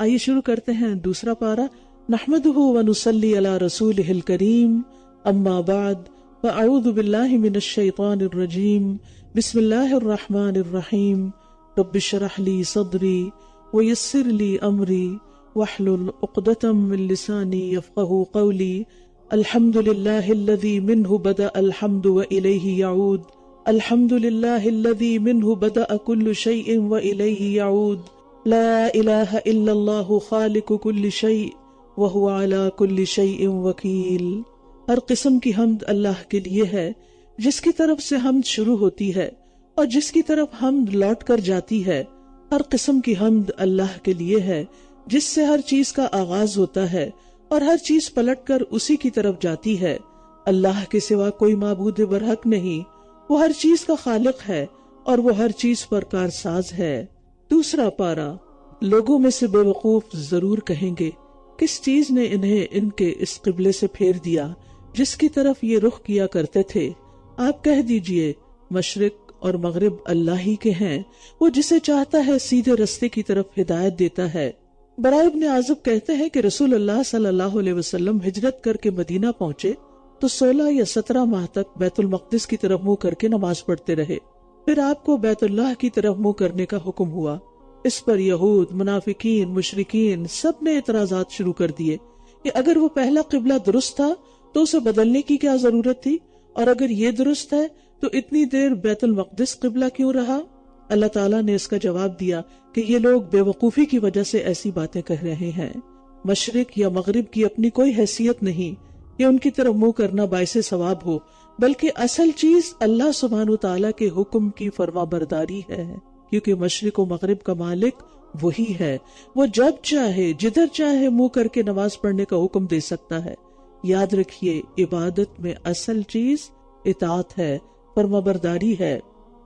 آئیے شروع کرتے ہیں دوسرا پارہ. نحمدہ ونصلی علی رسولہ الکریم، اما بعد فاعوذ باللہ من الشیطان الرجیم. بسم اللہ الرحمن الرحیم. رب اشرح لی صدری ویسر لی امری واحلل عقدۃ من لسانی یفقہوا قولی. الحمد للہ الذی منہ بدأ الحمد والیہ یعود. الحمد للہ الذی منہ بدأ کل شیء والیہ یعود. لا الہ الا اللہ خالق کل شیء وہو علی کل شیء وکیل. ہر قسم کی حمد اللہ کے لیے ہے جس کی طرف سے حمد شروع ہوتی ہے اور جس کی طرف حمد لوٹ کر جاتی ہے. ہر قسم کی حمد اللہ کے لیے ہے جس سے ہر چیز کا آغاز ہوتا ہے اور ہر چیز پلٹ کر اسی کی طرف جاتی ہے. اللہ کے سوا کوئی معبود برحق نہیں، وہ ہر چیز کا خالق ہے اور وہ ہر چیز پر کارساز ہے. دوسرا پارہ. لوگوں میں سے بے وقوف ضرور کہیں گے کس چیز نے انہیں ان کے اس قبلے سے پھیر دیا جس کی طرف یہ رخ کیا کرتے تھے. آپ کہہ دیجئے مشرق اور مغرب اللہ ہی کے ہیں، وہ جسے چاہتا ہے سیدھے رستے کی طرف ہدایت دیتا ہے. براء ابن عازب کہتے ہیں کہ رسول اللہ صلی اللہ علیہ وسلم ہجرت کر کے مدینہ پہنچے تو 16 یا 17 ماہ تک بیت المقدس کی طرف منہ کر کے نماز پڑھتے رہے. پھر آپ کو بیت اللہ کی طرف منہ کرنے کا حکم ہوا. اس پر یہود، منافقین، مشرکین سب نے اعتراضات شروع کر دیے کہ اگر وہ پہلا قبلہ درست تھا تو اسے بدلنے کی کیا ضرورت تھی، اور اگر یہ درست ہے تو اتنی دیر بیت المقدس قبلہ کیوں رہا؟ اللہ تعالیٰ نے اس کا جواب دیا کہ یہ لوگ بے وقوفی کی وجہ سے ایسی باتیں کہہ رہے ہیں. مشرق یا مغرب کی اپنی کوئی حیثیت نہیں کہ ان کی طرف منہ کرنا باعث ثواب ہو، بلکہ اصل چیز اللہ سبحانہ و تعالیٰ کے حکم کی فرما برداری ہے، کیونکہ مشرق و مغرب کا مالک وہی ہے. وہ جب چاہے جدھر چاہے منہ کر کے نماز پڑھنے کا حکم دے سکتا ہے. یاد رکھیے عبادت میں اصل چیز اطاعت ہے، فرما برداری ہے.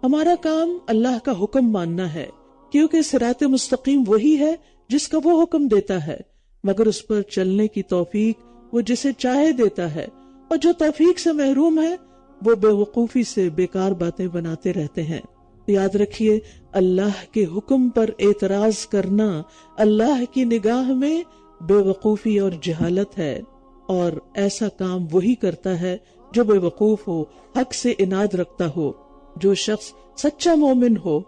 ہمارا کام اللہ کا حکم ماننا ہے، کیونکہ صراط مستقیم وہی ہے جس کا وہ حکم دیتا ہے، مگر اس پر چلنے کی توفیق وہ جسے چاہے دیتا ہے، اور جو توفیق سے محروم ہے وہ بے وقوفی سے بیکار باتیں بناتے رہتے ہیں. یاد رکھیے اللہ کے حکم پر اعتراض کرنا اللہ کی نگاہ میں بے وقوفی اور جہالت ہے، اور ایسا کام وہی کرتا ہے جو بے وقوف ہو، حق سے اناد رکھتا ہو. جو شخص سچا مومن ہو،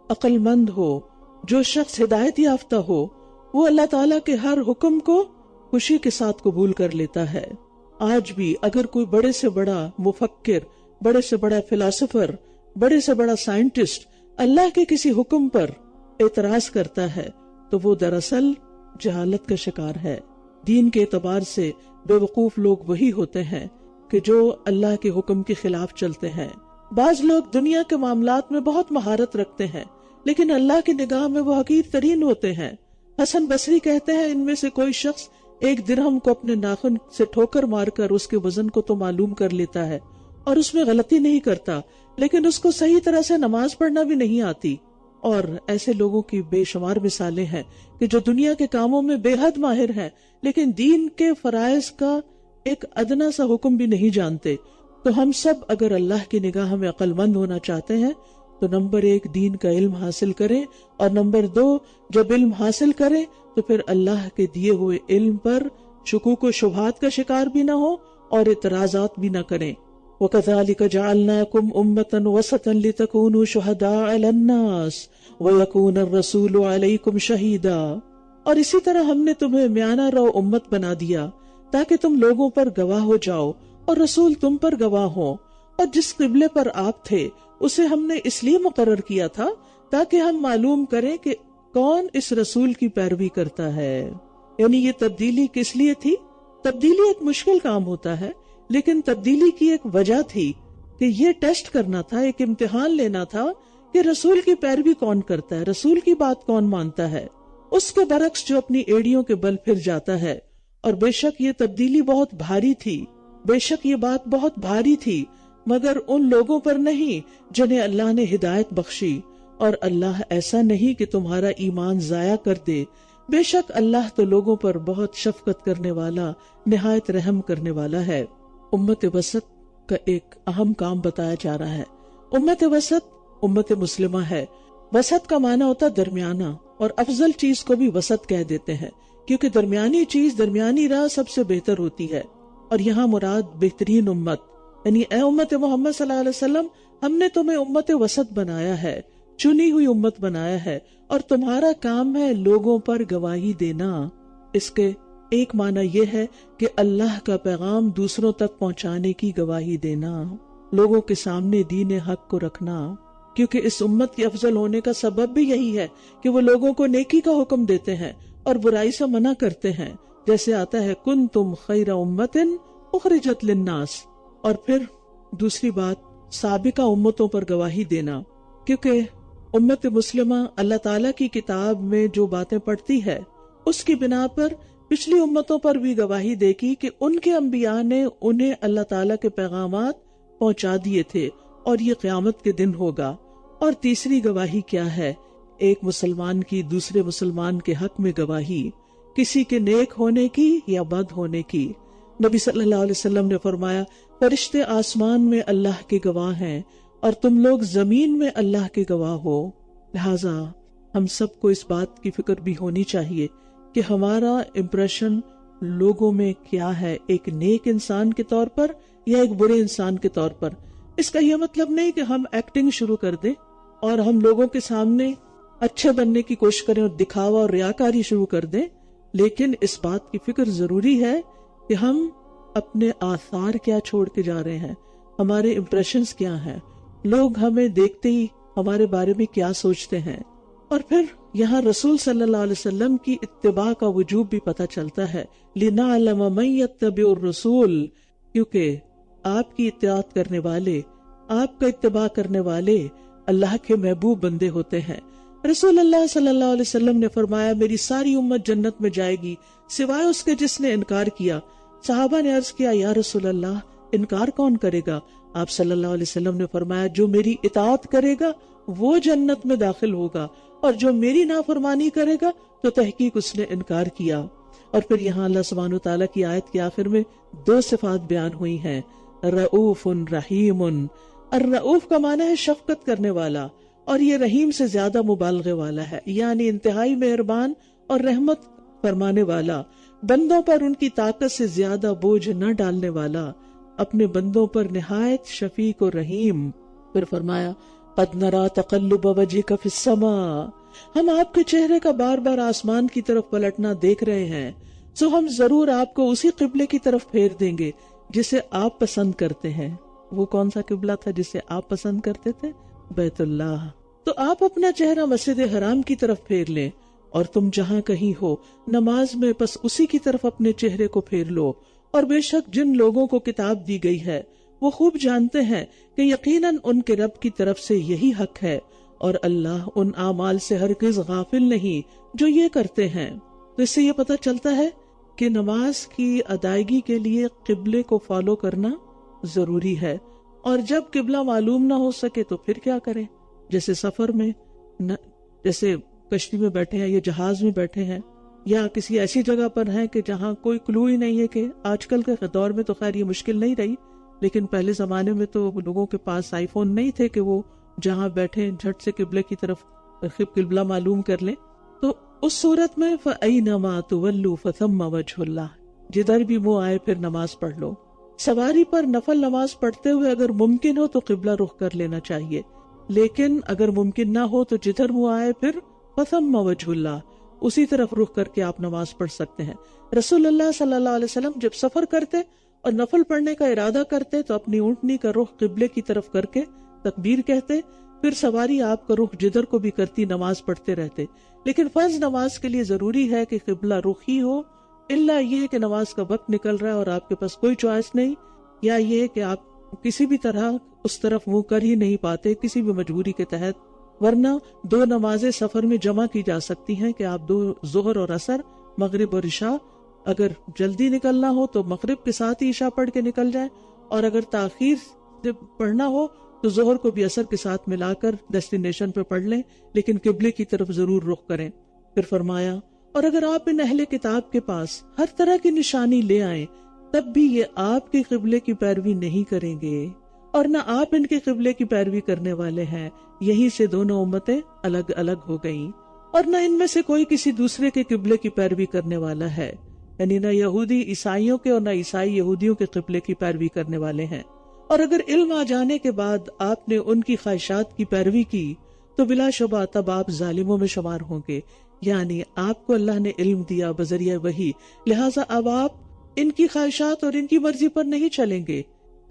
عقل مند ہو، جو شخص ہدایت یافتہ ہو، وہ اللہ تعالیٰ کے ہر حکم کو خوشی کے ساتھ قبول کر لیتا ہے. آج بھی اگر کوئی بڑے سے بڑا مفکر، بڑے سے بڑا فلاسفر، بڑے سے بڑا سائنٹسٹ اللہ کے کسی حکم پر اعتراض کرتا ہے تو وہ دراصل جہالت کا شکار ہے. دین کے اعتبار سے بے وقوف لوگ وہی ہوتے ہیں کہ جو اللہ کے حکم کے خلاف چلتے ہیں. بعض لوگ دنیا کے معاملات میں بہت مہارت رکھتے ہیں لیکن اللہ کی نگاہ میں وہ حقیر ترین ہوتے ہیں. حسن بصری کہتے ہیں ان میں سے کوئی شخص 1 درہم کو اپنے ناخن سے ٹھوکر مار کر اس کے وزن کو تو معلوم کر لیتا ہے اور اس میں غلطی نہیں کرتا، لیکن اس کو صحیح طرح سے نماز پڑھنا بھی نہیں آتی. اور ایسے لوگوں کی بے شمار مثالیں ہیں کہ جو دنیا کے کاموں میں بے حد ماہر ہیں لیکن دین کے فرائض کا ایک ادنا سا حکم بھی نہیں جانتے. تو ہم سب اگر اللہ کی نگاہ میں عقل مند ہونا چاہتے ہیں تو نمبر 1 دین کا علم حاصل کریں، اور نمبر 2 جب علم حاصل کریں تو پھر اللہ کے دیے ہوئے علم پر شکوک و شبہات کا شکار بھی نہ ہو اور اعتراضات بھی نہ کریں. وَكَذَلِكَ جَعَلْنَاكُمْ أُمَّةً وَسَطًا لِتَكُونُوا شُهَدَاءَ عَلَى النَّاسِ وَيَكُونَ الرَّسُولُ عَلَيْكُمْ شَهِيدًا. اور اسی طرح ہم نے تمہیں میانہ رو امت بنا دیا تاکہ تم لوگوں پر گواہ ہو جاؤ اور رسول تم پر گواہ ہوں. اور جس قبلے پر آپ تھے اسے ہم نے اس لیے مقرر کیا تھا تاکہ ہم معلوم کریں کہ کون اس رسول کی پیروی کرتا ہے. یعنی یہ تبدیلی کس لیے تھی؟ تبدیلی ایک مشکل کام ہوتا ہے، لیکن تبدیلی کی ایک وجہ تھی کہ یہ ٹیسٹ کرنا تھا، ایک امتحان لینا تھا کہ رسول کی پیروی کون کرتا ہے، رسول کی بات کون مانتا ہے، اس کے برعکس جو اپنی ایڑیوں کے بل پھر جاتا ہے. اور بے شک یہ تبدیلی بہت بھاری تھی، بے شک یہ بات بہت بھاری تھی، مگر ان لوگوں پر نہیں جنہیں اللہ نے ہدایت بخشی. اور اللہ ایسا نہیں کہ تمہارا ایمان ضائع کر دے، بے شک اللہ تو لوگوں پر بہت شفقت کرنے والا، نہایت رحم کرنے والا ہے. امت وسط کا ایک اہم کام بتایا جا رہا ہے. امت وسط امت مسلمہ ہے. وسط کا معنی ہوتا درمیانہ، اور افضل چیز کو بھی وسط کہہ دیتے ہیں، کیونکہ درمیانی چیز، درمیانی راہ سب سے بہتر ہوتی ہے۔ اور یہاں مراد بہترین امت، یعنی اے امت محمد صلی اللہ علیہ وسلم، ہم نے تمہیں امت وسط بنایا ہے، چنی ہوئی امت بنایا ہے، اور تمہارا کام ہے لوگوں پر گواہی دینا۔ اس کے ایک معنی یہ ہے کہ اللہ کا پیغام دوسروں تک پہنچانے کی گواہی دینا، لوگوں کے سامنے دین حق کو رکھنا، کیونکہ اس امت کے افضل ہونے کا سبب بھی یہی ہے کہ وہ لوگوں کو نیکی کا حکم دیتے ہیں اور برائی سے منع کرتے ہیں، جیسے آتا ہے کنتم خیر امت اخرجت للناس۔ اور پھر دوسری بات سابقہ امتوں پر گواہی دینا، کیونکہ امت مسلمہ اللہ تعالیٰ کی کتاب میں جو باتیں پڑھتی ہے اس کی بنا پر پچھلی امتوں پر بھی گواہی دے گی کہ ان کے انبیاء نے انہیں اللہ تعالیٰ کے پیغامات پہنچا دیے تھے، اور یہ قیامت کے دن ہوگا۔ اور تیسری گواہی کیا ہے؟ ایک مسلمان کی دوسرے مسلمان کے حق میں گواہی، کسی کے نیک ہونے کی یا بد ہونے کی۔ نبی صلی اللہ علیہ وسلم نے فرمایا فرشتے آسمان میں اللہ کے گواہ ہیں اور تم لوگ زمین میں اللہ کے گواہ ہو۔ لہٰذا ہم سب کو اس بات کی فکر بھی ہونی چاہیے کہ ہمارا امپریشن لوگوں میں کیا ہے، ایک نیک انسان کے طور پر یا ایک برے انسان کے طور پر۔ اس کا یہ مطلب نہیں کہ ہم ایکٹنگ شروع کر دیں اور ہم لوگوں کے سامنے اچھے بننے کی کوشش کریں اور دکھاوا اور ریاکاری شروع کر دیں، لیکن اس بات کی فکر ضروری ہے کہ ہم اپنے آثار کیا چھوڑ کے جا رہے ہیں، ہمارے امپریشنز کیا ہیں، لوگ ہمیں دیکھتے ہی ہمارے بارے میں کیا سوچتے ہیں۔ اور پھر یہاں رسول صلی اللہ علیہ وسلم کی اتباع کا وجوب بھی پتہ چلتا ہے، لِنَعْلَمَ مَن يَتَّبِعُ الرَّسُولَ، کیونکہ آپ کی اطاعت کرنے والے، آپ کا اتباع کرنے والے اللہ کے محبوب بندے ہوتے ہیں۔ رسول اللہ صلی اللہ علیہ وسلم نے فرمایا میری ساری امت جنت میں جائے گی سوائے اس کے جس نے انکار کیا۔ صحابہ نے عرض کیا یا رسول اللہ انکار کون کرے گا؟ آپ صلی اللہ علیہ وسلم نے فرمایا جو میری اطاعت کرے گا وہ جنت میں داخل ہوگا، اور جو میری نافرمانی کرے گا تو تحقیق اس نے انکار کیا۔ اور پھر یہاں اللہ سبحانہ و تعالیٰ کی آیت کے آخر میں دو صفات بیان ہوئی ہیں، رؤوف رحیم۔ الرؤوف کا معنی ہے شفقت کرنے والا، اور یہ رحیم سے زیادہ مبالغے والا ہے، یعنی انتہائی مہربان اور رحمت فرمانے والا، بندوں پر ان کی طاقت سے زیادہ بوجھ نہ ڈالنے والا، اپنے بندوں پر نہایت شفیق و رحیم۔ پھر فرمایا قد نرى تقلب وجهك في السماء، ہم آپ کے چہرے کا بار بار آسمان کی طرف پلٹنا دیکھ رہے ہیں، سو ہم ضرور آپ کو اسی قبلے کی طرف پھیر دیں گے جسے آپ پسند کرتے ہیں۔ وہ کون سا قبلہ تھا جسے آپ پسند کرتے تھے؟ بیت اللہ۔ تو آپ اپنا چہرہ مسجد حرام کی طرف پھیر لیں، اور تم جہاں کہیں ہو نماز میں بس اسی کی طرف اپنے چہرے کو پھیر لو۔ اور بے شک جن لوگوں کو کتاب دی گئی ہے وہ خوب جانتے ہیں کہ یقیناً ان کے رب کی طرف سے یہی حق ہے، اور اللہ ان اعمال سے ہرگز غافل نہیں جو یہ کرتے ہیں۔ تو اس سے یہ پتہ چلتا ہے کہ نماز کی ادائیگی کے لیے قبلے کو فالو کرنا ضروری ہے، اور جب قبلہ معلوم نہ ہو سکے تو پھر کیا کریں؟ جیسے سفر میں، جیسے کشتی میں بیٹھے ہیں یا جہاز میں بیٹھے ہیں یا کسی ایسی جگہ پر ہیں کہ جہاں کوئی کلو ہی نہیں ہے، کہ آج کل کے دور میں تو خیر یہ مشکل نہیں رہی، لیکن پہلے زمانے میں تو لوگوں کے پاس آئی فون نہیں تھے کہ وہ جہاں بیٹھے جھٹ سے قبلے کی طرف قبلہ معلوم کر لیں۔ تو اس صورت میں فَأَيْنَمَا تُوَلُّوا فَثَمَّ وَجْهُ اللَّهِ، جدھر بھی منہ آئے پھر نماز پڑھ لو۔ سواری پر نفل نماز پڑھتے ہوئے اگر ممکن ہو تو قبلہ رخ کر لینا چاہیے، لیکن اگر ممکن نہ ہو تو جدھر منہ آئے پھر فَثَمَّ وَجْهُ اللَّهِ، اسی طرف رخ کر کے آپ نماز پڑھ سکتے ہیں۔ رسول اللہ صلی اللہ علیہ وسلم جب سفر کرتے اور نفل پڑھنے کا ارادہ کرتے تو اپنی اونٹنی کا رخ قبلے کی طرف کر کے تکبیر کہتے، پھر سواری آپ کا رخ جدھر کو بھی کرتی نماز پڑھتے رہتے۔ لیکن فرض نماز کے لیے ضروری ہے کہ قبلہ رخ ہی ہو، الا یہ کہ نماز کا وقت نکل رہا ہے اور آپ کے پاس کوئی چوائس نہیں، یا یہ کہ آپ کسی بھی طرح اس طرف منہ کر ہی نہیں پاتے کسی بھی مجبوری کے تحت، ورنہ دو نمازیں سفر میں جمع کی جا سکتی ہیں کہ آپ دو ظہر اور عصر، مغرب اور عشاء، اگر جلدی نکلنا ہو تو مغرب کے ساتھ ہی عشاء پڑھ کے نکل جائیں، اور اگر تاخیر سے پڑھنا ہو تو ظہر کو بھی عصر کے ساتھ ملا کر ڈیسٹینیشن پہ پڑھ لیں، لیکن قبلے کی طرف ضرور رخ کریں۔ پھر فرمایا اور اگر آپ ان اہل کتاب کے پاس ہر طرح کی نشانی لے آئیں تب بھی یہ آپ کے قبلے کی پیروی نہیں کریں گے، اور نہ آپ ان کے قبلے کی پیروی کرنے والے ہیں، یہیں سے دونوں امتیں الگ الگ ہو گئیں۔ اور نہ ان میں سے کوئی کسی دوسرے کے قبلے کی پیروی کرنے والا ہے، یعنی نہ یہودی عیسائیوں کے اور نہ عیسائی یہودیوں کے قبلے کی پیروی کرنے والے ہیں۔ اور اگر علم آ جانے کے بعد آپ نے ان کی خواہشات کی پیروی کی تو بلا شبہ تب آپ ظالموں میں شمار ہوں گے، یعنی آپ کو اللہ نے علم دیا بذریعہ وحی، لہٰذا اب آپ ان کی خواہشات اور ان کی مرضی پر نہیں چلیں گے۔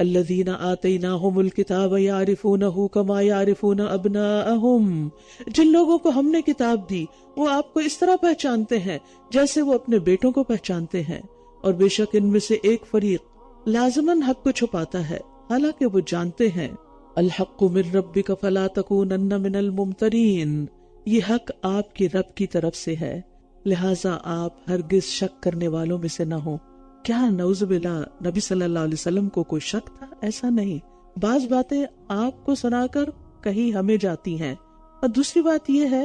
الذین آتیناہم الکتاب یعرفونہ کما یعرفون ابناءہم، جن لوگوں کو ہم نے کتاب دی وہ آپ کو اس طرح پہچانتے ہیں جیسے وہ اپنے بیٹوں کو پہچانتے ہیں، اور بے شک ان میں سے ایک فریق لازماً حق کو چھپاتا ہے حالانکہ وہ جانتے ہیں۔ الحق من ربک فلا تکونن من الممترین، یہ حق آپ کے رب کی طرف سے ہے لہٰذا آپ ہرگز شک کرنے والوں میں سے نہ ہوں۔ کیا نعوذ باللہ نبی صلی اللہ علیہ وسلم کو کوئی شک تھا؟ ایسا نہیں، بعض باتیں آپ کو سنا کر کہیں ہمیں جاتی ہیں، اور دوسری بات یہ ہے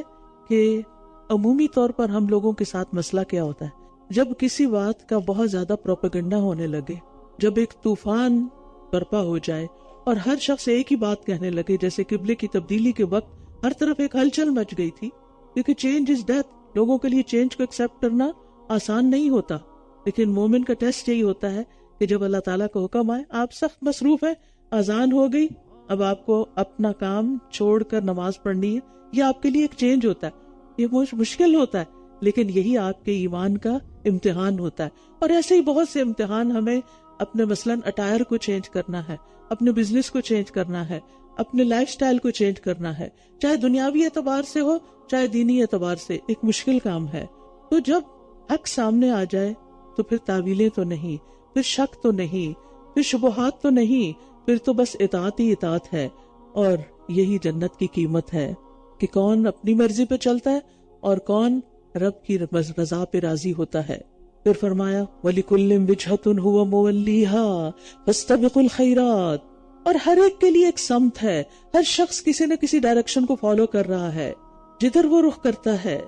کہ عمومی طور پر ہم لوگوں کے ساتھ مسئلہ کیا ہوتا ہے، جب کسی بات کا بہت زیادہ پروپیگنڈا ہونے لگے، جب ایک طوفان برپا ہو جائے اور ہر شخص ایک ہی بات کہنے لگے، جیسے قبلے کی تبدیلی کے وقت ہر طرف ایک ہلچل مچ گئی تھی، کیونکہ چینج از ڈیتھ، لوگوں کے لیے چینج کو ایکسپٹ کرنا آسان نہیں ہوتا، لیکن مومن کا ٹیسٹ یہی ہوتا ہے کہ جب اللہ تعالیٰ کا حکم آئے، آپ سخت مصروف ہیں، اذان ہو گئی، اب آپ کو اپنا کام چھوڑ کر نماز پڑھنی ہے، یہ آپ کے لیے ایک چینج ہوتا ہے، یہ مشکل ہوتا ہے، لیکن یہی آپ کے ایمان کا امتحان ہوتا ہے۔ اور ایسے ہی بہت سے امتحان ہمیں اپنے مثلاً اٹائر کو چینج کرنا ہے، اپنے بزنس کو چینج کرنا ہے، اپنے لائف سٹائل کو چینج کرنا ہے، چاہے دنیاوی اعتبار سے ہو چاہے دینی اعتبار سے، ایک مشکل کام ہے۔ تو جب حق سامنے آ جائے تو پھر تعویلیں تو نہیں، پھر شک تو نہیں، پھر شبہات تو نہیں، پھر تو بس اطاعت ہی اطاعت ہے، اور یہی جنت کی قیمت ہے کہ کون اپنی مرضی پہ چلتا ہے اور کون رب کی رضا پہ راضی ہوتا ہے۔ پھر فرمایا وَلِكُلٍّ وِجْهَةٌ هُوَ مُوَلِّيهَا فَاسْتَبِقُوا الْخَيْرَاتِ، اور ہر ایک کے لیے ایک سمت ہے، ہر شخص کسی نہ کسی ڈائریکشن کو فالو کر رہا ہے جدھر وہ رخ کرتا ہے،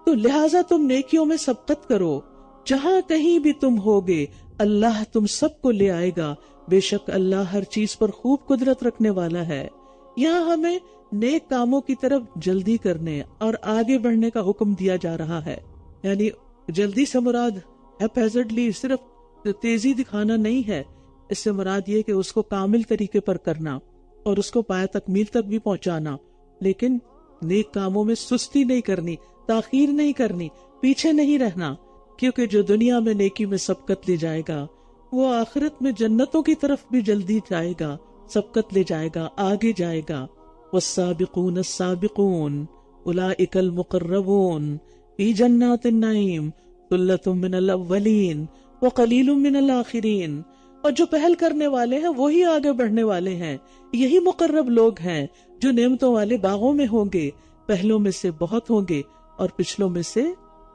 تو لہٰذا تم نیکیوں میں سبقت کرو، جہاں کہیں بھی تم ہوگے اللہ تم سب کو لے آئے گا، بے شک اللہ ہر چیز پر خوب قدرت رکھنے والا ہے۔ یہاں ہمیں نیک کاموں کی طرف جلدی کرنے اور آگے بڑھنے کا حکم دیا جا رہا ہے، یعنی جلدی سے مراد ہیپیزڈلی صرف تیزی دکھانا نہیں ہے، اس سے مراد یہ کہ اس کو کامل طریقے پر کرنا اور اس کو پایہ تکمیل تک بھی پہنچانا، لیکن نیک کاموں میں سستی نہیں کرنی، تاخیر نہیں کرنی، پیچھے نہیں رہنا، کیونکہ جو دنیا میں نیکی میں سبقت لے جائے گا وہ آخرت میں جنتوں کی طرف بھی جلدی جائے گا، سبقت لے جائے گا، آگے جائے گا۔ والسابقون السابقون اولئک المقربون فی جنات النعیم ثلۃ من الاولین وقلیل من الآخرین، اور جو پہل کرنے والے ہیں وہی آگے بڑھنے والے ہیں، یہی مقرب لوگ ہیں جو نعمتوں والے باغوں میں ہوں گے، پہلوں میں سے بہت ہوں گے اور پچھلوں میں سے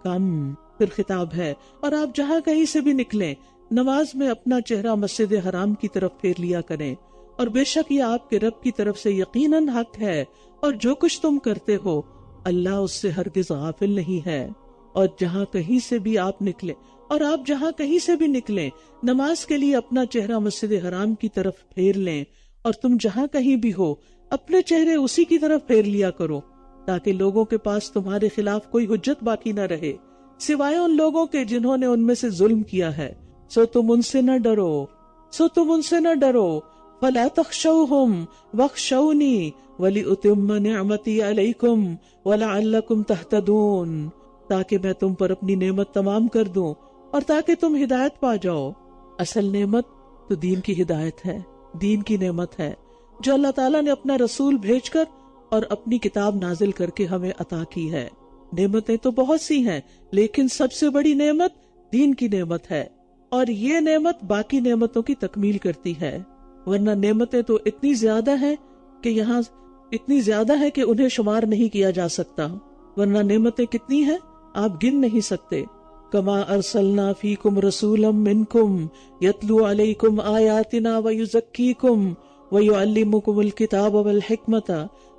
کم۔ پھر خطاب ہے اور آپ جہاں کہیں سے بھی نکلیں نماز میں اپنا چہرہ مسجد حرام کی طرف پھیر لیا کریں، اور بے شک یہ آپ کے رب کی طرف سے یقیناً حق ہے، اور جو کچھ تم کرتے ہو اللہ اس سے ہرگز غافل نہیں ہے۔ اور جہاں کہیں سے بھی آپ نکلیں، اور آپ جہاں کہیں سے بھی نکلیں نماز کے لیے اپنا چہرہ مسجد حرام کی طرف پھیر لیں، اور تم جہاں کہیں بھی ہو اپنے چہرے اسی کی طرف پھیر لیا کرو، تاکہ لوگوں کے پاس تمہارے خلاف کوئی حجت باقی نہ رہے سوائے ان لوگوں کے جنہوں نے ان میں سے ظلم کیا ہے، سو تم ان سے نہ ڈرو، فَلَا تَخْشَوْهُمْ وَاخْشَوْنِي وَلِأُتِمَّ نِعْمَتِي عَلَيْكُمْ وَلَعَلَّكُمْ تَهْتَدُونَ، تاکہ میں تم پر اپنی نعمت تمام کر دوں اور تاکہ تم ہدایت پا جاؤ۔ اصل نعمت تو دین کی ہدایت ہے، دین کی نعمت ہے جو اللہ تعالیٰ نے اپنا رسول بھیج کر اور اپنی کتاب نازل کر کے ہمیں عطا کی ہے۔ نعمتیں تو بہت سی ہیں لیکن سب سے بڑی نعمت دین کی نعمت ہے، اور یہ نعمت باقی نعمتوں کی تکمیل کرتی ہے، ورنہ نعمتیں تو اتنی زیادہ ہیں کہ یہاں اتنی زیادہ ہے کہ انہیں شمار نہیں کیا جا سکتا، ورنہ نعمتیں کتنی ہیں آپ گن نہیں سکتے۔ کما ارسلنا فیکم رسولا منکم یتلو علیکم آیاتنا ویزکیکم ویعلمکم الکتاب والحکمت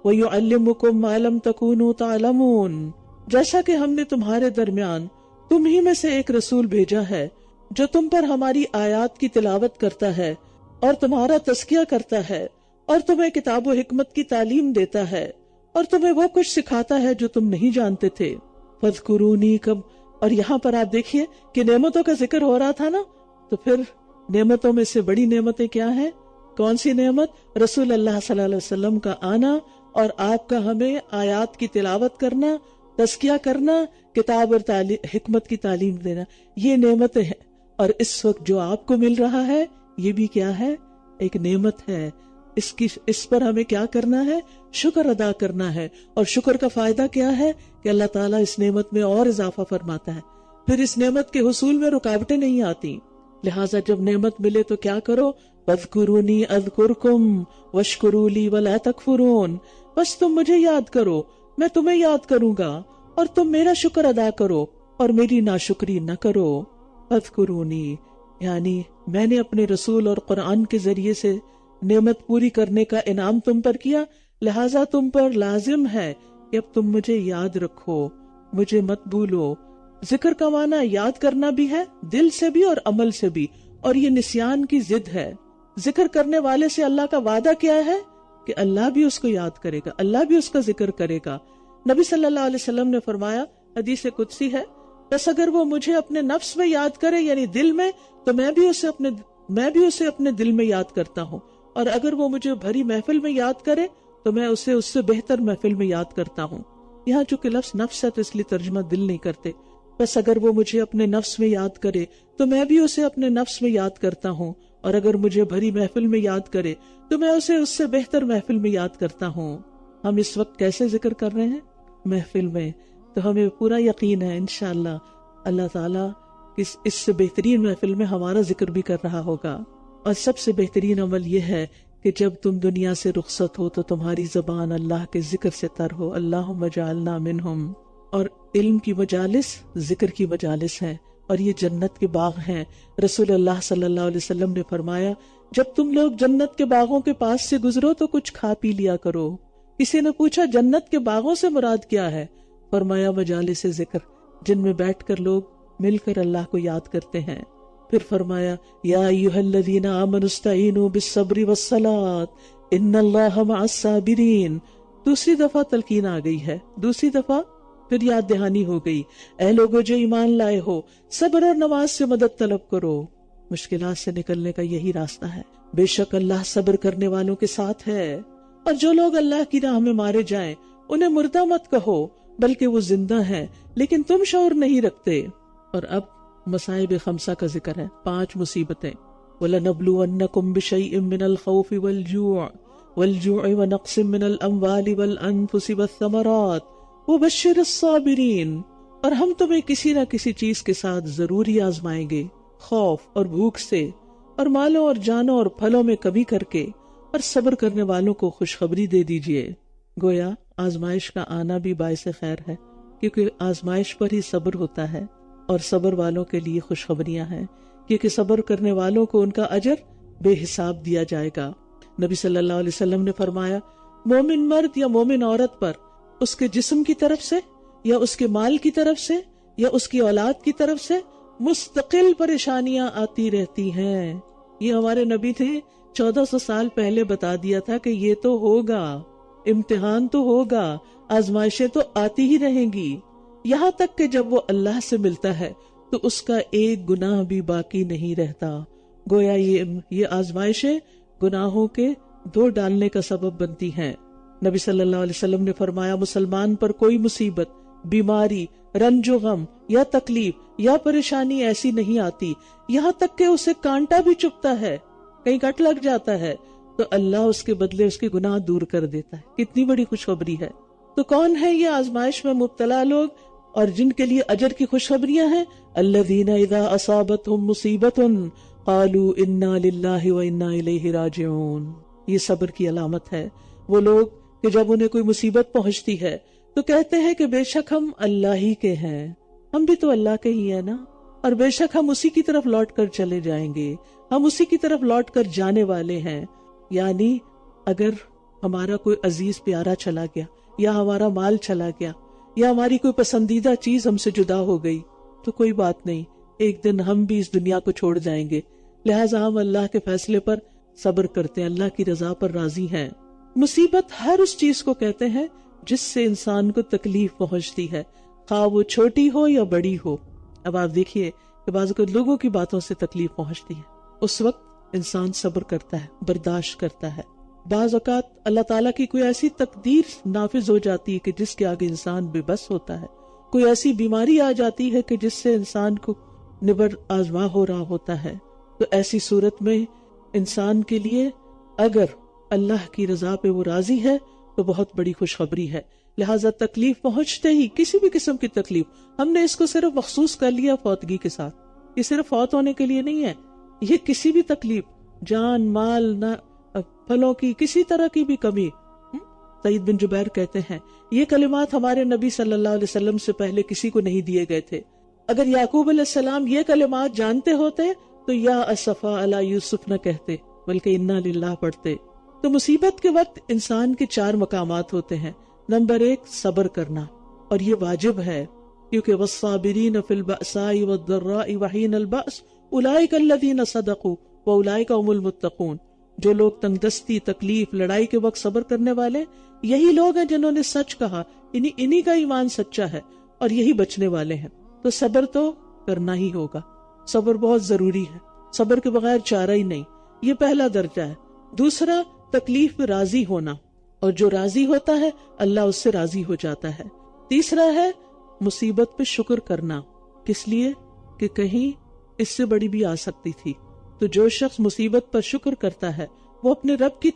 ویعلمکم ما لم تکونوا تعلمون، جیسا کہ ہم نے تمہارے درمیان تم ہی میں سے ایک رسول بھیجا ہے جو تم پر ہماری آیات کی تلاوت کرتا ہے اور تمہارا تزکیہ کرتا ہے اور تمہیں کتاب و حکمت کی تعلیم دیتا ہے اور تمہیں وہ کچھ سکھاتا ہے جو تم نہیں جانتے تھے. فاذکرونی کب. اور یہاں پر آپ دیکھیے کہ نعمتوں کا ذکر ہو رہا تھا نا, تو پھر نعمتوں میں سے بڑی نعمتیں کیا ہیں؟ کون سی نعمت؟ رسول اللہ صلی اللہ علیہ وسلم کا آنا اور آپ کا ہمیں آیات کی تلاوت کرنا, تزکیہ کرنا, کتاب اور حکمت کی تعلیم دینا, یہ نعمتیں ہیں. اور اس وقت جو آپ کو مل رہا ہے یہ بھی کیا ہے؟ ایک نعمت ہے. اس پر ہمیں کیا کرنا ہے؟ شکر ادا کرنا ہے. اور شکر کا فائدہ کیا ہے؟ کہ اللہ تعالیٰ اس نعمت میں اور اضافہ فرماتا ہے, پھر اس نعمت کے حصول میں رکاوٹیں نہیں آتی. لہٰذا جب نعمت ملے تو کیا کرو؟ وَاذْكُرُونِي أَذْكُرْكُمْ وَاشْكُرُوا لِي وَلَا تَكْفُرُونَ. بس تم مجھے یاد کرو, میں تمہیں یاد کروں گا, اور تم میرا شکر ادا کرو اور میری ناشکری نہ کرو. اذکرونی یعنی میں نے اپنے رسول اور قرآن کے ذریعے سے نعمت پوری کرنے کا انعام تم پر کیا, لہٰذا تم پر لازم ہے کہ اب تم مجھے یاد رکھو, مجھے مت بھولو. ذکر کا معنی یاد کرنا بھی ہے, دل سے بھی اور عمل سے بھی, اور یہ نسیان کی ضد ہے. ذکر کرنے والے سے اللہ کا وعدہ کیا ہے کہ اللہ بھی اس کو یاد کرے گا, اللہ بھی اس کا ذکر کرے گا. نبی صلی اللہ علیہ وسلم نے فرمایا, حدیث قدسی ہے, بس اگر وہ مجھے اپنے نفس میں یاد کرے یعنی دل میں, تو میں بھی اسے اپنے دل میں یاد کرتا ہوں, اور اگر وہ مجھے بھری محفل میں یاد کرے تو میں اسے اس سے بہتر محفل میں یاد کرتا ہوں. یہاں چونکہ لفظ نفس ہے تو اس لیے ترجمہ دل نہیں کرتے. بس اگر وہ مجھے اپنے نفس میں یاد کرے تو میں بھی اسے اپنے نفس میں یاد کرتا ہوں, اور اگر مجھے بھری محفل میں یاد کرے تو میں اسے اس سے بہتر محفل میں یاد کرتا ہوں. ہم اس وقت کیسے ذکر کر رہے ہیں؟ محفل میں. تو ہمیں پورا یقین ہے انشاءاللہ اللہ تعالیٰ اس سے بہترین محفل میں ہمارا ذکر بھی کر رہا ہوگا. اور سب سے بہترین عمل یہ ہے کہ جب تم دنیا سے رخصت ہو تو تمہاری زبان اللہ کے ذکر سے تر ہو, اللہم اجعلنا منہم. اور علم کی مجالس ذکر کی مجالس ہیں, اور یہ جنت کے باغ ہیں. رسول اللہ صلی اللہ علیہ وسلم نے فرمایا, جب تم لوگ جنت کے باغوں کے پاس سے گزرو تو کچھ کھا پی لیا کرو. کسی نے پوچھا جنت کے باغوں سے مراد کیا ہے؟ فرمایا مجالس ذکر, جن میں بیٹھ کر لوگ مل کر اللہ کو یاد کرتے ہیں. پھر فرمایا, یا ایھا الذین آمنوا استعینوا بالصبر والصلاۃ ان اللہ مع الصابرین. دوسری دفعہ تلقین آ گئی ہے, دوسری دفعہ پھر یاد دہانی ہو گئی, اے لوگو جو ایمان لائے ہو, صبر اور نماز سے مدد طلب کرو. مشکلات سے نکلنے کا یہی راستہ ہے. بے شک اللہ صبر کرنے والوں کے ساتھ ہے. اور جو لوگ اللہ کی راہ میں مارے جائیں انہیں مردہ مت کہو, بلکہ وہ زندہ ہیں لیکن تم شعور نہیں رکھتے. اور اب مصائب خمسہ کا ذکر ہے, 5 مصیبتیں. وَلَنَبْلُوَنَّكُمْ بِشَيْءٍ مِّنَ الْخَوْفِ وَالْجُوعِ وَنَقْصٍ مِّنَ الْأَمْوَالِ وَالْأَنفُسِ وَالثَّمَرَاتِ وَبَشِّرِ الصَّابِرِينَ. اور ہم تمہیں کسی نہ کسی چیز کے ساتھ ضرور ہی آزمائیں گے, خوف اور بھوک سے, اور مالوں اور جانوں اور پھلوں میں کمی کر کے, اور صبر کرنے والوں کو خوشخبری دے دیجئے. گویا آزمائش کا آنا بھی باعث خیر ہے, کیونکہ آزمائش پر ہی صبر ہوتا ہے, اور صبر والوں کے لیے خوشخبریاں ہیں, کیونکہ صبر کرنے والوں کو ان کا اجر بے حساب دیا جائے گا. نبی صلی اللہ علیہ وسلم نے فرمایا, مومن مرد یا مومن عورت پر اس کے جسم کی طرف سے یا اس کے مال کی طرف سے یا اس کی اولاد کی طرف سے مستقل پریشانیاں آتی رہتی ہیں. یہ ہمارے نبی تھے, 1400 سال پہلے بتا دیا تھا کہ یہ تو ہوگا, امتحان تو ہوگا, آزمائشیں تو آتی ہی رہیں گی, یہاں تک کہ جب وہ اللہ سے ملتا ہے تو اس کا ایک گناہ بھی باقی نہیں رہتا. گویا یہ آزمائشیں گناہوں کے دھو ڈالنے کا سبب بنتی ہیں. نبی صلی اللہ علیہ وسلم نے فرمایا, مسلمان پر کوئی مصیبت, بیماری, رنج و غم یا تکلیف یا پریشانی ایسی نہیں آتی یہاں تک کہ اسے کانٹا بھی چبھتا ہے, کہیں کٹ لگ جاتا ہے تو اللہ اس کے بدلے اس کے گناہ دور کر دیتا ہے. کتنی بڑی خوشخبری ہے. تو کون ہے یہ آزمائش میں مبتلا لوگ اور جن کے لیے اجر کی خوشخبریاں ہیں؟ الذین اذا اصابتهم مصیبۃ قالوا انا للہ وانا الیہ راجعون. یہ صبر کی علامت ہے. وہ لوگ کہ جب انہیں کوئی مصیبت پہنچتی ہے تو کہتے ہیں کہ بے شک ہم اللہ ہی کے ہیں, ہم بھی تو اللہ کے ہی ہیں نا, اور بے شک ہم اسی کی طرف لوٹ کر چلے جائیں گے, ہم اسی کی طرف لوٹ کر جانے والے ہیں. یعنی اگر ہمارا کوئی عزیز پیارا چلا گیا, یا ہمارا مال چلا گیا, یا ہماری کوئی پسندیدہ چیز ہم سے جدا ہو گئی تو کوئی بات نہیں, ایک دن ہم بھی اس دنیا کو چھوڑ جائیں گے. لہٰذا ہم اللہ کے فیصلے پر صبر کرتے ہیں, اللہ کی رضا پر راضی ہیں. مصیبت ہر اس چیز کو کہتے ہیں جس سے انسان کو تکلیف پہنچتی ہے، خواہ وہ چھوٹی ہو یا بڑی ہو۔ اب آپ دیکھیے کہ بعض اوقات لوگوں کی باتوں سے تکلیف پہنچتی ہے، اس وقت انسان صبر کرتا ہے، برداشت کرتا ہے۔ بعض اوقات اللہ تعالیٰ کی کوئی ایسی تقدیر نافذ ہو جاتی ہے کہ جس کے آگے انسان بے بس ہوتا ہے، کوئی ایسی بیماری آ جاتی ہے کہ جس سے انسان کو نبر آزما ہو رہا ہوتا ہے۔ تو ایسی صورت میں انسان کے لیے اگر اللہ کی رضا پہ وہ راضی ہے تو بہت بڑی خوشخبری ہے۔ لہٰذا تکلیف پہنچتے ہی، کسی بھی قسم کی تکلیف، ہم نے اس کو صرف مخصوص کر لیا فوتگی کے ساتھ، یہ صرف فوت ہونے کے لیے نہیں ہے، یہ کسی بھی تکلیف، جان مال نہ پھلوں کی کسی طرح کی بھی کمی۔ سعید بن جبیر کہتے ہیں یہ کلمات ہمارے نبی صلی اللہ علیہ وسلم سے پہلے کسی کو نہیں دیے گئے تھے، اگر یعقوب علیہ السلام یہ کلمات جانتے ہوتے تو یا اسفا علی یوسف نہ کہتے بلکہ انا للہ پڑھتے۔ تو مصیبت کے وقت انسان کے 4 مقامات ہوتے ہیں۔ نمبر 1 صبر کرنا، اور یہ واجب ہے، کیونکہ والصابرین فی البأساء والضراء وحین البأس اولئک الذین صدقوا واولئک هم المتقون۔ جو لوگ تنگ دستی، تکلیف، لڑائی کے وقت صبر کرنے والے، یہی لوگ ہیں جنہوں نے سچ کہا، انہی کا ایمان سچا ہے اور یہی بچنے والے ہیں۔ تو صبر تو کرنا ہی ہوگا، صبر بہت ضروری ہے، صبر کے بغیر چارہ ہی نہیں، یہ پہلا درجہ ہے۔ دوسرا تکلیف پہ راضی ہونا، اور جو راضی ہوتا ہے اللہ اس سے راضی ہو جاتا ہے۔ تیسرا ہے مصیبت پہ شکر کرنا، کس لیے کہ کہیں اس سے بڑی بھی آ سکتی تھی۔ تو جو شخص مصیبت پر شکر کرتا ہے وہ اپنے رب کی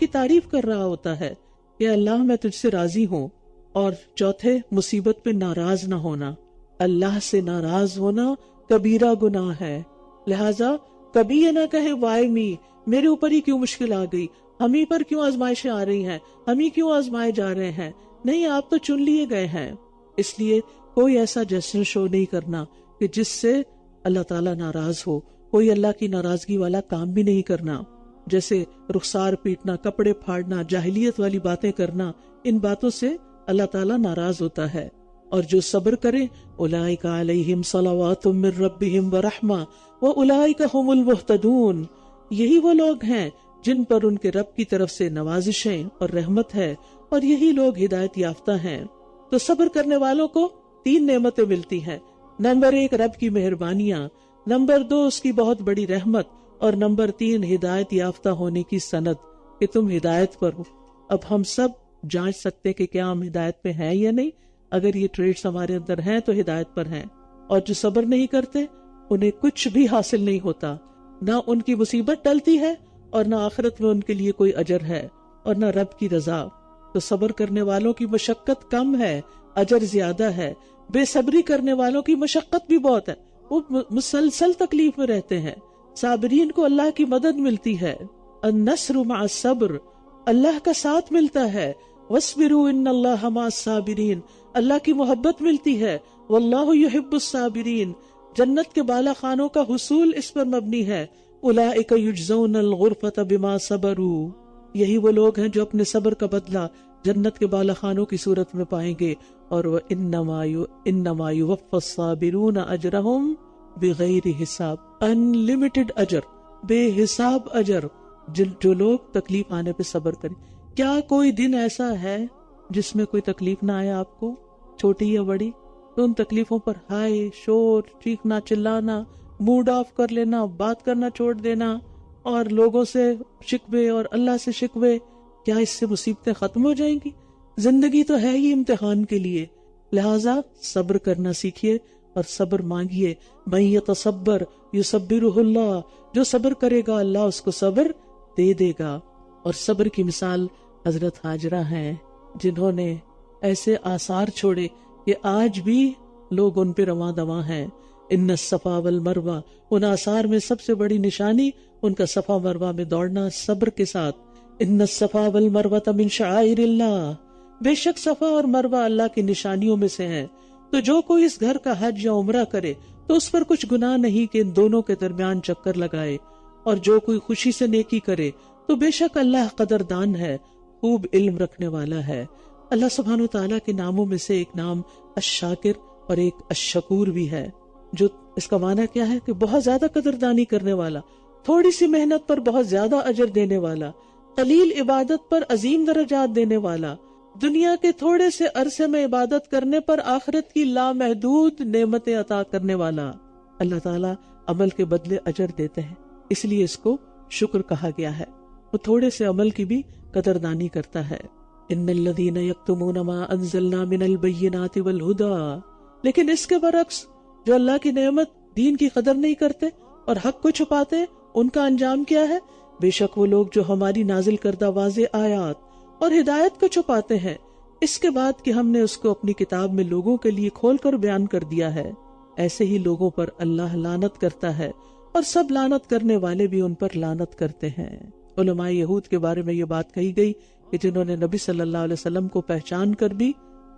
تعریف کر رہا ہوتا ہے کہ اللہ میں تجھ سے راضی ہوں۔ اور چوتھے مصیبت پہ ناراض نہ ہونا، اللہ سے ناراض ہونا کبیرہ گناہ ہے، لہذا کبھی یہ نہ کہے وائے می، میرے اوپر ہی کیوں مشکل آ گئی، ہم ہی پر کیوں آزمائشیں آ رہی ہیں، ہم ہی کیوں آزمائے جا رہے ہیں۔ نہیں، آپ تو چن لیے گئے ہیں، اس لیے کوئی ایسا جشن شو نہیں کرنا کہ جس سے اللہ تعالیٰ ناراض ہو، کوئی اللہ کی ناراضگی والا کام بھی نہیں کرنا، جیسے رخسار پیٹنا، کپڑے پھاڑنا، جاہلیت والی باتیں کرنا، ان باتوں سے اللہ تعالیٰ ناراض ہوتا ہے۔ اور جو صبر کرے اولئک علیہم صلوات من ربہم ورحمہ واولئک ھم المہتدون، یہی وہ لوگ ہیں جن پر ان کے رب کی طرف سے نوازشیں اور رحمت ہے، اور یہی لوگ ہدایت یافتہ ہیں۔ تو صبر کرنے والوں کو 3 نعمتیں ملتی ہیں۔ نمبر 1 رب کی مہربانیاں، نمبر 2 اس کی بہت بڑی رحمت، اور نمبر 3 ہدایت یافتہ ہونے کی سند کہ تم ہدایت پر ہو۔ اب ہم سب جانچ سکتے کہ کیا ہم ہدایت پہ ہیں یا نہیں، اگر یہ ٹریٹس ہمارے اندر ہیں تو ہدایت پر ہیں۔ اور جو صبر نہیں کرتے انہیں کچھ بھی حاصل نہیں ہوتا، نہ ان کی مصیبت ٹلتی ہے اور نہ آخرت میں ان کے لیے کوئی اجر ہے اور نہ رب کی رضا۔ تو صبر کرنے والوں کی مشقت کم ہے، اجر زیادہ ہے۔ بے صبری کرنے والوں کی مشقت بھی بہت ہے، وہ مسلسل تکلیف میں رہتے ہیں۔ صابرین کو اللہ کی مدد ملتی ہے، النصر مع الصبر، اللہ کا ساتھ ملتا ہے، وَاصْبِرُوا إِنَّ اللَّهَ مَعَ الصَّابِرِينَ، اللہ کی محبت ملتی ہے، وَاللَّهُ يُحِبُّ الصَّابِرِينَ، جنت کے بالا خانوں کا حصول اس پر مبنی ہے، أُولَئِكَ يُجْزَوْنَ الْغُرْفَةَ بِمَا صَبَرُوا، یہی وہ لوگ ہیں جو اپنے صبر کا بدلہ جنت کے بالا خانوں کی صورت میں پائیں گے۔ اور وَإِنَّمَا يُوَفَّى الصَّابِرُونَ أَجْرَهُمْ بِغَيْرِ حساب، انلمیٹڈ اجر، بے حساب اجر، جو لوگ تکلیف آنے پہ صبر کریں۔ کیا کوئی دن ایسا ہے جس میں کوئی تکلیف نہ آئے آپ کو، چھوٹی یا بڑی؟ تو ان تکلیفوں پر ہائے، شور، چیخنا، چلانا، موڈ آف کر لینا، بات کرنا چھوڑ دینا، اور لوگوں سے شکوے اور اللہ سے شکوے، کیا اس سے مصیبتیں ختم ہو جائیں گی؟ زندگی تو ہے ہی امتحان کے لیے، لہٰذا صبر کرنا سیکھیے اور صبر مانگیے۔ من یتصبر یصبرہ اللہ، جو صبر کرے گا اللہ اس کو صبر دے دے گا۔ اور صبر کی مثال حضرت ہاجرہ ہیں، جنہوں نے ایسے آثار چھوڑے کہ آج بھی لوگ ان پہ رواں دواں ہیں۔ ان الصفا والمروہ، ان آثار میں سب سے بڑی نشانی ان کا صفا مروہ میں دوڑنا صبر کے ساتھ۔ ان الصفا والمروہ من شعائر اللہ، بے شک صفا اور مروہ اللہ کی نشانیوں میں سے ہیں۔ تو جو کوئی اس گھر کا حج یا عمرہ کرے تو اس پر کچھ گناہ نہیں کہ ان دونوں کے درمیان چکر لگائے، اور جو کوئی خوشی سے نیکی کرے تو بے شک اللہ قدردان ہے، خوب علم رکھنے والا ہے۔ اللہ سبحانہ وتعالیٰ کے ناموں میں سے ایک نام الشاکر اور ایک الشکور بھی ہے، جو اس کا معنی کیا ہے کہ بہت زیادہ قدردانی کرنے والا، تھوڑی سی محنت پر بہت زیادہ اجر دینے والا، قلیل عبادت پر عظیم درجات دینے والا، دنیا کے تھوڑے سے عرصے میں عبادت کرنے پر آخرت کی لامحدود نعمتیں عطا کرنے والا اللہ تعالیٰ عمل کے بدلے اجر دیتے ہیں، اس لیے اس کو شکر کہا گیا ہے۔ وہ تھوڑے سے عمل کی بھی قدردانی کرتا ہے۔ ان الذین یکتمون ما انزلنا من البینات والہدی، لیکن اس کے برعکس جو اللہ کی نعمت دین کی قدر نہیں کرتے اور حق کو چھپاتے ہیں، ان کا انجام کیا ہے؟ بے شک وہ لوگ جو ہماری نازل کردہ واضح آیات اور ہدایت کو چھپاتے ہیں، اس کے بعد کہ ہم نے اس کو اپنی کتاب میں لوگوں کے لیے کھول کر بیان کر دیا ہے، ایسے ہی لوگوں پر اللہ لعنت کرتا ہے اور سب لعنت کرنے والے بھی ان پر لعنت کرتے ہیں۔ علماء یہود کے بارے میں یہ بات کہی گئی کہ جنہوں نے نبی صلی اللہ علیہ وسلم کو پہچان کر بھی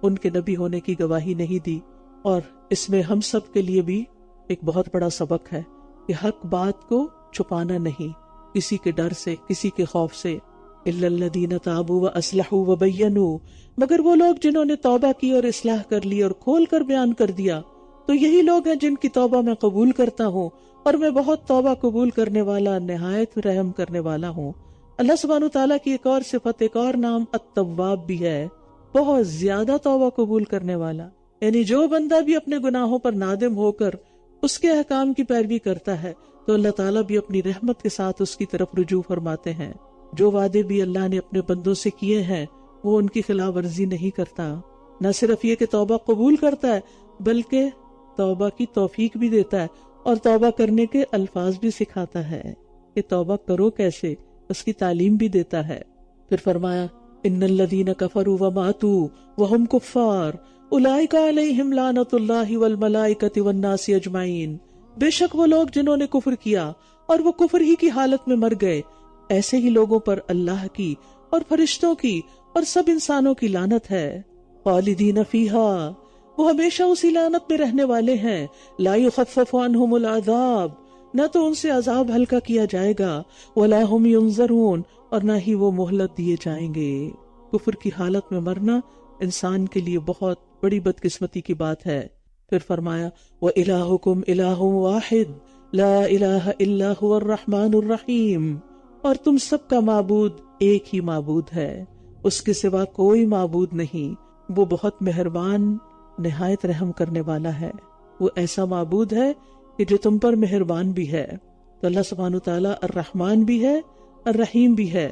ان کے نبی ہونے کی گواہی نہیں دی، اور اس میں ہم سب کے لیے بھی ایک بہت بڑا سبق ہے کہ حق بات کو چھپانا نہیں، کسی کے ڈر سے، کسی کے خوف سے۔ الا الذین تابوا واصلحوا وبینوا، مگر وہ لوگ جنہوں نے توبہ کی اور اصلاح کر لی اور کھول کر بیان کر دیا، تو یہی لوگ ہیں جن کی توبہ میں قبول کرتا ہوں، اور میں بہت توبہ قبول کرنے والا، نہایت رحم کرنے والا ہوں۔ اللہ سبحانہ تعالیٰ کی ایک اور صفت، ایک اور نام التواب بھی ہے، بہت زیادہ توبہ قبول کرنے والا۔ یعنی جو بندہ بھی اپنے گناہوں پر نادم ہو کر اس کے احکام کی پیروی کرتا ہے تو اللہ تعالیٰ بھی اپنی رحمت کے ساتھ اس کی طرف رجوع فرماتے ہیں۔ جو وعدے بھی اللہ نے اپنے بندوں سے کیے ہیں وہ ان کی خلاف ورزی نہیں کرتا۔ نہ صرف یہ کہ توبہ قبول کرتا ہے بلکہ توبہ کی توفیق بھی دیتا ہے اور توبہ کرنے کے الفاظ بھی سکھاتا ہے کہ توبہ کرو کیسے، اس کی تعلیم بھی دیتا ہے۔ پھر فرمایا ان الذین کفروا وماتوا وهم کفار اولئک علیہم لعنت اللہ والملائکۃ والناس اجمعین، بے شک وہ لوگ جنہوں نے کفر کیا اور وہ کفر ہی کی حالت میں مر گئے، ایسے ہی لوگوں پر اللہ کی اور فرشتوں کی اور سب انسانوں کی لعنت ہے۔ خالدین فیہا، وہ ہمیشہ اسی لعنت میں رہنے والے ہیں۔ لا یخفف عنہم العذاب، نہ تو ان سے عذاب ہلکا کیا جائے گا، ولا ہم ینظرون، اور نہ ہی وہ مہلت دیے جائیں گے۔ کفر کی حالت میں مرنا انسان کے لیے بہت بڑی بدقسمتی کی بات ہے۔ پھر فرمایا وَإِلَٰهُكُمْ إِلَٰهٌ وَاحِدٌ لَا إِلَٰهَ إِلَّا هُوَ الرَّحْمَٰنُ الرَّحِيمُ، اور تم سب کا معبود ایک ہی معبود ہے، اس کے سوا کوئی معبود نہیں، وہ بہت مہربان، نہایت رحم کرنے والا ہے۔ وہ ایسا معبود ہے کہ جو تم پر مہربان بھی ہے۔ تو اللہ سبحانہ تعالیٰ الرحمن بھی ہے، الرحیم بھی ہے۔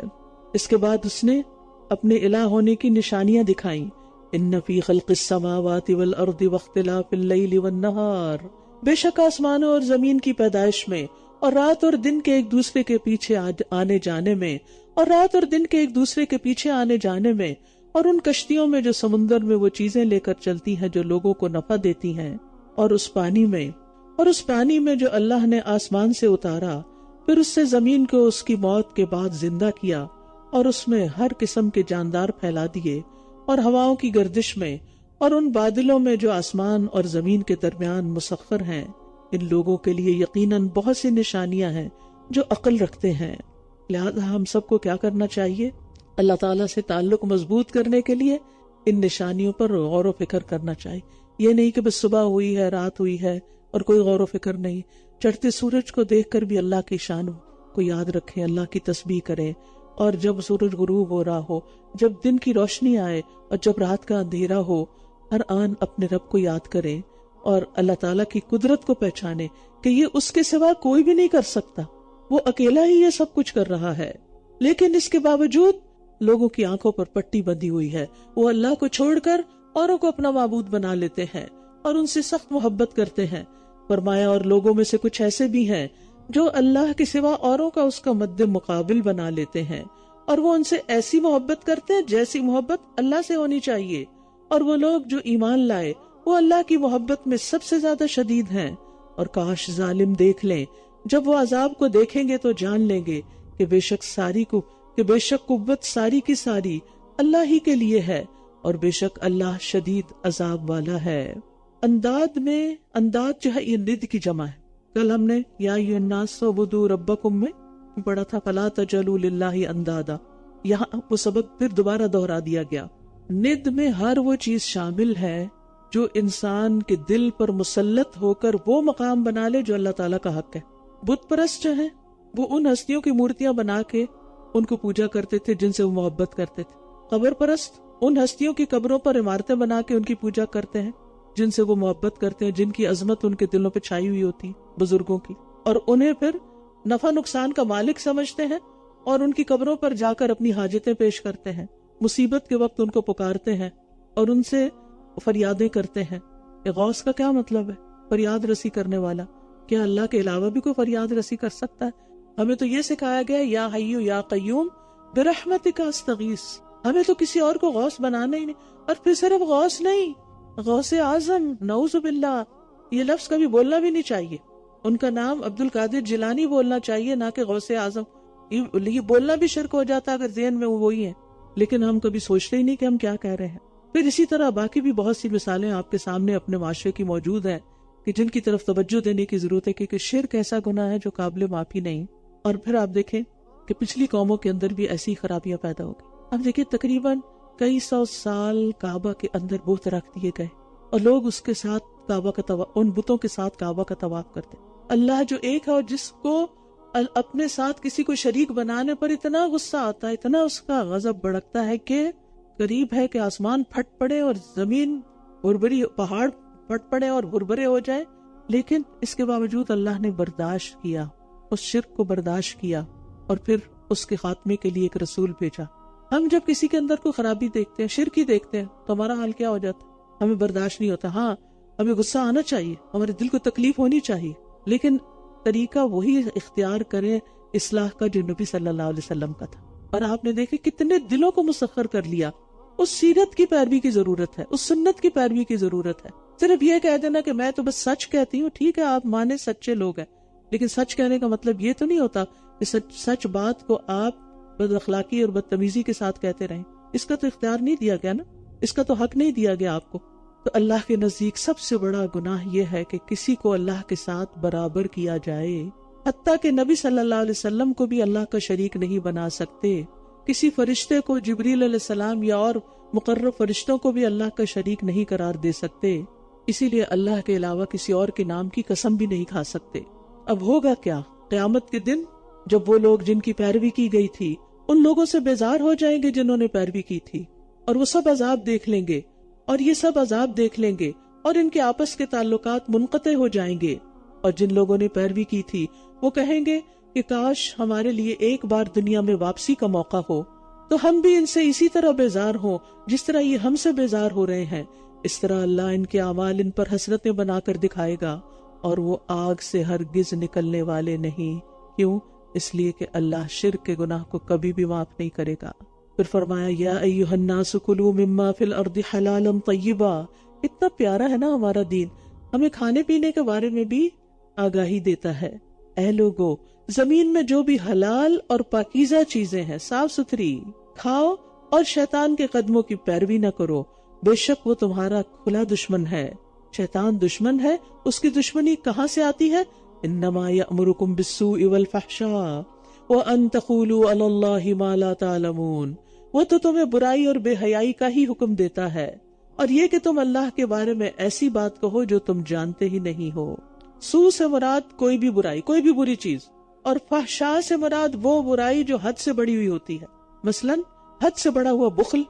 اس کے بعد اس نے اپنے الہ ہونے کی نشانیاں دکھائیں۔ ان فی خلق السماوات والارض واختلاف اللیل والنہار، بے شک آسمانوں اور زمین کی پیدائش میں اور رات اور دن کے ایک دوسرے کے پیچھے آنے جانے میں، اور رات اور دن کے ایک دوسرے کے پیچھے آنے جانے میں، اور ان کشتیوں میں جو سمندر میں وہ چیزیں لے کر چلتی ہیں جو لوگوں کو نفع دیتی ہیں، اور اس پانی میں جو اللہ نے آسمان سے اتارا، پھر اس سے زمین کو اس کی موت کے بعد زندہ کیا، اور اس میں ہر قسم کے جاندار پھیلا دیے، اور ہواؤں کی گردش میں، اور ان بادلوں میں جو آسمان اور زمین کے درمیان مسخر ہیں، ان لوگوں کے لیے یقیناً بہت سی نشانیاں ہیں جو عقل رکھتے ہیں۔ لہذا ہم سب کو کیا کرنا چاہیے؟ اللہ تعالیٰ سے تعلق مضبوط کرنے کے لیے ان نشانیوں پر غور و فکر کرنا چاہیے۔ یہ نہیں کہ بس صبح ہوئی ہے، رات ہوئی ہے اور کوئی غور و فکر نہیں۔ چڑھتے سورج کو دیکھ کر بھی اللہ کی شان کو یاد رکھیں، اللہ کی تسبیح کریں، اور جب سورج غروب ہو رہا ہو، جب دن کی روشنی آئے اور جب رات کا اندھیرا ہو، ہر آن اپنے رب کو یاد کریں اور اللہ تعالیٰ کی قدرت کو پہچانے کہ یہ اس کے سوا کوئی بھی نہیں کر سکتا، وہ اکیلا ہی یہ سب کچھ کر رہا ہے۔ لیکن اس کے باوجود لوگوں کی آنکھوں پر پٹی بندھی ہوئی ہے، وہ اللہ کو چھوڑ کر اوروں کو اپنا معبود بنا لیتے ہیں اور ان سے سخت محبت کرتے ہیں۔ فرمایا اور لوگوں میں سے کچھ ایسے بھی ہیں جو اللہ کے سوا اوروں کا اس کا مد مقابل بنا لیتے ہیں، اور وہ ان سے ایسی محبت کرتے ہیں جیسی محبت اللہ سے ہونی چاہیے، اور وہ لوگ جو ایمان لائے وہ اللہ کی محبت میں سب سے زیادہ شدید ہیں۔ اور کاش ظالم دیکھ لیں، جب وہ عذاب کو دیکھیں گے تو جان لیں گے کہ بے شک قوت ساری کی ساری اللہ ہی کے لیے ہے، اور بے شک اللہ شدید عذاب والا ہے۔ انداد جو ہے یہ ند کی جمع ہے۔ کل ہم نے یا ایھا الناس اعبدوا ربکم میں پڑھا تھا فلا تجعلوا للہ اندادا، یہاں وہ سبق پھر دوبارہ دہرا دیا گیا۔ ند میں ہر وہ چیز شامل ہے جو انسان کے دل پر مسلط ہو کر وہ مقام بنا لے جو اللہ تعالیٰ کا حق ہے۔ بت پرست جو ہیں وہ ان ہستیوں کی مورتیاں بنا کے ان کو پوجا کرتے تھے جن سے وہ محبت کرتے تھے۔ قبر پرست ان ہستیوں کی قبروں پر عمارتیں بنا کے ان کی پوجا کرتے ہیں جن سے وہ محبت کرتے ہیں، جن کی عظمت ان کے دلوں پہ چھائی ہوئی ہوتی بزرگوں کی، اور انہیں پھر نفع نقصان کا مالک سمجھتے ہیں اور ان کی قبروں پر جا کر اپنی حاجتیں پیش کرتے ہیں، مصیبت کے وقت ان کو پکارتے ہیں اور ان سے فریادیں کرتے ہیں۔ غوث کا کیا مطلب ہے؟ فریاد رسی کرنے والا۔ کیا اللہ کے علاوہ بھی کوئی فریاد رسی کر سکتا ہے؟ ہمیں تو یہ سکھایا گیا یا حیو یا قیوم برحمتک استغیث، ہمیں تو کسی اور کو غوث بنانا ہی نہیں۔ اور پھر صرف غوث نہیں، غوث اعظم، نعوذ باللہ، یہ لفظ کبھی بولنا بھی نہیں چاہیے۔ ان کا نام عبد القادر جیلانی بولنا چاہیے، نہ کہ غوث اعظم۔ یہ بولنا بھی شرک ہو جاتا اگر ذہن میں وہی ہے، لیکن ہم کبھی سوچتے ہی نہیں کہ ہم کیا کہہ رہے ہیں۔ پھر اسی طرح باقی بھی بہت سی مثالیں آپ کے سامنے اپنے معاشرے کی موجود ہیں کہ جن کی طرف توجہ دینے کی ضرورت ہے، کیونکہ شرک ایسا گناہ ہے جو قابل معافی نہیں۔ اور پھر آپ دیکھیں کہ پچھلی قوموں کے اندر بھی ایسی خرابیاں پیدا ہو گئی۔ اب دیکھیں تقریباً کئی سو سال کعبہ کے اندر بت رکھ دیے گئے اور لوگ اس کے ساتھ کعبہ کا ان بتوں کے ساتھ کعبہ کا طواف کرتے۔ اللہ جو ایک ہے اور جس کو اپنے ساتھ کسی کو شریک بنانے پر اتنا غصہ آتا ہے، اتنا اس کا غضب بھڑکتا ہے کہ قریب ہے کہ آسمان پھٹ پڑے اور زمین بھربری، پہاڑ پھٹ پڑے اور بھربرے ہو جائے، لیکن اس کے باوجود اللہ نے برداشت کیا، اس شرک کو برداشت کیا اور پھر اس کے خاتمے کے لیے ایک رسول بھیجا۔ ہم جب کسی کے اندر کوئی خرابی دیکھتے ہیں، شرک ہی دیکھتے ہیں، تو ہمارا حال کیا ہو جاتا ہے؟ ہمیں برداشت نہیں ہوتا۔ ہاں، ہمیں غصہ آنا چاہیے، ہمارے دل کو تکلیف ہونی چاہیے، لیکن طریقہ وہی اختیار کرے اصلاح کا جو نبی صلی اللہ علیہ وسلم کا تھا۔ اور آپ نے دیکھے کتنے دلوں کو مسخر کر لیا۔ اس سیرت کی پیروی کی ضرورت ہے، اس سنت کی پیروی کی ضرورت ہے۔ صرف یہ کہہ دینا کہ میں تو بس سچ کہتی ہوں، ٹھیک ہے آپ مانے سچے لوگ ہیں، لیکن سچ کہنے کا مطلب یہ تو نہیں ہوتا کہ سچ بات کو آپ بد اخلاقی اور بدتمیزی کے ساتھ کہتے رہیں۔ اس کا تو اختیار نہیں دیا گیا نا، اس کا تو حق نہیں دیا گیا آپ کو۔ تو اللہ کے نزدیک سب سے بڑا گناہ یہ ہے کہ کسی کو اللہ کے ساتھ برابر کیا جائے، حتیٰ کہ نبی صلی اللہ علیہ وسلم کو بھی اللہ کا شریک نہیں بنا سکتے، کسی فرشتے کو، جبریل علیہ السلام یا اور مقرب فرشتوں کو بھی اللہ کا شریک نہیں قرار دے سکتے، اسی لیے اللہ کے علاوہ کسی اور کے نام کی قسم بھی نہیں کھا سکتے۔ اب ہوگا کیا؟ قیامت کے دن جب وہ لوگ جن کی پیروی کی گئی تھی ان لوگوں سے بیزار ہو جائیں گے جنہوں نے پیروی کی تھی، اور وہ سب عذاب دیکھ لیں گے، اور یہ سب عذاب دیکھ لیں گے، اور ان کے آپس کے تعلقات منقطع ہو جائیں گے۔ اور جن لوگوں نے پیروی کی تھی وہ کہیں گے کہ کاش ہمارے لیے ایک بار دنیا میں واپسی کا موقع ہو تو ہم بھی ان سے اسی طرح بیزار ہوں جس طرح یہ ہم سے بیزار ہو رہے ہیں۔ اس طرح اللہ ان کے اعمال ان پر حسرتیں بنا کر دکھائے گا، اور وہ آگ سے ہرگز نکلنے والے نہیں۔ کیوں؟ اس لیے کہ اللہ شرک کے گناہ کو کبھی بھی معاف نہیں کرے گا۔ پھر فرمایا یا ایھا الناس کلوا مما فی الارض حلالا طیبا۔ اتنا پیارا ہے نا ہمارا دین، ہمیں کھانے پینے کے بارے میں بھی آگاہی دیتا ہے۔ اے لوگو، زمین میں جو بھی حلال اور پاکیزہ چیزیں ہیں، صاف ستھری کھاؤ، اور شیطان کے قدموں کی پیروی نہ کرو، بے شک وہ تمہارا کھلا دشمن ہے۔ شیطان دشمن ہے، اس کی دشمنی کہاں سے آتی ہے؟ انما یأمرکم بالسوء والفحشاء وان تقولوا علی اللہ ما لا تعلمون۔ وہ تو تمہیں برائی اور بے حیائی کا ہی حکم دیتا ہے، اور یہ کہ تم اللہ کے بارے میں ایسی بات کہو جو تم جانتے ہی نہیں ہو۔ سو سے مراد کوئی بھی برائی، کوئی بھی بری چیز، اور فحشاء سے مراد وہ برائی جو حد سے بڑی ہوئی ہوتی ہے، مثلا حد سے بڑا ہوا بخل،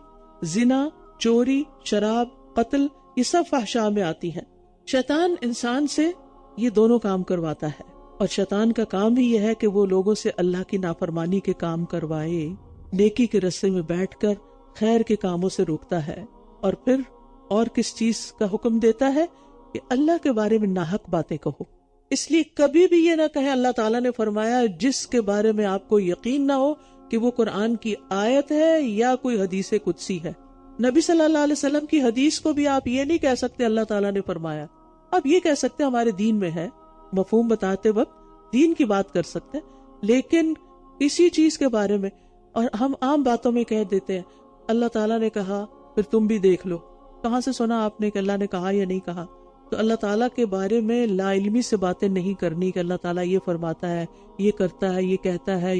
زنا، چوری، شراب، قتل، یہ سب فحشاء میں آتی ہیں۔ شیطان انسان سے یہ دونوں کام کرواتا ہے، اور شیطان کا کام ہی یہ ہے کہ وہ لوگوں سے اللہ کی نافرمانی کے کام کروائے، نیکی کے رستے میں بیٹھ کر خیر کے کاموں سے روکتا ہے، اور پھر اور کس چیز کا حکم دیتا ہے کہ اللہ کے بارے میں ناحق باتیں کہو۔ اس لیے کبھی بھی یہ نہ کہیں اللہ تعالیٰ نے فرمایا جس کے بارے میں آپ کو یقین نہ ہو کہ وہ قرآن کی آیت ہے یا کوئی حدیث قدسی ہے۔ نبی صلی اللہ علیہ وسلم کی حدیث کو بھی آپ یہ نہیں کہہ سکتے اللہ تعالیٰ نے فرمایا، آپ یہ کہہ سکتے ہمارے دین میں ہے، مفہوم بتاتے وقت دین کی بات کر سکتے، لیکن اسی چیز کے بارے میں، اور ہم عام باتوں میں کہہ دیتے ہیں اللہ تعالیٰ نے کہا پھر تم بھی دیکھ لو۔ کہاں سے سنا آپ نے کہ اللہ نے کہا یا نہیں کہا؟ تو اللہ تعالیٰ کے بارے میں لا علمی سے باتیں نہیں کرنی کہ اللہ تعالیٰ یہ فرماتا ہے، یہ کرتا ہے، یہ کہتا ہے،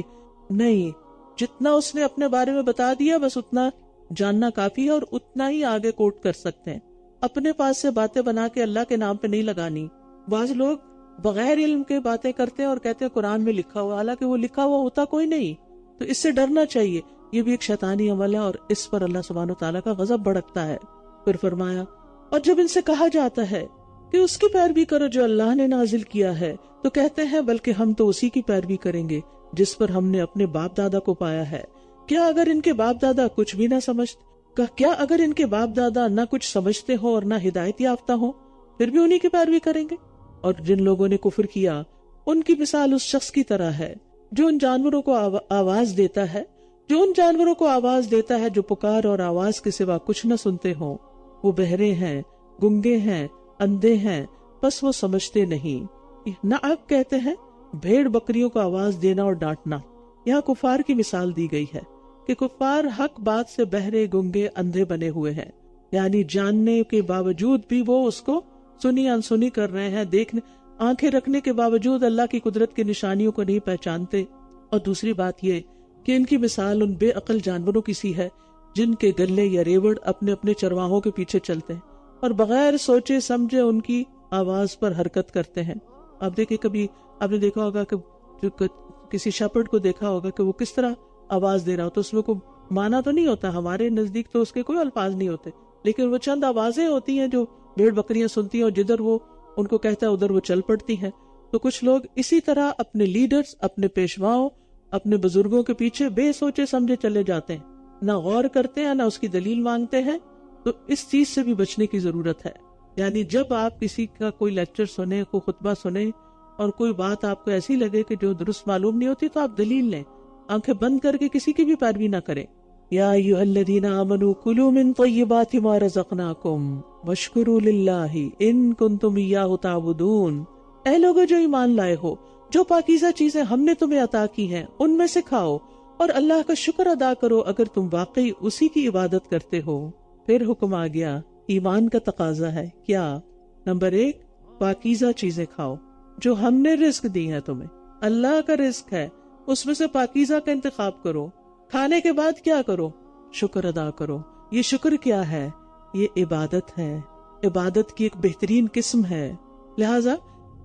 نہیں، جتنا اس نے اپنے بارے میں بتا دیا بس اتنا جاننا کافی ہے، اور اتنا ہی آگے کوٹ کر سکتے ہیں۔ اپنے پاس سے باتیں بنا کے اللہ کے نام پہ نہیں لگانی۔ بعض لوگ بغیر علم کے باتیں کرتے ہیں اور کہتے ہیں قرآن میں لکھا ہوا، حالانکہ وہ لکھا ہوا ہوتا کوئی نہیں۔ تو اس سے ڈرنا چاہیے یہ بھی ایک شیطانی عمل ہے اور اس پر اللہ سبحانہ تعالیٰ کا غضب بھڑکتا ہے۔ پھر فرمایا اور جب ان سے کہا جاتا ہے کہ اس کی پیروی کرو جو اللہ نے نازل کیا ہے تو کہتے ہیں بلکہ ہم تو اسی کی پیروی کریں گے جس پر ہم نے اپنے باپ دادا کو پایا ہے۔ کیا اگر ان کے باپ دادا کچھ بھی نہ سمجھتے ہوں اور نہ ہدایت یافتہ ہوں پھر بھی انہی کی پیروی کریں گے؟ اور جن لوگوں نے کفر کیا ان کی مثال اس شخص کی طرح ہے جو ان جانوروں کو آواز دیتا ہے جو پکار اور آواز کے سوا کچھ نہ سنتے ہوں۔ وہ بہرے ہیں، گنگے ہیں، اندھے ہیں، بس وہ سمجھتے نہیں۔ نعق کہتے ہیں بھیڑ بکریوں کو آواز دینا اور ڈانٹنا۔ یہاں کفار کی مثال دی گئی ہے کہ کفار حق بات سے بہرے، گنگے، اندھے بنے ہوئے ہیں، یعنی جاننے کے باوجود بھی وہ اس کو سنی انسنی کر رہے ہیں، دیکھنے آنکھیں رکھنے کے باوجود اللہ کی قدرت کی نشانیوں کو نہیں پہچانتے۔ اور دوسری بات یہ کہ ان کی مثال ان بے عقل جانوروں کی سی ہے جن کے گلے یا ریوڑ اپنے اپنے چرواہوں کے پیچھے چلتے ہیں اور بغیر سوچے سمجھے ان کی آواز پر حرکت کرتے ہیں۔ آپ دیکھیں، کبھی آپ نے دیکھا ہوگا کہ کسی شیپرڈ کو دیکھا ہوگا کہ وہ کس طرح آواز دے رہا ہوتا، اس میں کوئی معنی تو نہیں ہوتا، ہمارے نزدیک تو اس کے کوئی الفاظ نہیں ہوتے، لیکن وہ چند آوازیں ہوتی ہیں جو بھیڑ بکریاں سنتی ہیں اور جدھر وہ ان کو کہتا ہے ادھر وہ چل پڑتی ہیں۔ تو کچھ لوگ اسی طرح اپنے لیڈرز، اپنے پیشواؤں، اپنے بزرگوں کے پیچھے بے سوچے سمجھے چلے جاتے ہیں، نہ غور کرتے ہیں نہ اس کی دلیل مانگتے ہیں۔ تو اس چیز سے بھی بچنے کی ضرورت ہے، یعنی جب آپ کسی کا کوئی لیکچر سنیں، کوئی خطبہ سنیں اور کوئی بات آپ کو ایسی لگے کہ جو درست معلوم نہیں ہوتی تو آپ دلیل لیں، آنکھیں بند کر کے کسی کی بھی پیروی نہ کریں۔ یا ایھا الذین آمنوا کلوا من طیبات ما رزقناکم واشکروا للہ ان کنتم ایاہ تعبدون۔ اے لوگو جو ایمان لائے ہو، جو پاکیزہ چیزیں ہم نے تمہیں عطا کی ہیں ان میں سے کھاؤ اور اللہ کا شکر ادا کرو اگر تم واقعی اسی کی عبادت کرتے ہو۔ پھر حکم آ گیا، ایمان کا تقاضا ہے کیا؟ نمبر 1، پاکیزہ چیزیں کھاؤ جو ہم نے رزق دی ہے تمہیں، اللہ کا رزق ہے، اس میں سے پاکیزہ کا انتخاب کرو۔ کھانے کے بعد کیا کرو؟ شکر ادا کرو۔ یہ شکر کیا ہے؟ یہ عبادت ہے، عبادت کی ایک بہترین قسم ہے۔ لہٰذا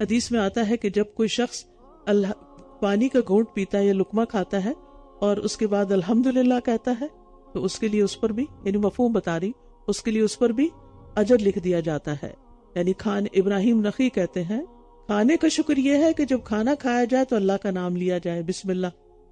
حدیث میں آتا ہے کہ جب کوئی شخص پانی کا گھونٹ پیتا ہے یا لقمہ کھاتا ہے اور اس کے بعد الحمدللہ کہتا ہے تو اس کے لیے اس پر بھی، یعنی مفہوم بتا رہی، اس کے لیے اس پر بھی اجر لکھ دیا جاتا ہے۔ یعنی ابراہیم نخعی کہتے ہیں کھانے کا شکر یہ ہے کہ جب کھانا کھایا جائے تو اللہ کا نام لیا جائے، بسم اللہ،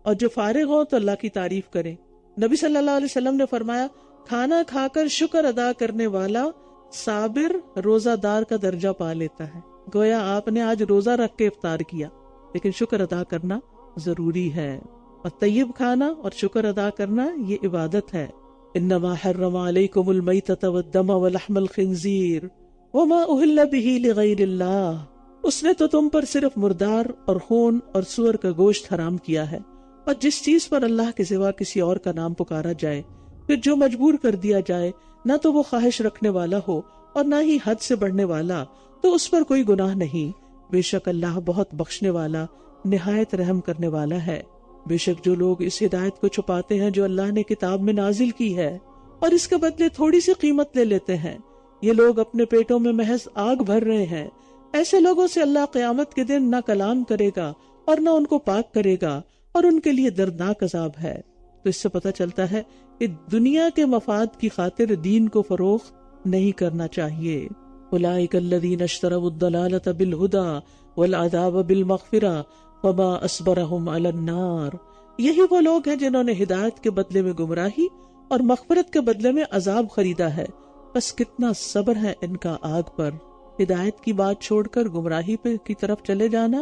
اور جب فارغ ہو تو اللہ کی تعریف کریں۔ نبی صلی اللہ علیہ وسلم نے فرمایا کھانا کھا کر شکر ادا کرنے والا صابر روزہ دار کا درجہ پا لیتا ہے۔ گویا آپ نے آج روزہ رکھ کے افطار کیا، لیکن شکر ادا کرنا ضروری ہے، اور طیب کھانا اور شکر ادا کرنا یہ عبادت ہے۔ انما حرم علیکم المیتۃ والدم ولحم الخنزیر وما اہل بہ لغیر اللہ۔ اس نے تو تم پر صرف مردار اور خون اور سور کا گوشت حرام کیا ہے، اور جس چیز پر اللہ کے سوا کسی اور کا نام پکارا جائے، پھر جو مجبور کر دیا جائے، نہ تو وہ خواہش رکھنے والا ہو اور نہ ہی حد سے بڑھنے والا، تو اس پر کوئی گناہ نہیں۔ بے شک اللہ بہت بخشنے والا، نہایت رحم کرنے والا ہے۔ بے شک جو لوگ اس ہدایت کو چھپاتے ہیں جو اللہ نے کتاب میں نازل کی ہے اور اس کے بدلے تھوڑی سی قیمت لے لیتے ہیں، یہ لوگ اپنے پیٹوں میں محض آگ بھر رہے ہیں۔ ایسے لوگوں سے اللہ قیامت کے دن نہ کلام کرے گا اور نہ ان کو پاک کرے گا، اور ان کے لیے دردناک عذاب ہے۔ تو اس سے پتہ چلتا ہے کہ دنیا کے مفاد کی خاطر دین کو فروخت نہیں کرنا چاہیے۔ اولئک الذین اشتروا الضلالۃ بالہدی والعذاب بالمغفرہ وما اصبرهم علی النار۔ یہی وہ لوگ ہیں جنہوں نے ہدایت کے بدلے میں گمراہی اور مغفرت کے بدلے میں عذاب خریدا ہے، بس کتنا صبر ہے ان کا آگ پر۔ ہدایت کی بات چھوڑ کر گمراہی کی طرف چلے جانا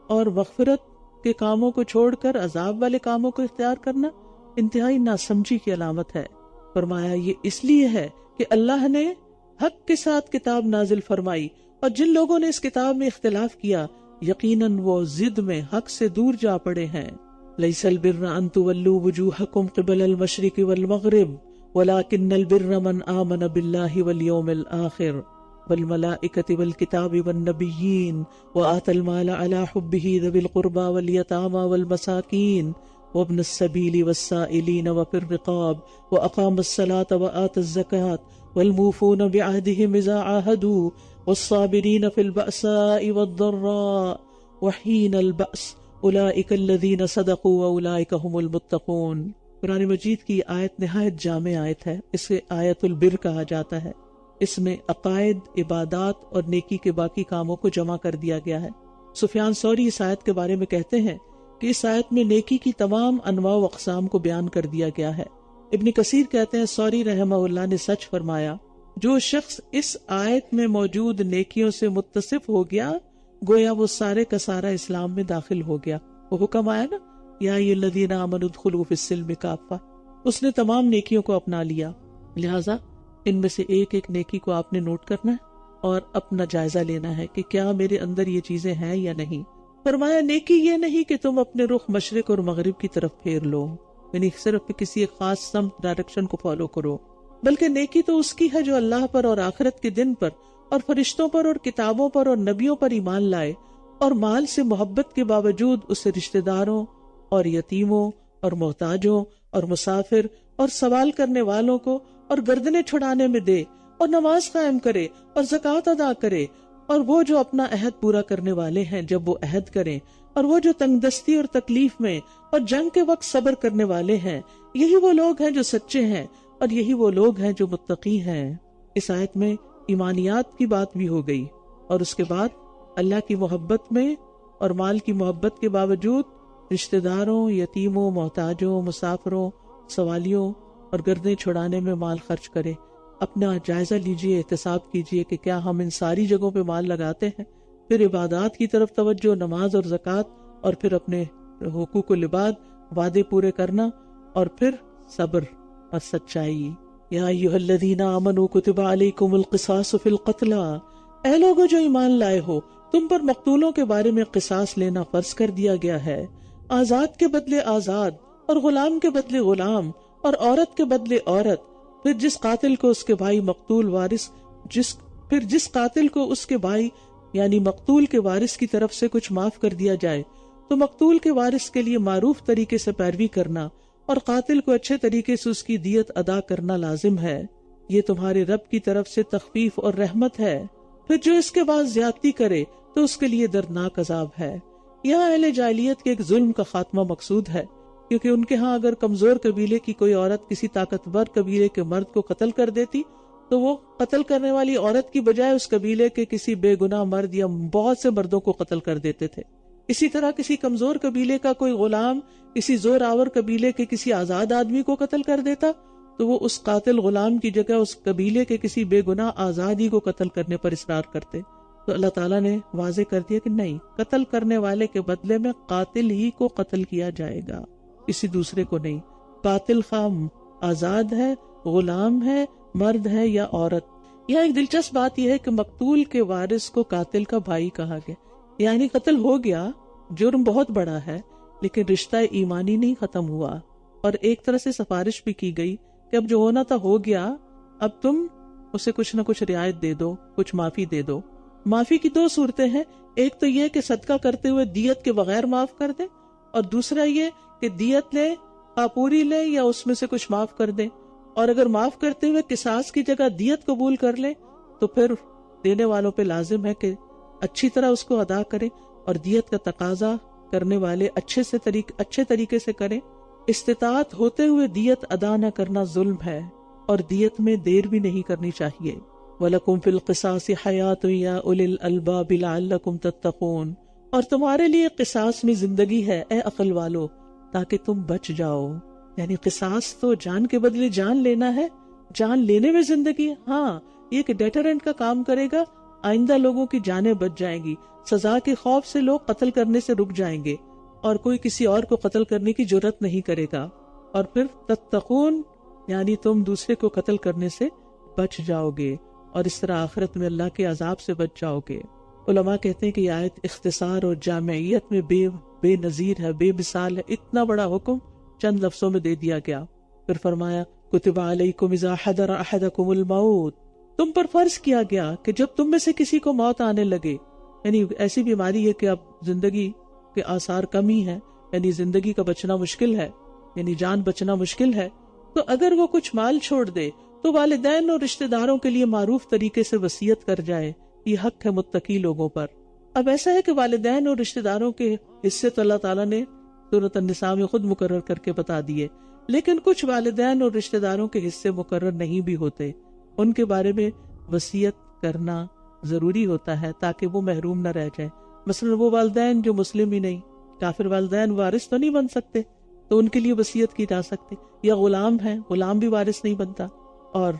اور مغفرت کے کاموں کو چھوڑ کر عذاب والے کاموں کو اختیار کرنا انتہائی ناسمجھی کی علامت ہے۔ فرمایا یہ اس لیے ہے کہ اللہ نے حق کے ساتھ کتاب نازل فرمائی، اور جن لوگوں نے اس کتاب میں اختلاف کیا یقیناً وہ ضد میں حق سے دور جا پڑے ہیں۔ لیس البر ان تولوا وجوہکم قبل المشرق والمغرب ولکن البر من آمن باللہ والیوم الآخر والملائکۃ والکتاب والنبیین وآتى المال على حبہ ذوی القربى والیتامى والمساکین وابن السبیل والسائلین وفی الرقاب واقام الصلاة وآتى الزکاة والموفون بعہدہم اذا عاہدوا والصابرین فی البأساء والضراء وحین البأس اولئک الذین صدقوا واولئک هم المتقون۔ قرآن مجید کی یہ آیت نہایت جامع آیت ہے، اسے آیت البر کہا جاتا ہے۔ اس میں عقائد، عبادات اور نیکی کے باقی کاموں کو جمع کر دیا گیا ہے۔ سفیان ثوری اس آیت کے بارے میں کہتے ہیں کہ اس آیت میں نیکی کی تمام انواع و اقسام کو بیان کر دیا گیا ہے۔ ابن کثیر کہتے ہیں ثوری رحمہ اللہ نے سچ فرمایا، جو شخص اس آیت میں موجود نیکیوں سے متصف ہو گیا گویا وہ سارے کا سارا اسلام میں داخل ہو گیا۔ وہ حکم آیا نا، یا ایھا الذین آمنوا ادخلوا فی السلم کافہ، اس نے تمام نیکیوں کو اپنا لیا۔ لہٰذا ان میں سے ایک ایک نیکی کو آپ نے نوٹ کرنا ہے اور اپنا جائزہ لینا ہے کہ کیا میرے اندر یہ چیزیں ہیں یا نہیں۔ فرمایا نیکی یہ نہیں کہ تم اپنے رخ مشرق اور مغرب کی طرف پھیر لو، یعنی صرف کسی ایک خاص سمت ڈائریکشن کو فالو کرو، بلکہ نیکی تو اس کی ہے جو اللہ پر اور آخرت کے دن پر اور فرشتوں پر اور کتابوں پر اور نبیوں پر ایمان لائے، اور مال سے محبت کے باوجود اسے رشتہ داروں اور یتیموں اور محتاجوں اور مسافر اور سوال کرنے والوں کو اور گردنیں چھڑانے میں دے، اور نماز قائم کرے اور زکوٰۃ ادا کرے، اور وہ جو اپنا عہد پورا کرنے والے ہیں جب وہ عہد کریں، اور وہ جو تنگ دستی اور تکلیف میں اور جنگ کے وقت صبر کرنے والے ہیں، یہی وہ لوگ ہیں جو سچے ہیں اور یہی وہ لوگ ہیں جو متقی ہیں۔ اس آیت میں ایمانیات کی بات بھی ہو گئی، اور اس کے بعد اللہ کی محبت میں اور مال کی محبت کے باوجود رشتہ داروں، یتیموں، محتاجوں، مسافروں، سوالیوں اور گردیں چھڑانے میں مال خرچ کرے۔ اپنا جائزہ لیجئے، احتساب کیجئے کہ کیا ہم ان ساری جگہوں پہ مال لگاتے ہیں، پھر عبادات کی طرف توجہ، نماز اور زکوٰۃ، اور پھر اپنے حقوق العباد، وعدے پورے کرنا، اور پھر صبر اور سچائی۔ یا ایھا الذین آمنوا کتب علیکم القصاص فی القتلی، اے لوگو جو ایمان لائے ہو، تم پر مقتولوں کے بارے میں قصاص لینا فرض کر دیا گیا ہے، آزاد کے بدلے آزاد، اور غلام کے بدلے غلام، اور عورت کے بدلے عورت۔ پھر جس قاتل کو اس کے بھائی مقتول وارث جس قاتل کو اس کے بھائی یعنی مقتول کے وارث کی طرف سے کچھ معاف کر دیا جائے تو مقتول کے وارث کے لیے معروف طریقے سے پیروی کرنا اور قاتل کو اچھے طریقے سے اس کی دیت ادا کرنا لازم ہے۔ یہ تمہارے رب کی طرف سے تخفیف اور رحمت ہے۔ پھر جو اس کے بعد زیادتی کرے تو اس کے لیے دردناک عذاب ہے۔ یہاں اہل جاہلیت کے ایک ظلم کا خاتمہ مقصود ہے، کیونکہ ان کے ہاں اگر کمزور قبیلے کی کوئی عورت کسی طاقتور قبیلے کے مرد کو قتل کر دیتی تو وہ قتل کرنے والی عورت کی بجائے اس قبیلے کے کسی بے گناہ مرد یا بہت سے مردوں کو قتل کر دیتے تھے۔ اسی طرح کسی کمزور قبیلے کا کوئی غلام کسی زور آور قبیلے کے کسی آزاد آدمی کو قتل کر دیتا تو وہ اس قاتل غلام کی جگہ اس قبیلے کے کسی بے گناہ آزادی کو قتل کرنے پر اصرار کرتے۔ تو اللہ تعالیٰ نے واضح کر دیا کہ نہیں، قتل کرنے والے کے بدلے میں قاتل ہی کو قتل کیا جائے گا، کسی دوسرے کو نہیں۔ قاتل خام آزاد ہے، غلام ہے، مرد ہے یا عورت۔ یہاں ایک دلچسپ بات یہ ہے کہ مقتول کے وارث کو قاتل کا بھائی کہا گیا، یعنی قتل ہو گیا، جرم بہت بڑا ہے لیکن رشتہ ایمانی نہیں ختم ہوا، اور ایک طرح سے سفارش بھی کی گئی کہ اب جو ہونا تھا ہو گیا، اب تم اسے کچھ نہ کچھ رعایت دے دو، کچھ معافی دے دو۔ معافی کی دو صورتیں ہیں، ایک تو یہ کہ صدقہ کرتے ہوئے دیت کے بغیر معاف کر دے، اور دوسرا یہ کہ دیت لے، پوری لے یا اس میں سے کچھ معاف کر دے، اور اگر معاف کرتے ہوئے قصاص کی جگہ دیت قبول کر لے تو پھر دینے والوں پہ لازم ہے کہ اچھی طرح اس کو ادا کرے، اور دیت کا تقاضا کرنے والے اچھے طریقے سے کریں۔ استطاعت ہوتے ہوئے دیت ادا نہ کرنا ظلم ہے، اور دیت میں دیر بھی نہیں کرنی چاہیے۔ وَلَكُمْ فِي الْقِصَاصِ حَيَاةٌ يَا أُولِي الْأَلْبَابِ لَعَلَّكُمْ تَتَّقُونَ، اور تمہارے لیے قصاص میں زندگی ہے اے عقل والو تاکہ تم بچ جاؤ۔ یعنی قصاص تو جان کے بدلے جان لینا ہے، جان لینے میں زندگی ہے۔ ہاں، یہ کہ ڈیٹرنٹ کا کام کرے گا، آئندہ لوگوں کی جانیں بچ جائیں گی، سزا کے خوف سے لوگ قتل کرنے سے رک جائیں گے، اور کوئی کسی اور کو قتل کرنے کی جرات نہیں کرے گا۔ اور پھر تتقون، یعنی تم دوسرے کو قتل کرنے سے بچ جاؤ گے، اور اس طرح آخرت میں اللہ کے عذاب سے بچ جاؤ گے۔ علماء کہتے ہیں کہ یہ آیت اختصار اور جامعیت میں بے نظیر ہے، بے مثال ہے۔ اتنا بڑا حکم چند لفظوں میں دے دیا گیا۔ پھر فرمایا کتب علیکم اذا حضر احدکم الموت، تم پر فرض کیا گیا کہ جب تم میں سے کسی کو موت آنے لگے، یعنی ایسی بیماری ہے کہ اب زندگی کے آثار کم ہی ہیں، یعنی زندگی کا بچنا مشکل ہے، یعنی جان بچنا مشکل ہے، تو اگر وہ کچھ مال چھوڑ دے تو والدین اور رشتہ داروں کے لیے معروف طریقے سے وصیت کر جائے، یہ حق ہے متقی لوگوں پر۔ اب ایسا ہے کہ والدین اور رشتہ داروں کے حصے تو اللہ تعالیٰ نے سورۃ النساء میں خود مقرر کر کے بتا دیے، لیکن کچھ والدین اور رشتہ داروں کے حصے مقرر نہیں بھی ہوتے، ان کے بارے میں وصیت کرنا ضروری ہوتا ہے تاکہ وہ محروم نہ رہ جائیں۔ مثلا وہ والدین جو مسلم ہی نہیں، کافر والدین وارث تو نہیں بن سکتے، تو ان کے لیے وصیت کی جا سکتی، یا غلام ہے، غلام بھی وارث نہیں بنتا اور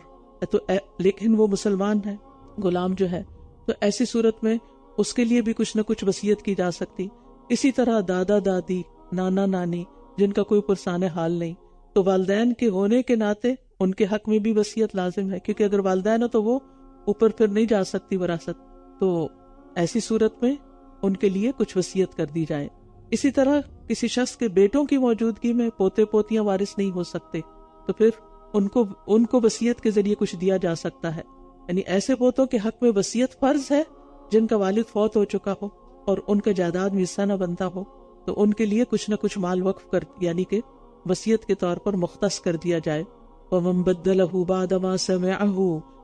لیکن وہ مسلمان ہے غلام جو ہے، تو ایسی صورت میں اس کے لیے بھی کچھ نہ کچھ وصیت کی جا سکتی۔ اسی طرح دادا دادی، نانا نانی جن کا کوئی پرسان حال نہیں، تو والدین کے ہونے کے ناطے ان کے حق میں بھی وصیت لازم ہے، کیونکہ اگر والدین ہو تو وہ اوپر پھر نہیں جا سکتی وراثت، تو ایسی صورت میں ان کے لیے کچھ وصیت کر دی جائے۔ اسی طرح کسی شخص کے بیٹوں کی موجودگی میں پوتے پوتیاں وارث نہیں ہو سکتے، تو پھر ان کو وصیت کے ذریعے کچھ دیا جا سکتا ہے، یعنی ایسے پوتوں کے حق میں وصیت فرض ہے جن کا والد فوت ہو چکا ہو اور ان کا جائیداد میں حصہ نہ بنتا ہو، تو ان کے لیے کچھ نہ کچھ مال وقف کر یعنی کہ وصیت کے طور پر مختص کر دیا جائے۔ وَمَن بَدَّلَهُ بَعْدَ مَا سَمِعَهُ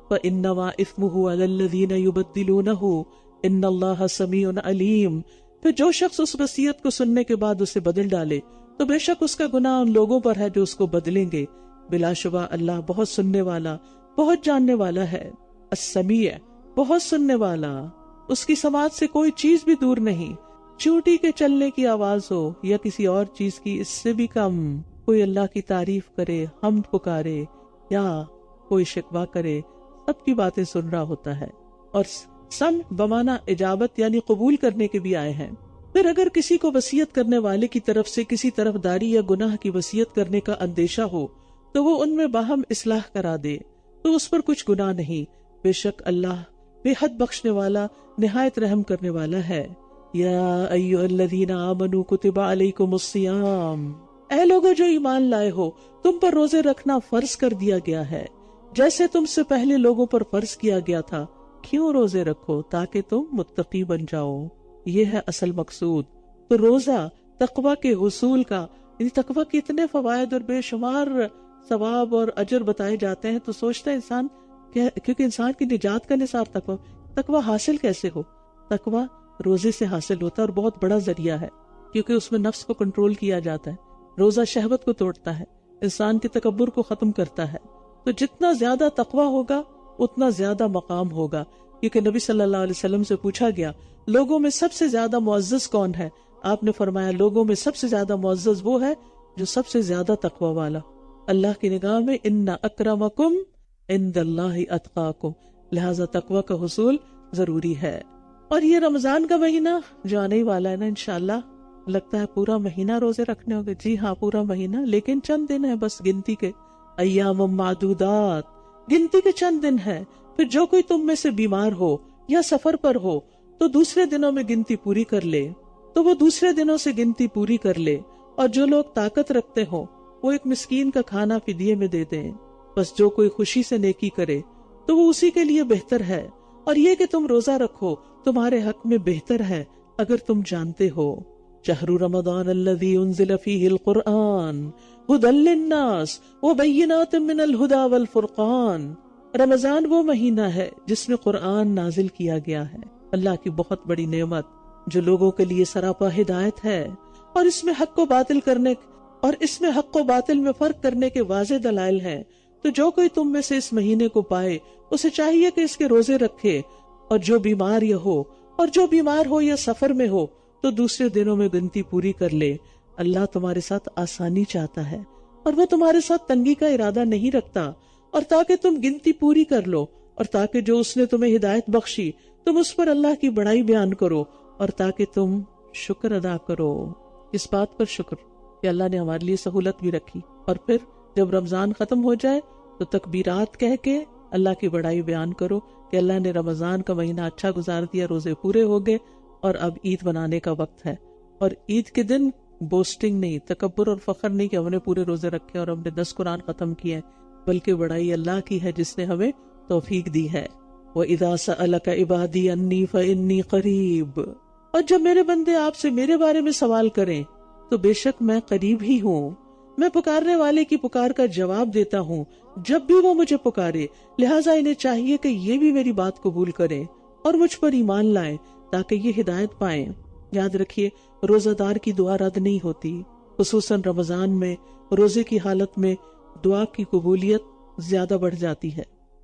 فَإِنَّمَا إِثْمُهُ عَلَى الَّذِينَ يُبَدِّلُونَهُ إِنَّ اللَّهَ سَمِيعٌ عَلِيمٌ۔ پھر جو شخص اس وصیت کو سننے کے بعد اسے بدل ڈالے تو بے شک اس کا گناہ ان لوگوں پر ہے جو اس کو بدلیں گے، بلا شبہ اللہ بہت سننے والا، بہت جاننے والا ہے۔ السمیع، بہت سننے والا، اس کی سماعت سے کوئی چیز بھی دور نہیں، چونٹی کے چلنے کی آواز ہو یا کسی اور چیز کی، اس سے بھی کم، کوئی اللہ کی تعریف کرے، حمد پکارے یا کوئی شکوہ کرے، سب کی باتیں سن رہا ہوتا ہے۔ اور سم بمانا اجابت یعنی قبول کرنے کے بھی آئے ہیں۔ پھر اگر کسی کو وصیت کرنے والے کی طرف سے کسی طرفداری یا گناہ کی وصیت کرنے کا اندیشہ ہو تو وہ ان میں باہم اصلاح کرا دے تو اس پر کچھ گناہ نہیں، بے شک اللہ بے حد بخشنے والا، نہایت رحم کرنے والا ہے۔ یا ایھا الذین آمنوا کتب علیکم الصیام، اے لوگو جو ایمان لائے ہو، تم پر روزے رکھنا فرض کر دیا گیا ہے جیسے تم سے پہلے لوگوں پر فرض کیا گیا تھا۔ کیوں روزے رکھو؟ تاکہ تم متقی بن جاؤ، یہ ہے اصل مقصود۔ تو روزہ تقوی کے حصول کا، یعنی تقوی کے اتنے فوائد اور بے شمار ثواب اور اجر بتائے جاتے ہیں، تو سوچتا ہے انسان کیونکہ انسان کی نجات کا نثار تقوی حاصل کیسے ہو؟ تقوی روزے سے حاصل ہوتا ہے اور بہت بڑا ذریعہ ہے، کیونکہ اس میں نفس کو کنٹرول کیا جاتا ہے۔ روزہ شہوت کو توڑتا ہے، انسان کے تکبر کو ختم کرتا ہے۔ تو جتنا زیادہ تقوی ہوگا اتنا زیادہ مقام ہوگا، کیونکہ نبی صلی اللہ علیہ وسلم سے پوچھا گیا لوگوں میں سب سے زیادہ معزز کون ہے؟ آپ نے فرمایا لوگوں میں سب سے زیادہ معزز وہ ہے جو سب سے زیادہ تقوی والا، اللہ کی نگاہ میں ان اکرمکم عند اللہ اتقاکم، لہذا تقوی کا حصول ضروری ہے۔ اور یہ رمضان کا مہینہ جو آنے والا ہے نا، انشاءاللہ لگتا ہے پورا مہینہ روزے رکھنے ہوں گے۔ جی ہاں، پورا مہینہ، لیکن چند دن ہے بس گنتی کے، ایام معدودات، گنتی کے چند دن ہے۔ پھر جو کوئی تم میں سے بیمار ہو یا سفر پر ہو تو دوسرے دنوں میں گنتی پوری کر لے، تو وہ دوسرے دنوں سے گنتی پوری کر لے۔ اور جو لوگ طاقت رکھتے ہوں وہ ایک مسکین کا کھانا فدیے میں دے دیں۔ بس جو کوئی خوشی سے نیکی کرے تو وہ اسی کے لیے بہتر ہے، اور یہ کہ تم روزہ رکھو تمہارے حق میں بہتر ہے اگر تم جانتے ہو۔ شہر رمضان الذی انزل فیہ القرآن ھدی للناس وبینات من الھدی والفرقان، رمضان وہ مہینہ ہے جس میں قرآن نازل کیا گیا ہے، اللہ کی بہت بڑی نعمت جو لوگوں کے لیے سراپا ہدایت ہے، اور اس میں حق و باطل میں فرق کرنے کے واضح دلائل ہیں۔ تو جو کوئی تم میں سے اس مہینے کو پائے اسے چاہیے کہ اس کے روزے رکھے، اور جو بیمار ہو یا سفر میں ہو تو دوسرے دنوں میں گنتی پوری کر لے۔ اللہ تمہارے ساتھ آسانی چاہتا ہے اور وہ تمہارے ساتھ تنگی کا ارادہ نہیں رکھتا، اور تاکہ تم گنتی پوری کر لو، اور تاکہ جو اس نے تمہیں ہدایت بخشی تم اس پر اللہ کی بڑائی بیان کرو، اور تاکہ تم شکر ادا کرو۔ اس بات پر شکر کہ اللہ نے ہمارے لیے سہولت بھی رکھی، اور پھر جب رمضان ختم ہو جائے تو تکبیرات کہہ کے اللہ کی بڑائی بیان کرو کہ اللہ نے رمضان کا مہینہ اچھا گزار دیا، روزے پورے ہو گئے اور اب عید منانے کا وقت ہے۔ اور عید کے دن بوسٹنگ نہیں، تکبر اور فخر نہیں کہ ہم نے پورے روزے رکھے اور ہم نے 10 قرآن ختم کیے، بلکہ بڑائی اللہ کی ہے جس نے ہمیں توفیق دی ہے۔ وَإِذَا سَأَلَكَ عِبَادِي عَنِّي فَإِنِّي قَرِيبٌ، اور جب میرے بندے آپ سے میرے بارے میں سوال کریں تو بے شک میں قریب ہی ہوں، میں پکارنے والے کی پکار کا جواب دیتا ہوں جب بھی وہ مجھے پکارے، لہٰذا انہیں چاہیے کہ یہ بھی میری بات قبول کریں اور مجھ پر ایمان لائیں تاکہ یہ ہدایت پائیں۔ یاد رکھیے روزہ دار کی دعا رد نہیں ہوتی، خصوصاً رمضان میں روزے کی حالت میں دعا کی قبولیت زیادہ بڑھ جاتی ہے،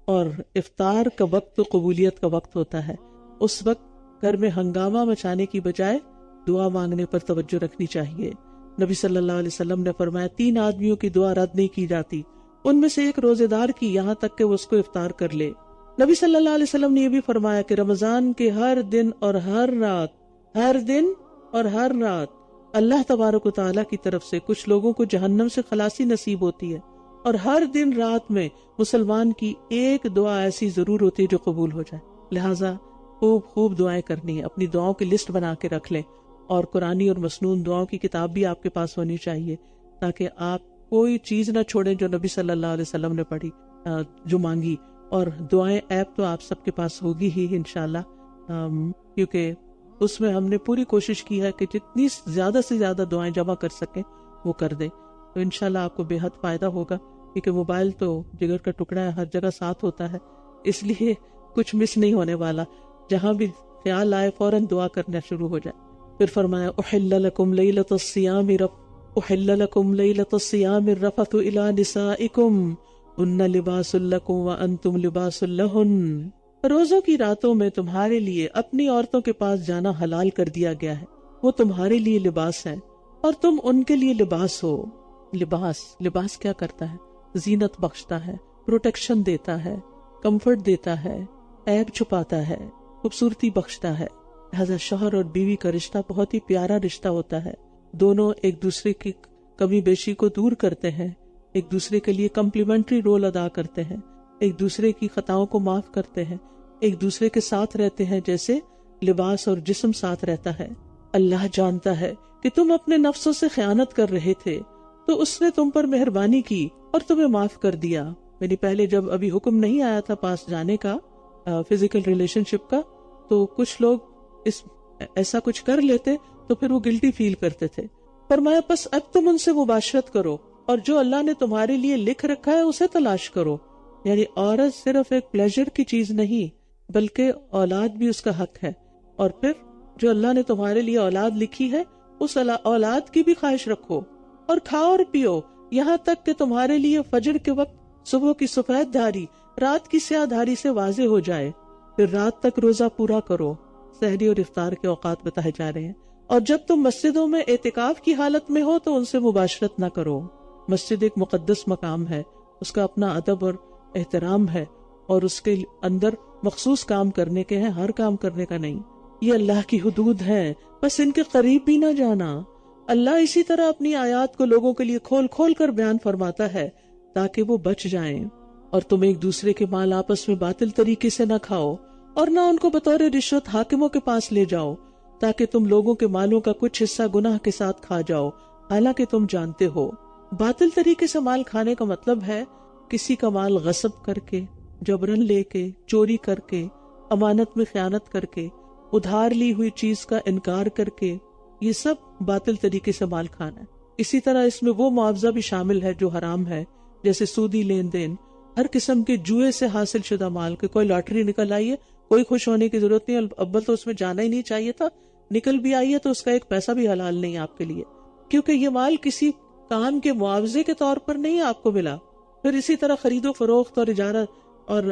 اور افطار کا وقت تو قبولیت کا وقت ہوتا ہے۔ اس وقت گھر میں ہنگامہ مچانے کی بجائے دعا مانگنے پر توجہ رکھنی چاہیے۔ نبی صلی اللہ علیہ وسلم نے فرمایا 3 آدمیوں کی دعا رد نہیں کی جاتی، ان میں سے ایک روزے دار کی، یہاں تک کہ وہ اس کو افطار کر لے۔ نبی صلی اللہ علیہ وسلم نے یہ بھی فرمایا کہ رمضان کے ہر دن اور ہر رات اللہ تبارک و تعالیٰ کی طرف سے کچھ لوگوں کو جہنم سے خلاصی نصیب ہوتی ہے، اور ہر دن رات میں مسلمان کی ایک دعا ایسی ضرور ہوتی ہے جو قبول ہو جائے۔ لہٰذا خوب دعائیں کرنی ہے، اپنی دعاؤں کی لسٹ بنا کے رکھ لیں، اور قرآنی اور مسنون دعاؤں کی کتاب بھی آپ کے پاس ہونی چاہیے، تاکہ آپ کوئی چیز نہ چھوڑیں جو نبی صلی اللہ علیہ وسلم نے پڑھی، جو مانگی۔ اور دعائیں ایپ تو آپ سب کے پاس ہوگی ہی انشاءاللہ، کیونکہ اس میں ہم نے پوری کوشش کی ہے کہ جتنی زیادہ سے زیادہ دعائیں جمع کر سکیں وہ کر دیں، تو انشاءاللہ آپ کو بے حد فائدہ ہوگا، کیونکہ موبائل تو جگر کا ٹکڑا ہے، ہر جگہ ساتھ ہوتا ہے، اس لیے کچھ مس نہیں ہونے والا، جہاں بھی خیال آئے فوراً دعا کرنا شروع ہو جائے۔ پھر فرمایا احل لکم لیلۃ الصیام الرفث الی نسائکم ان لباس لکم وانتم لباس لہن، روزوں کی راتوں میں تمہارے لیے اپنی عورتوں کے پاس جانا حلال کر دیا گیا ہے، وہ تمہارے لیے لباس ہے اور تم ان کے لیے لباس ہو۔ لباس کیا کرتا ہے؟ زینت بخشتا ہے، پروٹیکشن دیتا ہے، کمفرٹ دیتا ہے، عیب چھپاتا ہے، خوبصورتی بخشتا ہے۔ لہذا شوہر اور بیوی کا رشتہ بہت ہی پیارا رشتہ ہوتا ہے، دونوں ایک دوسرے کی کمی بیشی کو دور کرتے ہیں، ایک دوسرے کے لیے کمپلیمنٹری رول ادا کرتے ہیں، ایک دوسرے کی خطاؤں کو معاف کرتے ہیں، ایک دوسرے کے ساتھ رہتے ہیں جیسے لباس اور جسم ساتھ رہتا ہے۔ اللہ جانتا ہے کہ تم اپنے نفسوں سے خیانت کر رہے تھے، تو اس نے تم پر مہربانی کی اور تمہیں معاف کر دیا۔ یعنی پہلے جب ابھی حکم نہیں آیا تھا پاس جانے کا، فزیکل ریلیشن شپ کا، تو کچھ لوگ ایسا کچھ کر لیتے تو پھر وہ گلٹی فیل کرتے تھے۔ فرمایا پس اب تم ان سے مباشرت کرو، اور جو اللہ نے تمہارے لیے لکھ رکھا ہے اسے تلاش کرو۔ یعنی عورت صرف ایک پلیزر کی چیز نہیں، بلکہ اولاد بھی اس کا حق ہے، اور پھر جو اللہ نے تمہارے لیے اولاد لکھی ہے اس اولاد کی بھی خواہش رکھو، اور کھاؤ اور پیو یہاں تک کہ تمہارے لیے فجر کے وقت صبح کی سفید دھاری رات کی سیاہ دھاری سے واضح ہو جائے، پھر رات تک روزہ پورا کرو۔ سحری اور افطار کے اوقات بتائے جا رہے ہیں۔ اور جب تم مسجدوں میں اعتکاف کی حالت میں ہو تو ان سے مباشرت نہ کرو۔ مسجد ایک مقدس مقام ہے، اس کا اپنا ادب اور احترام ہے، اور اس کے اندر مخصوص کام کرنے کے ہیں، ہر کام کرنے کا نہیں۔ یہ اللہ کی حدود ہیں، بس ان کے قریب بھی نہ جانا۔ اللہ اسی طرح اپنی آیات کو لوگوں کے لیے کھول کھول کر بیان فرماتا ہے تاکہ وہ بچ جائیں۔ اور تم ایک دوسرے کے مال آپس میں باطل طریقے سے نہ کھاؤ، اور نہ ان کو بطور رشوت حاکموں کے پاس لے جاؤ، تاکہ تم لوگوں کے مالوں کا کچھ حصہ گناہ کے ساتھ کھا جاؤ، حالانکہ تم جانتے ہو۔ باطل طریقے سے مال کھانے کا مطلب ہے کسی کا مال غصب کر کے، جبرن لے کے، چوری کر کے، امانت میں خیانت کر کے، ادھار لی ہوئی چیز کا انکار کر کے، یہ سب باطل طریقے سے مال کھانا ہے۔ اسی طرح اس میں وہ معاوضہ بھی شامل ہے جو حرام ہے، جیسے سودی لین دین، ہر قسم کے جوئے سے حاصل شدہ مال کے، کوئی لاٹری نکل آئی ہے، کوئی خوش ہونے کی ضرورت نہیں، اول تو اس میں جانا ہی نہیں چاہیے تھا، نکل بھی آئی ہے تو اس کا ایک پیسہ بھی حلال نہیں آپ کے لیے، کیونکہ یہ مال کسی کام کے معاوضے کے طور پر نہیں آپ کو ملا۔ پھر اسی طرح خرید و فروخت اور اجارت اور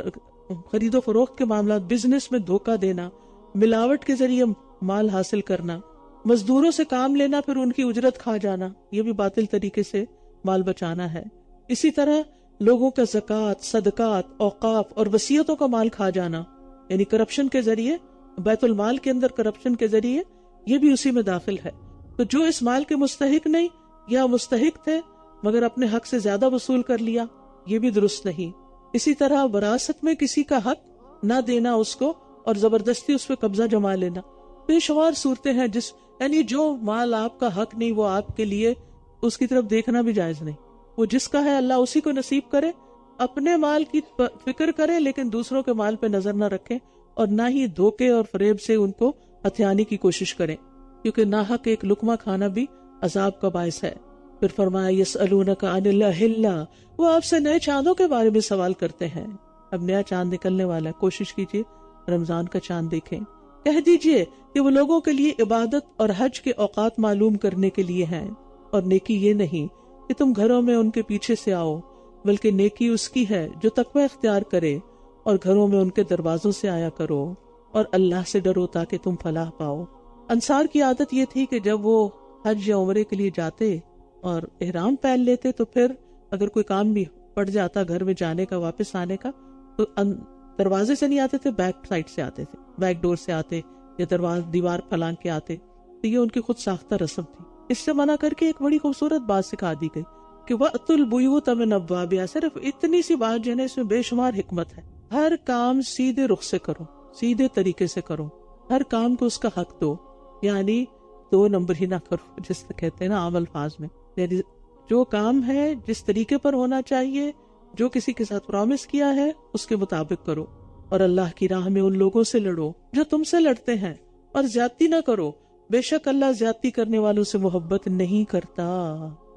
خرید و فروخت کے معاملات، بزنس میں دھوکہ دینا، ملاوٹ کے ذریعے مال حاصل کرنا، مزدوروں سے کام لینا پھر ان کی اجرت کھا جانا، یہ بھی باطل طریقے سے مال بچانا ہے۔ اسی طرح لوگوں کا زکوٰۃ، صدقات، اوقاف اور وصیتوں کا مال کھا جانا، یعنی کرپشن کے ذریعے، بیت المال کے اندر کرپشن کے ذریعے، یہ بھی اسی میں داخل ہے۔ تو جو اس مال کے مستحق نہیں یا مستحق تھے مگر اپنے حق سے زیادہ وصول کر لیا، یہ بھی درست نہیں۔ اسی طرح وراثت میں کسی کا حق نہ دینا اس کو، اور زبردستی اس پہ قبضہ جما لینا، بے شمار صورتیں ہیں یعنی جو مال آپ کا حق نہیں وہ آپ کے لیے اس کی طرف دیکھنا بھی جائز نہیں۔ وہ جس کا ہے اللہ اسی کو نصیب کرے، اپنے مال کی فکر کرے لیکن دوسروں کے مال پہ نظر نہ رکھیں، اور نہ ہی دھوکے اور فریب سے ان کو ہتھیانے کی کوشش کریں، کیونکہ ناحق ایک لقمہ کھانا بھی عذاب کا باعث ہے۔ پھر فرمایا یسألونک عن الأہلہ، وہ آپ سے نئے چاندوں کے بارے میں سوال کرتے ہیں۔ اب نیا چاند نکلنے والا ہے، کوشش کیجیے رمضان کا چاند دیکھیں۔ کہہ دیجئے کہ وہ لوگوں کے لیے عبادت اور حج کے اوقات معلوم کرنے کے لیے ہیں۔ اور نیکی یہ نہیں کہ تم گھروں میں ان کے پیچھے سے آؤ، بلکہ نیکی اس کی ہے جو تقوی اختیار کرے، اور گھروں میں ان کے دروازوں سے آیا کرو اور اللہ سے ڈرو تاکہ تم فلاح پاؤ۔ انصار کی عادت یہ تھی کہ جب وہ حج یا عمرے کے لیے جاتے اور احرام پہن لیتے تو پھر اگر کوئی کام بھی پڑ جاتا گھر میں جانے کا، واپس آنے کا، تو دروازے سے نہیں آتے تھے، بیک سائڈ سے آتے تھے، بیک ڈور سے آتے یا دیوار پھلانگ کے آتے۔ تو یہ ان کی خود ساختہ رسم تھی۔ اس سے منع کر کے ایک بڑی خوبصورت بات سکھا دی گئی کہ وَأْتُوا الْبُيُوتَ مِنْ أَبْوَابِهَا، صرف اتنی سی بات جو ہے اس میں بے شمار حکمت ہے۔ ہر کام سیدھے رخ سے کرو، سیدھے طریقے سے کرو، ہر کام کو اس کا حق دو، یعنی 2 نمبر ہی نہ کرو، جس سے کہتے ہیں نا عام الفاظ میں، یعنی جو کام ہے جس طریقے پر ہونا چاہیے، جو کسی کے ساتھ پرامس کیا ہے اس کے مطابق کرو، اور اللہ کی راہ میں ان لوگوں سے لڑو جو تم سے لڑتے ہیں، اور زیادتی نہ کرو، بے شک اللہ زیادتی کرنے والوں سے محبت نہیں کرتا،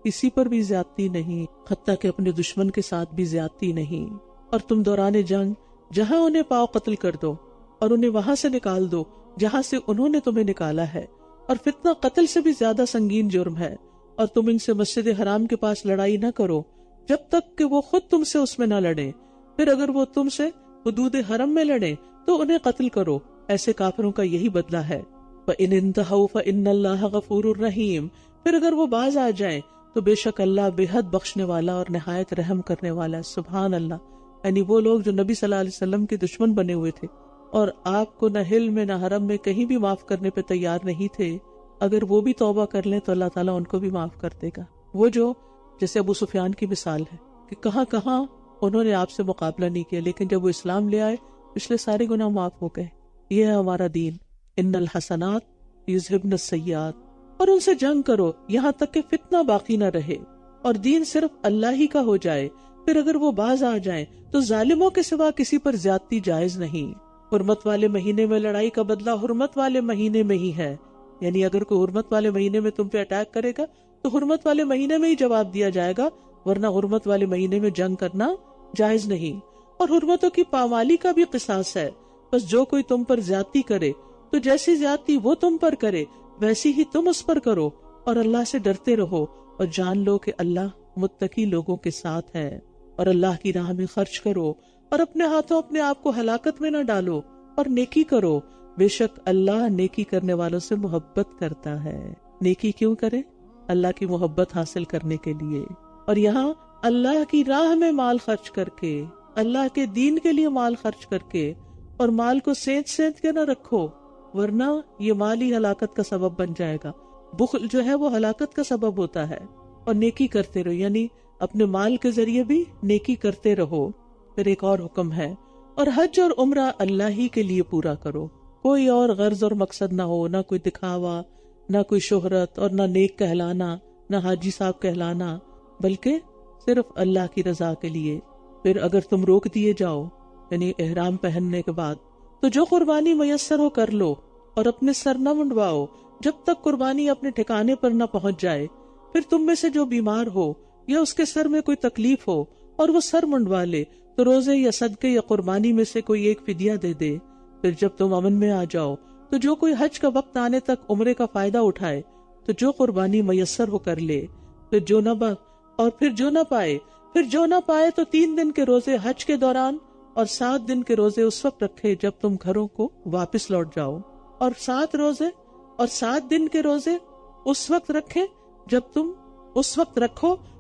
کسی پر بھی زیادتی نہیں، حتیٰ کہ اپنے دشمن کے ساتھ بھی زیادتی نہیں۔ اور تم دوران جنگ جہاں انہیں پاؤ قتل کر دو اور انہیں وہاں سے نکال دو جہاں سے انہوں نے تمہیں نکالا ہے، اور فتنہ قتل سے بھی زیادہ سنگین جرم ہے، اور تم ان سے مسجد حرام کے پاس لڑائی نہ کرو جب تک کہ وہ خود تم سے اس میں نہ لڑیں، پھر اگر وہ تم سے حدود حرم میں لڑیں تو انہیں قتل کرو، ایسے کافروں کا یہی بدلہ ہے۔ فَإِنِ انْتَهَوْا فَإِنَّ اللَّهَ غَفُورٌ رَحِيمٌ، پھر اگر وہ باز آ جائیں تو بے شک اللہ بے حد بخشنے والا اور نہایت رحم کرنے والا ہے۔ سبحان اللہ، یعنی وہ لوگ جو نبی صلی اللہ علیہ وسلم کے دشمن بنے ہوئے تھے اور آپ کو نہ حل میں نہ حرم میں کہیں بھی معاف کرنے پہ تیار نہیں تھے، اگر وہ بھی توبہ کر لیں تو اللہ تعالیٰ ان کو بھی معاف کر دے گا۔ وہ جو جیسے ابو سفیان کی مثال ہے کہ کہاں کہاں انہوں نے آپ سے مقابلہ نہیں کیا، لیکن جب وہ اسلام لے آئے پچھلے سارے گناہ معاف ہو گئے۔ یہ ہے ہمارا دین، ان الحسنات یذہبن السیئات، اور ان سے جنگ کرو یہاں تک کہ فتنہ باقی نہ رہے اور دین صرف اللہ ہی کا ہو جائے، پھر اگر وہ باز آ جائیں تو ظالموں کے سوا کسی پر زیادتی جائز نہیں۔ حرمت والے مہینے میں لڑائی کا بدلہ حرمت والے مہینے میں ہی ہے، یعنی اگر کوئی حرمت والے مہینے میں تم پہ اٹیک کرے گا تو حرمت والے مہینے میں ہی جواب دیا جائے گا، ورنہ حرمت والے مہینے میں جنگ کرنا جائز نہیں۔ اور حرمتوں کی پامالی کا بھی قصاص ہے، بس جو کوئی تم پر زیادتی کرے تو جیسی زیادتی وہ تم پر کرے ویسی ہی تم اس پر کرو، اور اللہ سے ڈرتے رہو، اور جان لو کہ اللہ متقی لوگوں کے ساتھ ہے۔ اور اللہ کی راہ میں خرچ کرو اور اپنے ہاتھوں اپنے آپ کو ہلاکت میں نہ ڈالو، اور نیکی کرو، بے شک اللہ نیکی کرنے والوں سے محبت کرتا ہے۔ نیکی کیوں کرے؟ اللہ کی محبت حاصل کرنے کے لیے، اور یہاں اللہ کی راہ میں مال خرچ کر کے، اللہ کے دین کے لیے مال خرچ کر کے، اور مال کو سینچ سینچ کے نہ رکھو، ورنہ یہ مال ہی ہلاکت کا سبب بن جائے گا۔ بخل جو ہے وہ ہلاکت کا سبب ہوتا ہے۔ اور نیکی کرتے رہو، یعنی اپنے مال کے ذریعے بھی نیکی کرتے رہو۔ پھر ایک اور حکم ہے، اور حج اور عمرہ اللہ ہی کے لیے پورا کرو، کوئی اور غرض اور مقصد نہ ہو، نہ کوئی دکھاوا، نہ کوئی شہرت، اور نہ نیک کہلانا، نہ حاجی صاحب کہلانا، بلکہ صرف اللہ کی رضا کے لیے۔ پھر اگر تم روک دیے جاؤ، یعنی احرام پہننے کے بعد، تو جو قربانی میسر ہو کر لو، اور اپنے سر نہ منڈواؤ جب تک قربانی اپنے ٹھکانے پر نہ پہنچ جائے۔ پھر تم میں سے جو بیمار ہو یا اس کے سر میں کوئی تکلیف ہو اور وہ سر منڈوا لے تو روزے یا صدقے یا قربانی میں سے کوئی ایک فدیہ دے دے۔ پھر جب تم امن میں آ جاؤ تو جو کوئی حج کا وقت آنے تک عمرے کا فائدہ اٹھائے تو جو قربانی میسر ہو کر لے، پھر جو نہ پائے تو 3 دن کے روزے حج کے دوران اور 7 دن کے روزے اس وقت رکھے جب تم گھروں کو واپس لوٹ جاؤ، اور 7 دن کے روزے اس وقت رکھو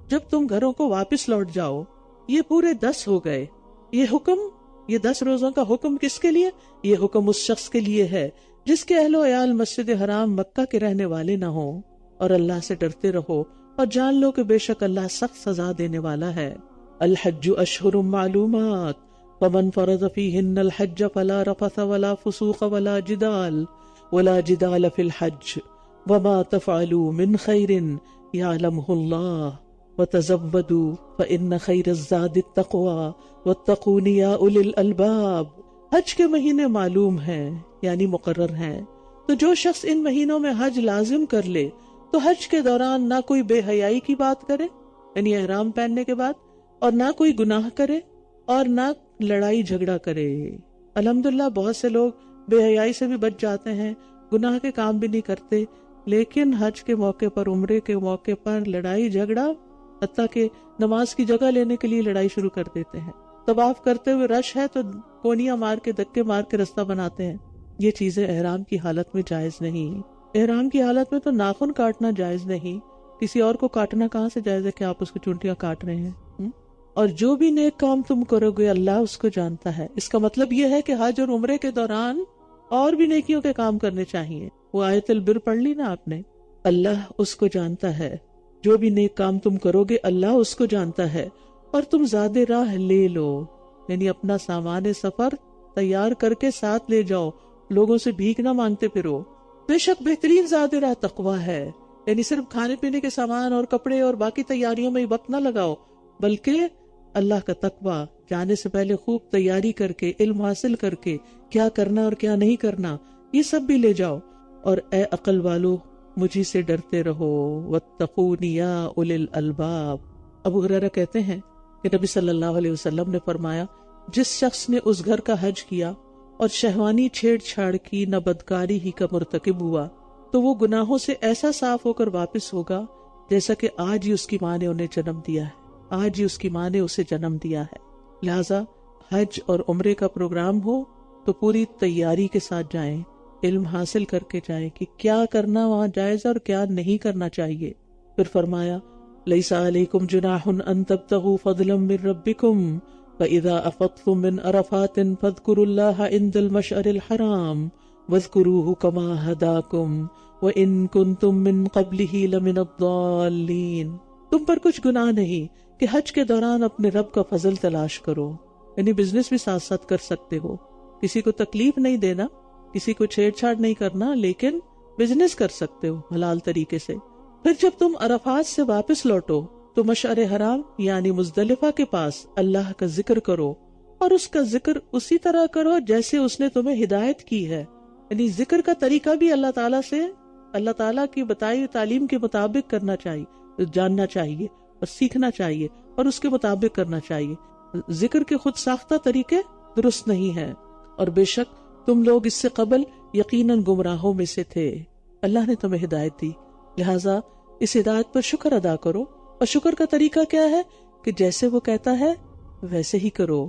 جب تم گھروں کو واپس لوٹ جاؤ۔ یہ پورے 10 ہو گئے۔ یہ 10 روزوں کا حکم کس کے لیے؟ یہ حکم اس شخص کے لیے ہے جس کے اہل و عیال مسجد حرام مکہ کے رہنے والے نہ ہوں۔ اور اللہ سے ڈرتے رہو اور جان لو کہ بے شک اللہ سخت سزا دینے والا ہے۔ الحج اشہر معلومات فمن فرض فیہن الحج فلا رفث ولا فسوق ولا جدال فی الحج وما تفعلوا من خیر یعلمہ اللہ وتزودوا فإن خیر الزاد التقوی واتقون یا اولی الالباب۔ حج کے مہینے معلوم ہیں، یعنی مقرر ہیں، تو جو شخص ان مہینوں میں حج لازم کر لے تو حج کے دوران نہ کوئی بے حیائی کی بات کرے، یعنی احرام پہننے کے بعد، اور نہ کوئی گناہ کرے اور نہ لڑائی جھگڑا کرے۔ الحمدللہ بہت سے لوگ بے حیائی سے بھی بچ جاتے ہیں، گناہ کے کام بھی نہیں کرتے، لیکن حج کے موقع پر، عمرے کے موقع پر لڑائی جھگڑا، حتیٰ کہ نماز کی جگہ لینے کے لیے لڑائی شروع کر دیتے ہیں. طواف کرتے ہوئے رش ہے تو کونیاں مار کے، دھکے مار کے راستہ بناتے ہیں. یہ چیزیں احرام کی حالت میں جائز نہیں. احرام کی حالت میں تو ناخن کاٹنا جائز نہیں. کسی اور کو کاٹنا کہاں سے جائز ہے کہ آپ اس کی چونٹیاں کاٹ رہے ہیں؟ اور جو بھی نیک کام تم کرو گے اللہ اس کو جانتا ہے. اس کا مطلب یہ ہے کہ حج اور عمرے کے دوران اور بھی نیکیوں کے کام کرنے چاہیے. وہ آیت البر پڑھ لی نا آپ نے، اللہ اس کو جانتا ہے. جو بھی نیک کام تم کرو گے اللہ اس کو جانتا ہے. اور تم زیادہ راہ لے لو، یعنی اپنا سامان سفر تیار کر کے ساتھ لے جاؤ، لوگوں سے بھیک نہ مانگتے پھرو. بے شک بہترین زیادہ راہ تقویٰ ہے، یعنی صرف کھانے پینے کے سامان اور کپڑے اور باقی تیاریوں میں وقت نہ لگاؤ، بلکہ اللہ کا تقویٰ، جانے سے پہلے خوب تیاری کر کے، علم حاصل کر کے کیا کرنا اور کیا نہیں کرنا یہ سب بھی لے جاؤ. اور اے عقل والو مجھے سے ڈرتے رہو، واتقونی یا اولی الالباب. ابو ہریرہ کہتے ہیں کہ نبی صلی اللہ علیہ وسلم نے فرمایا، جس شخص نے اس گھر کا حج کیا اور شہوانی چھیڑ چھاڑ کی، نہ بدکاری ہی کا مرتکب ہوا، تو وہ گناہوں سے ایسا صاف ہو کر واپس ہوگا جیسا کہ آج ہی اس کی ماں نے انہیں جنم دیا ہے، آج ہی اس کی ماں نے اسے جنم دیا ہے. لہذا حج اور عمرے کا پروگرام ہو تو پوری تیاری کے ساتھ جائیں، علم حاصل کر کے جائیں کہ کیا کرنا وہاں جائز اور کیا نہیں کرنا چاہیے. پھر فرمایا، لیس علیکم جناح ان تبتغوا فضلا من ربکم فاذا افضتم من عرفات فاذکروا اللہ عند المشعر الحرام واذکروہ کما ہداکم وان کنتم من قبلہ لمن الضالین. تم پر کچھ گناہ نہیں کہ حج کے دوران اپنے رب کا فضل تلاش کرو، یعنی بزنس بھی ساتھ ساتھ کر سکتے ہو، کسی کو تکلیف نہیں دینا، کسی کو چھیڑ چھاڑ نہیں کرنا، لیکن بزنس کر سکتے ہو حلال طریقے سے. پھر جب تم عرفات سے واپس لوٹو تو مشعر حرام یعنی مزدلفہ کے پاس اللہ کا ذکر کرو، اور اس کا ذکر اسی طرح کرو جیسے اس نے تمہیں ہدایت کی ہے. یعنی ذکر کا طریقہ بھی اللہ تعالیٰ سے، اللہ تعالیٰ کی بتائی تعلیم کے مطابق کرنا چاہیے، جاننا چاہیے اور سیکھنا چاہیے اور اس کے مطابق کرنا چاہیے. ذکر کے خود ساختہ طریقے درست نہیں ہیں، اور بے شک تم لوگ اس سے قبل یقیناً گمراہوں میں سے تھے. اللہ نے تمہیں ہدایت دی، لہٰذا اس ہدایت پر شکر ادا کرو. اور شکر کا طریقہ کیا ہے کہ جیسے وہ کہتا ہے ویسے ہی کرو.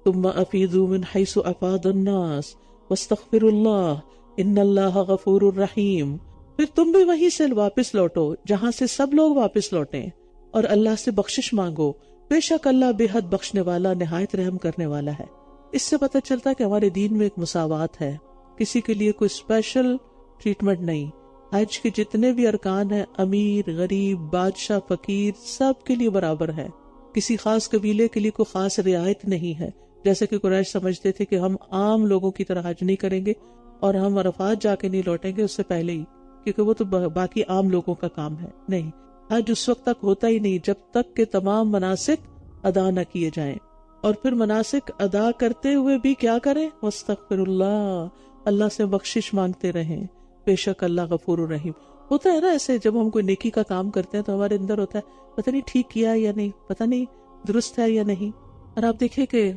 ثم افیضوا من حیث افاض الناس واستغفروا اللہ ان اللہ غفور الرحیم. پھر تم بھی وہیں سے واپس لوٹو جہاں سے سب لوگ واپس لوٹیں، اور اللہ سے بخشش مانگو، بے شک اللہ بے حد بخشنے والا، نہایت رحم کرنے والا ہے. اس سے پتہ چلتا ہے کہ ہمارے دین میں ایک مساوات ہے، کسی کے لیے کوئی اسپیشل ٹریٹمنٹ نہیں. حج کے جتنے بھی ارکان ہیں، امیر، غریب، بادشاہ، فقیر، سب کے لیے برابر ہے. کسی خاص قبیلے کے لیے کوئی خاص رعایت نہیں ہے، جیسے کہ قریش سمجھتے تھے کہ ہم عام لوگوں کی طرح حج نہیں کریں گے اور ہم عرفات جا کے نہیں لوٹیں گے اس سے پہلے ہی، کیونکہ وہ تو باقی عام لوگوں کا کام ہے. نہیں، حج اس وقت تک ہوتا ہی نہیں جب تک کہ تمام مناسک ادا نہ کیے جائیں. اور پھر مناسک ادا کرتے ہوئے بھی کیا کریں؟ واستغفر اللہ، اللہ سے بخشش مانگتے رہیں، بے شک اللہ غفور الرحیم. ہوتا ہے نا ایسے، جب ہم کوئی نیکی کا کام کرتے ہیں تو ہمارے اندر ہوتا ہے پتہ نہیں ٹھیک کیا یا نہیں، پتہ نہیں درست ہے یا نہیں. اور آپ دیکھیں کہ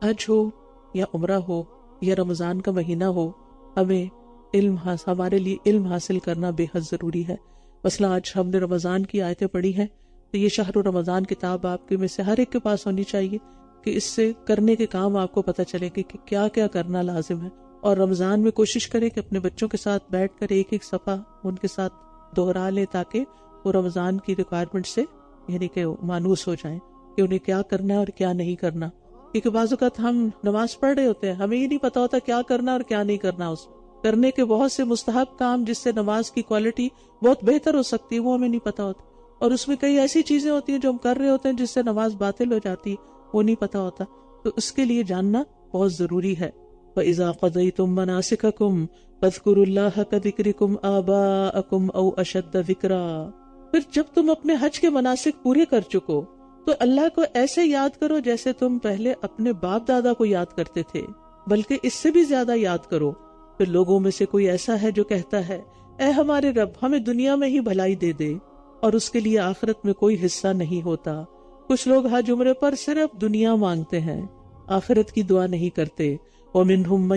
حج ہو یا عمرہ ہو یا رمضان کا مہینہ ہو، ہمیں ہمارے لیے علم حاصل کرنا بے حد ضروری ہے. مثلا آج ہم نے رمضان کی آیتیں پڑھی ہیں تو یہ شہر رمضان کتاب آپ کے میں سے ہر ایک کے پاس ہونی چاہیے کہ اس سے کرنے کے کام آپ کو پتہ چلے کہ کیا کیا کرنا لازم ہے. اور رمضان میں کوشش کریں کہ اپنے بچوں کے ساتھ بیٹھ کر ایک ایک صفحہ ان کے ساتھ دہرا لیں تاکہ وہ رمضان کی ریکوائرمنٹ سے یعنی کہ مانوس ہو جائیں کہ انہیں کیا کرنا ہے اور کیا نہیں کرنا. کیونکہ بعض اوقات ہم نماز پڑھ رہے ہوتے ہیں، ہمیں یہ نہیں پتا ہوتا کیا کرنا اور کیا نہیں کرنا. اس کرنے کے بہت سے مستحب کام جس سے نماز کی کوالٹی بہت بہتر ہو سکتی ہے وہ ہمیں نہیں پتا ہوتا، اور اس میں کئی ایسی چیزیں ہوتی ہیں جو ہم کر رہے ہوتے ہیں جس سے نماز باطل ہو جاتی ہے، وہ نہیں پتا ہوتا. تو اس کے لیے جاننا بہت ضروری ہے. وَإِذَا قَضَيْتُم مَّنَاسِكَكُمْ فَاذْكُرُوا اللَّهَ كَذِكْرِكُمْ آبَاءَكُمْ أَوْ أَشَدَّ ذِكْرًا. پھر جب تم اپنے حج کے مناسک پورے کر چکو تو اللہ کو ایسے یاد کرو جیسے تم پہلے اپنے باپ دادا کو یاد کرتے تھے، بلکہ اس سے بھی زیادہ یاد کرو. پھر لوگوں میں سے کوئی ایسا ہے جو کہتا ہے اے ہمارے رب ہمیں دنیا میں ہی بھلائی دے دے، اور اس کے لیے آخرت میں کوئی حصہ نہیں ہوتا. کچھ لوگ حج عمرے پر صرف دنیا مانگتے ہیں، آخرت کی دعا نہیں کرتے. ومنهم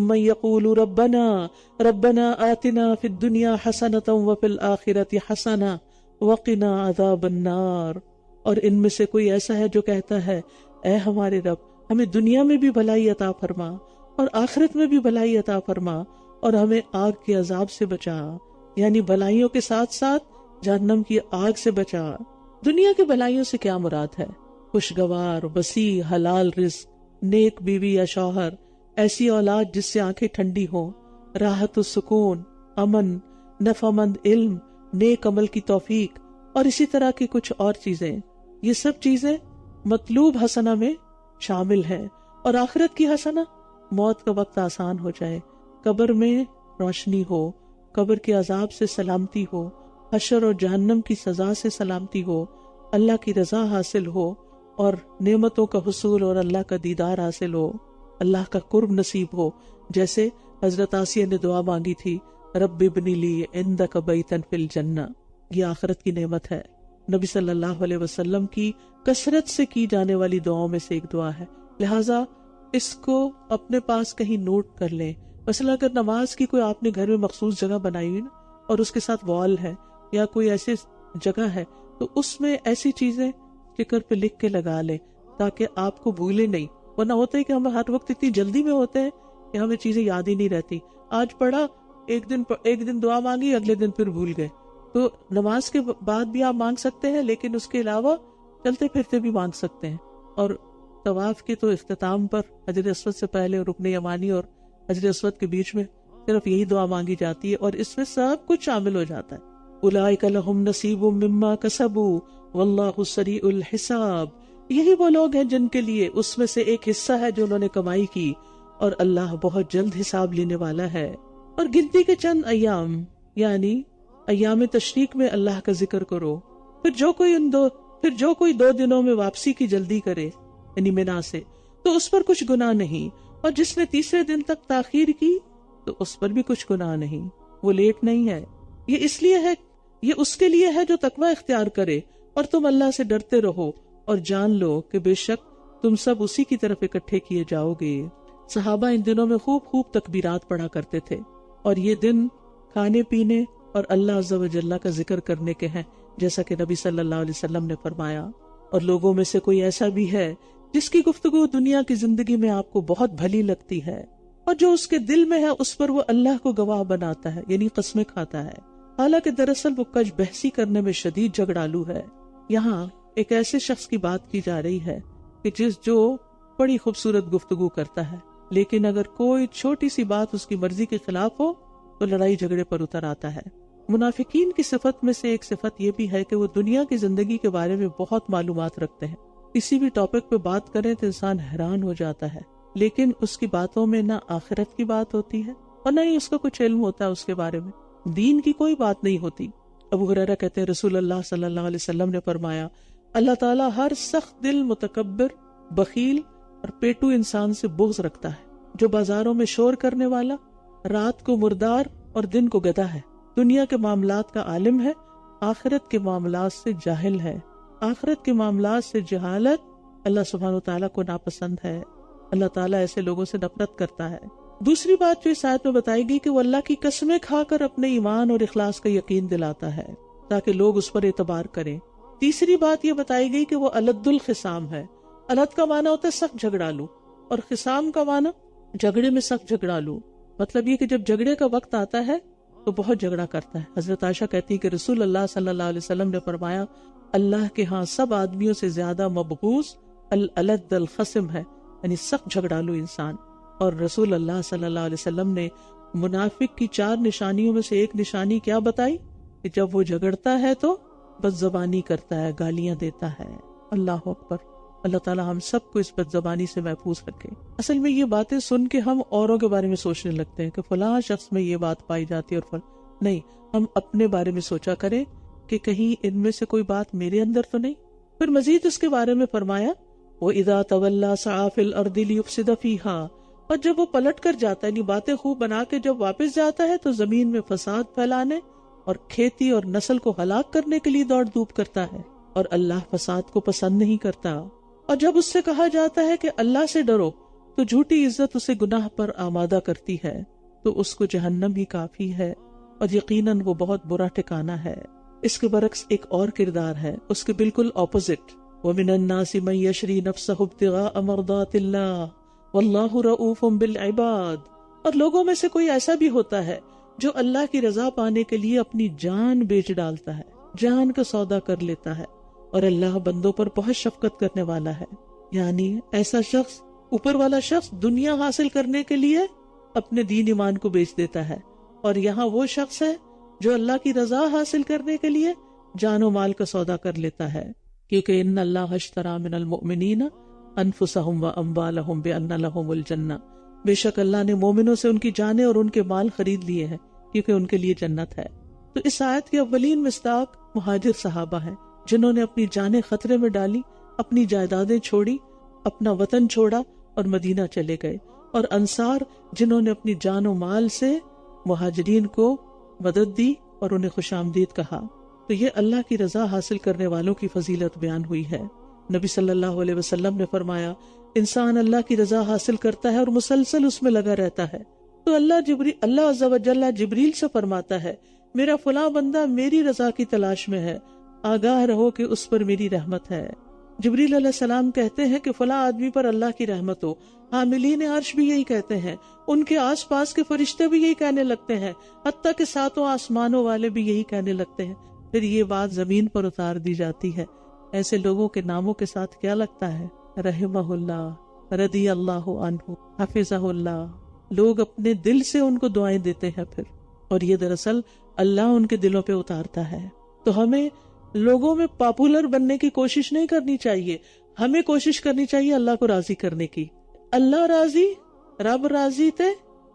من يقول ربنا آتنا في الدنيا حسنة وفي الآخرة حسنة وقنا عذاب النار. اور ان میں سے کوئی ایسا ہے جو کہتا ہے اے ہمارے رب ہمیں دنیا میں بھی بھلائی عطا فرما اور آخرت میں بھی بھلائی عطا فرما اور ہمیں آگ کے عذاب سے بچا، یعنی بھلائیوں کے ساتھ ساتھ جہنم کی آگ سے بچا. دنیا کی بھلائیوں سے کیا مراد ہے؟ خوشگوار، وسیع، حلال رزق، نیک بیوی یا شوہر، ایسی اولاد جس سے آنکھیں ٹھنڈی ہوں، راحت و سکون، امن، نفع مند علم، نیک عمل کی توفیق اور اسی طرح کی کچھ اور چیزیں. یہ سب چیزیں مطلوب حسنہ میں شامل ہیں. اور آخرت کی حسنہ، موت کا وقت آسان ہو جائے، قبر میں روشنی ہو، قبر کے عذاب سے سلامتی ہو، حشر اور جہنم کی سزا سے سلامتی ہو، اللہ کی رضا حاصل ہو اور نعمتوں کا حصول اور اللہ کا دیدار حاصل ہو، اللہ کا قرب نصیب ہو. جیسے حضرت آسیہ نے دعا مانگی تھی رب ابن لی عندک بیتا فی الجنہ. یہ آخرت کی نعمت ہے. نبی صلی اللہ علیہ وسلم کی کثرت سے کی جانے والی دعاؤں میں سے ایک دعا ہے، لہٰذا اس کو اپنے پاس کہیں نوٹ کر لیں. مثلا اگر نماز کی کوئی آپ نے گھر میں مخصوص جگہ بنائی ہوئی نا اور اس کے ساتھ وال ہے یا کوئی ایسی جگہ ہے تو اس میں ایسی چیزیں اسٹیکر پہ لکھ کے لگا لیں تاکہ آپ کو بھولے نہیں. ورنہ ہوتا ہے کہ ہم ہر وقت اتنی جلدی میں ہوتے ہیں کہ ہمیں چیزیں یاد ہی نہیں رہتی. آج پڑھا، ایک دن دعا مانگی، اگلے دن پھر بھول گئے. تو نماز کے بعد بھی آپ مانگ سکتے ہیں، لیکن اس کے علاوہ چلتے پھرتے بھی مانگ سکتے ہیں. اور طواف کے تو اختتام پر حجر اسود سے پہلے رکن یمانی اور حجر اسود کے بیچ میں صرف یہی دعا مانگی جاتی ہے اور اس میں سب کچھ شامل ہو جاتا ہے. اولئک لہم نصیب مما کسبوا واللہ سریع الحساب. یہی وہ لوگ ہیں جن کے لیے اس میں سے ایک حصہ ہے جو انہوں نے کمائی کی اور اللہ بہت جلد حساب لینے والا ہے. اور گنتی کے چند ایام یعنی ایام تشریق میں اللہ کا ذکر کرو. پھر جو کوئی 2 دنوں میں واپسی کی جلدی کرے یعنی منا سے تو اس پر کچھ گناہ نہیں، اور جس نے تیسرے دن تک تاخیر کی تو اس پر بھی کچھ گناہ نہیں، وہ لیٹ نہیں ہے. یہ اس کے لیے ہے جو تقوی اختیار کرے اور تم اللہ سے ڈرتے رہو اور جان لو کہ بے شک تم سب اسی کی طرف اکٹھے کیے جاؤ گے. صحابہ ان دنوں میں خوب تکبیرات پڑھا کرتے تھے اور یہ دن کھانے پینے اور اللہ عز و جل کا ذکر کرنے کے ہیں، جیسا کہ نبی صلی اللہ علیہ وسلم نے فرمایا. اور لوگوں میں سے کوئی ایسا بھی ہے جس کی گفتگو دنیا کی زندگی میں آپ کو بہت بھلی لگتی ہے اور جو اس کے دل میں ہے اس پر وہ اللہ کو گواہ بناتا ہے یعنی قسمیں کھاتا ہے، حالانکہ دراصل وہ کج بحثی کرنے میں شدید جھگڑالو ہے. یہاں ایک ایسے شخص کی بات کی جا رہی ہے کہ جو بڑی خوبصورت گفتگو کرتا ہے، لیکن اگر کوئی چھوٹی سی بات اس کی مرضی کے خلاف ہو تو لڑائی جھگڑے پر اتر آتا ہے. منافقین کی صفت میں سے ایک صفت یہ بھی ہے کہ وہ دنیا کی زندگی کے بارے میں بہت معلومات رکھتے ہیں. کسی بھی ٹاپک پہ بات کریں تو انسان حیران ہو جاتا ہے، لیکن اس کی باتوں میں نہ آخرت کی بات ہوتی ہے اور نہ ہی اس کا کچھ علم ہوتا ہے اس کے بارے میں. دین کی کوئی بات نہیں ہوتی. ابو ہریرہ کہتے ہیں رسول اللہ صلی اللہ علیہ وسلم نے فرمایا اللہ تعالیٰ ہر سخت دل، متکبر، بخیل اور پیٹو انسان سے بغض رکھتا ہے، جو بازاروں میں شور کرنے والا، رات کو مردار اور دن کو گدھا ہے، دنیا کے معاملات کا عالم ہے، آخرت کے معاملات سے جاہل ہے. آخرت کے معاملات سے جہالت اللہ سبحانہ وتعالیٰ کو ناپسند ہے. اللہ تعالیٰ ایسے لوگوں سے نفرت کرتا ہے. دوسری بات جو اس آیت میں بتائی گئی کہ وہ اللہ کی قسمیں کھا کر اپنے ایمان اور اخلاص کا یقین دلاتا ہے تاکہ لوگ اس پر اعتبار کریں. تیسری بات یہ بتائی گئی کہ وہ الد الخصام ہے. الد کا معنی ہوتا ہے سخت جھگڑالو اور خصام کا معنی جھگڑے میں سخت جھگڑالو. مطلب یہ کہ جب جھگڑے کا وقت آتا ہے تو بہت جھگڑا کرتا ہے. حضرت عائشہ کہتی ہے کہ رسول اللہ صلی اللہ علیہ وسلم نے فرمایا اللہ کے ہاں سب آدمیوں سے زیادہ مبغوض الالد الخصم ہے، یعنی سخت جھگڑالو انسان. اور رسول اللہ صلی اللہ علیہ وسلم نے منافق کی 4 نشانیوں میں سے ایک نشانی کیا بتائی کہ جب وہ جھگڑتا ہے تو بد زبانی کرتا ہے، گالیاں دیتا ہے. اللہ اکبر. اللہ تعالیٰ ہم سب کو اس بد زبانی سے محفوظ رکھے. اصل میں یہ باتیں سن کے ہم اوروں کے بارے میں سوچنے لگتے ہیں کہ فلاں شخص میں یہ بات پائی جاتی ہے اور نہیں، ہم اپنے بارے میں سوچا کریں کہ کہیں ان میں سے کوئی بات میرے اندر تو نہیں. پھر مزید اس کے بارے میں فرمایا وَإِذَا تَوَلَّى سَعَى فِي الْأَرْضِ لِيُفْسِدَ فِيهَا، اور جب وہ پلٹ کر جاتا ہے یعنی باتیں خوب بنا کے جب واپس جاتا ہے تو زمین میں فساد پھیلانے اور کھیتی اور نسل کو ہلاک کرنے کے لیے دوڑ دھوپ کرتا ہے، اور اللہ فساد کو پسند نہیں کرتا. اور جب اس سے کہا جاتا ہے کہ اللہ سے ڈرو تو جھوٹی عزت اسے گناہ پر آمادہ کرتی ہے تو اس کو جہنم ہی کافی ہے، اور یقیناً وہ بہت برا ٹھکانہ ہے۔ اس کے برعکس ایک اور کردار ہے، اس کے بالکل اپوزٹ، وَمِنَ النَّاسِ مَن يَشْرِي نَفْسَهُ ابْتِغَاءَ مَرْضَاتِ اللَّهِ وَاللَّهُ رَءُوفٌ بِالْعِبَادِ، اور لوگوں میں سے کوئی ایسا بھی ہوتا ہے جو اللہ کی رضا پانے کے لیے اپنی جان بیچ ڈالتا ہے، جان کا سودا کر لیتا ہے، اور اللہ بندوں پر بہت شفقت کرنے والا ہے۔ یعنی ایسا شخص، اوپر والا شخص دنیا حاصل کرنے کے لیے اپنے دین ایمان کو بیچ دیتا ہے، اور یہاں وہ شخص ہے جو اللہ کی رضا حاصل کرنے کے لیے جان و مال کا سودا کر لیتا ہے، کیونکہ ان اللہ اشتری من المؤمنین انفسهم واموالهم بان لهم الجنہ، بے شک اللہ نے مومنوں سے ان کی جانیں اور ان کے مال خرید لیے ہیں کیونکہ ان کے لیے جنت ہے۔ تو اس آیت کے اولین مصداق مہاجر صحابہ ہیں، جنہوں نے اپنی جانیں خطرے میں ڈالی، اپنی جائیدادیں چھوڑی، اپنا وطن چھوڑا اور مدینہ چلے گئے، اور انصار جنہوں نے اپنی جان و مال سے مہاجرین کو مدد دی اور انہیں خوش آمدید کہا۔ تو یہ اللہ کی رضا حاصل کرنے والوں کی فضیلت بیان ہوئی ہے۔ نبی صلی اللہ علیہ وسلم نے فرمایا، انسان اللہ کی رضا حاصل کرتا ہے اور مسلسل اس میں لگا رہتا ہے تو اللہ عز و جل جبریل سے فرماتا ہے، میرا فلاں بندہ میری رضا کی تلاش میں ہے، آگاہ رہو کہ اس پر میری رحمت ہے۔ جبریل علیہ السلام کہتے ہیں کہ فلاں آدمی پر اللہ کی رحمت ہو، حاملین عرش بھی یہی کہتے ہیں، ان کے آس پاس کے فرشتے بھی یہی کہنے لگتے ہیں، حتیٰ کہ ساتوں آسمانوں والے بھی یہی کہنے لگتے ہیں۔ پھر یہ بات زمین پر اتار دی جاتی ہے۔ ایسے لوگوں کے ناموں کے ساتھ کیا لگتا ہے؟ رحمہ اللہ، رضی اللہ عنہ، حفظہ اللہ۔ لوگ اپنے دل سے ان کو دعائیں دیتے ہیں پھر، اور یہ دراصل اللہ ان کے دلوں پہ اتارتا ہے۔ تو ہمیں لوگوں میں پاپولر بننے کی کوشش نہیں کرنی چاہیے، ہمیں کوشش کرنی چاہیے اللہ کو راضی کرنے کی۔ اللہ راضی، رب راضی تھے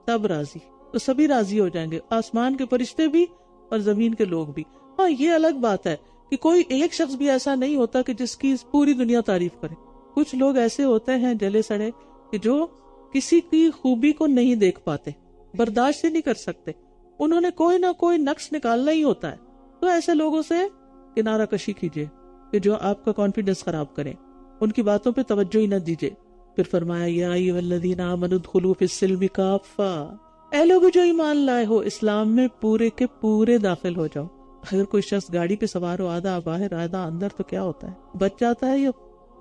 تب راضی، تو سبھی راضی ہو جائیں گے، آسمان کے فرشتے بھی اور زمین کے لوگ بھی۔ ہاں یہ الگ بات ہے کہ کوئی ایک شخص بھی ایسا نہیں ہوتا کہ جس کی پوری دنیا تعریف کرے۔ کچھ لوگ ایسے ہوتے ہیں جلے سڑے کہ جو کسی کی خوبی کو نہیں دیکھ پاتے، برداشت ہی نہیں کر سکتے، انہوں نے کوئی نہ کوئی نقص نکالنا ہی ہوتا ہے۔ تو ایسے لوگوں سے کنارہ کشی کیجیے کہ جو آپ کا کانفیڈنس خراب کریں، ان کی باتوں پہ توجہ ہی نہ دیجیے۔ پھر فرمایا، یا ایھا الذین آمنوا ادخلوا فی السلم کافہ، اے لوگ جو ایمان لائے ہو اسلام میں پورے کے پورے داخل ہو جاؤ۔ اگر کوئی شخص گاڑی پہ سوار ہو، آدھا باہر آدھا اندر، تو کیا ہوتا ہے؟ بچ جاتا ہے یا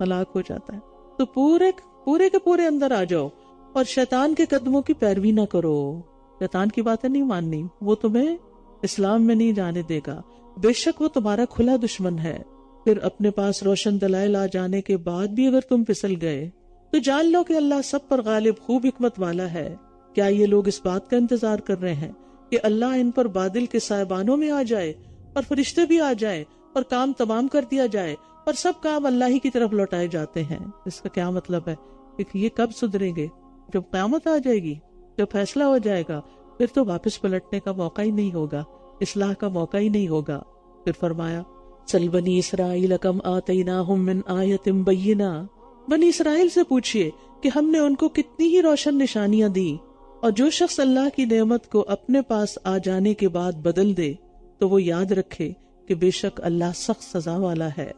ہلاک ہو جاتا ہے؟ تو پورے کے پورے اندر آ جاؤ، اور شیطان کے قدموں کی پیروی نہ کرو۔ شیطان کی باتیں نہیں ماننی، وہ تمہیں اسلام میں نہیں جانے دے گا، بے شک وہ تمہارا کھلا دشمن ہے۔ پھر اپنے پاس روشن دلائل آ جانے کے بعد بھی اگر تم پھسل گئے تو جان لو کہ اللہ سب پر غالب، خوب حکمت والا ہے۔ کیا یہ لوگ اس بات کا انتظار کر رہے ہیں کہ اللہ ان پر بادل کے سائبانوں میں آ جائے اور فرشتے بھی آ جائیں اور کام تمام کر دیا جائے، اور سب کام اللہ ہی کی طرف لوٹائے جاتے ہیں؟ اس کا کیا مطلب ہے کہ یہ کب سدھریں گے؟ جب قیامت آ جائے گی، جب فیصلہ ہو جائے گا، پھر تو واپس پلٹنے کا موقع ہی نہیں ہوگا، اصلاح کا موقع ہی نہیں ہوگا۔ پھر فرمایا، سل بنی اسرائیل کم آتیناہم من آیت بینہ، بنی اسرائیل سے پوچھئے کہ ہم نے ان کو کتنی ہی روشن نشانیاں دی، اور جو شخص اللہ کی نعمت کو اپنے پاس آ جانے کے بعد بدل دے تو وہ یاد رکھے کہ بے شک اللہ سخت سزا والا ہے۔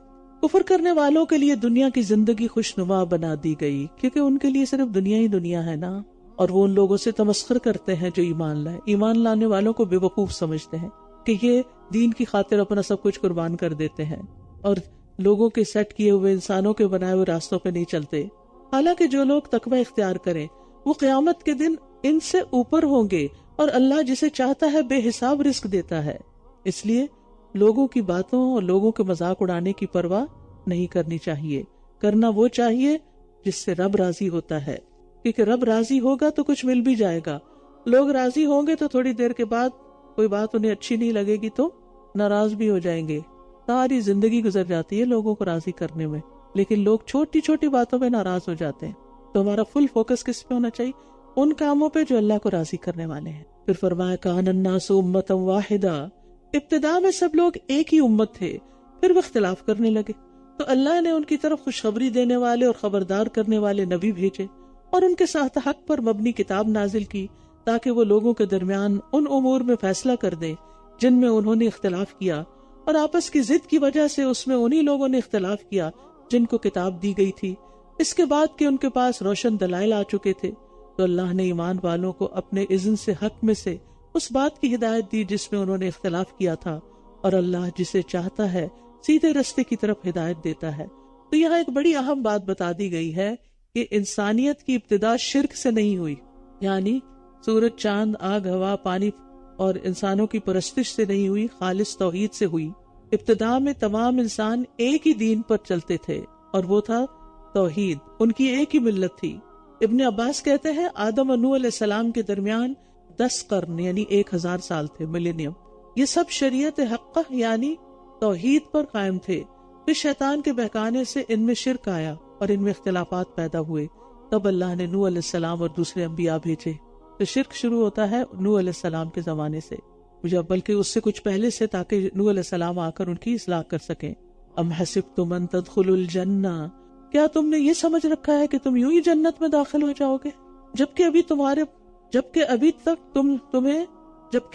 کفر کرنے والوں کے لیے دنیا کی زندگی خوشنما بنا دی گئی، کیونکہ ان کے لیے صرف دنیا ہی دنیا ہے نا، اور وہ ان لوگوں سے تمسخر کرتے ہیں جو ایمان لائے، ایمان لانے والوں کو بے وقوف سمجھتے ہیں کہ یہ دین کی خاطر اپنا سب کچھ قربان کر دیتے ہیں، اور لوگوں کے سیٹ کیے ہوئے، انسانوں کے بنائے ہوئے راستوں پہ نہیں چلتے۔ حالانکہ جو لوگ تقوی اختیار کریں وہ قیامت کے دن ان سے اوپر ہوں گے، اور اللہ جسے چاہتا ہے بے حساب رزق دیتا ہے۔ اس لیے لوگوں کی باتوں اور لوگوں کے مذاق اڑانے کی پرواہ نہیں کرنی چاہیے، کرنا وہ چاہیے جس سے رب راضی ہوتا ہے، کیونکہ رب راضی ہوگا تو کچھ مل بھی جائے گا۔ لوگ راضی ہوں گے تو تھوڑی دیر کے بعد کوئی بات انہیں اچھی نہیں لگے گی تو ناراض بھی ہو جائیں گے۔ ساری زندگی گزر جاتی ہے لوگوں کو راضی کرنے میں، لیکن لوگ چھوٹی چھوٹی باتوں پہ ناراض ہو جاتے ہیں۔ تو ہمارا فل فوکس کس پہ ہونا چاہیے؟ ان کاموں پہ جو اللہ کو راضی کرنے والے ہیں۔ پھر فرمایا، کان الناس امۃ واحدہ، ابتدا میں سب لوگ ایک ہی امت تھے، پھر وہ اختلاف کرنے لگے تو اللہ نے ان کی طرف خوشخبری دینے والے اور خبردار کرنے والے نبی بھیجے، اور ان کے ساتھ حق پر مبنی کتاب نازل کی، تاکہ وہ لوگوں کے درمیان ان امور میں فیصلہ کر دیں جن میں انہوں نے اختلاف کیا، اور آپس کی ضد کی وجہ سے اس میں انہی لوگوں نے اختلاف کیا جن کو کتاب دی گئی تھی، اس کے بعد کہ ان کے پاس روشن دلائل آ چکے تھے تو اللہ نے ایمان والوں کو اپنے اذن سے حق میں سے اس بات کی ہدایت دی جس میں انہوں نے اختلاف کیا تھا، اور اللہ جسے چاہتا ہے سیدھے رستے کی طرف ہدایت دیتا ہے۔ تو یہاں ایک بڑی اہم بات بتا دی گئی ہے کہ انسانیت کی ابتدا شرک سے نہیں ہوئی، یعنی سورج، چاند، آگ، ہوا، پانی اور انسانوں کی پرستش سے نہیں ہوئی، خالص توحید سے ہوئی۔ ابتدا میں تمام انسان ایک ہی دین پر چلتے تھے اور وہ تھا توحید، ان کی ایک ہی ملت تھی۔ ابن عباس کہتے ہیں آدم اور نوح علیہ السلام کے درمیان 10 قرن یعنی 1000 سال تھے، ملینیم۔ یہ سب شریعت حقہ یعنی توحید پر قائم تھے۔ پھر شیطان کے بہکانے سے ان میں شرک آیا اور ان میں اختلافات پیدا ہوئے، تب اللہ نے نوح علیہ السلام اور دوسرے انبیاء بھیجے۔ تو شرک شروع ہوتا ہے نوح علیہ السلام کے زمانے سے، بلکہ اس سے کچھ پہلے سے، تاکہ نوح علیہ السلام آ کر ان کی اصلاح کر سکیں۔ ام حسبتم ان تدخلوا الجنہ، کیا تم نے یہ سمجھ رکھا ہے کہ تم یوں ہی جنت میں داخل ہو جاؤ گے، جبکہ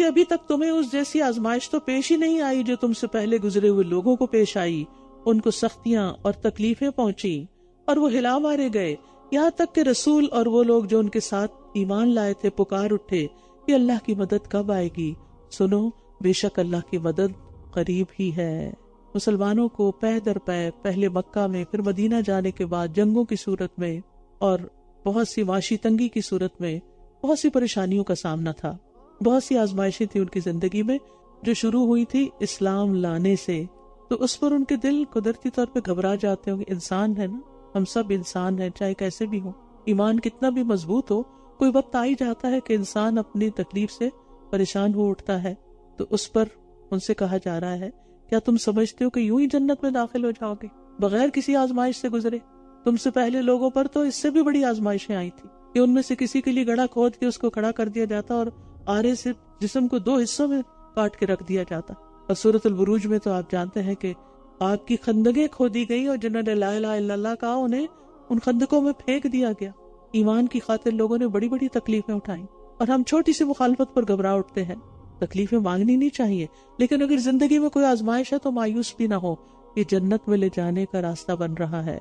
ابھی تک تمہیں اس جیسی آزمائش تو پیش ہی نہیں آئی جو تم سے پہلے گزرے ہوئے لوگوں کو پیش آئی۔ ان کو سختیاں اور تکلیفیں پہنچی اور وہ ہلا مارے گئے، یہاں تک کہ رسول اور وہ لوگ جو ان کے ساتھ ایمان لائے تھے پکار اٹھے کہ اللہ کی مدد کب آئے گی؟ سنو، بے شک اللہ کی مدد قریب ہی ہے۔ مسلمانوں کو پے در پے پہلے مکہ میں، پھر مدینہ جانے کے بعد جنگوں کی صورت میں اور بہت سی معاشی تنگی کی صورت میں بہت سی پریشانیوں کا سامنا تھا، بہت سی آزمائشیں تھی ان کی زندگی میں جو شروع ہوئی تھی اسلام لانے سے۔ تو اس پر ان کے دل قدرتی طور پہ گھبرا جاتے ہوں گے، انسان ہے نا، ہم سب انسان ہیں، چاہے کیسے بھی ہوں، ایمان کتنا بھی مضبوط ہو، کوئی وقت آ ہی جاتا ہے کہ انسان اپنی تکلیف سے پریشان ہو اٹھتا ہے۔ تو اس پر ان سے کہا جا رہا ہے کیا تم سمجھتے ہو کہ یوں ہی جنت میں داخل ہو جاؤ گے بغیر کسی آزمائش سے گزرے؟ تم سے پہلے لوگوں پر تو اس سے بھی بڑی آزمائشیں آئی تھی کہ ان میں سے کسی کے لیے گڑھا کھود کے اس کو کھڑا کر دیا جاتا اور آرے سے جسم کو 2 حصوں میں کاٹ کے رکھ دیا جاتا۔ اور سورۃ البروج میں تو آپ جانتے ہیں کہ آگ کی خندقیں کھودی گئی اور جنہوں نے لا الہ الا اللہ کہا انہیں ان خندقوں میں پھینک دیا گیا۔ ایمان کی خاطر لوگوں نے بڑی بڑی تکلیفیں اٹھائیں اور ہم چھوٹی سی مخالفت پر گھبرا اٹھتے ہیں۔ تکلیفیں مانگنی نہیں چاہیے، لیکن اگر زندگی میں کوئی آزمائش ہے تو مایوس بھی نہ ہو، یہ جنت میں لے جانے کا راستہ بن رہا ہے،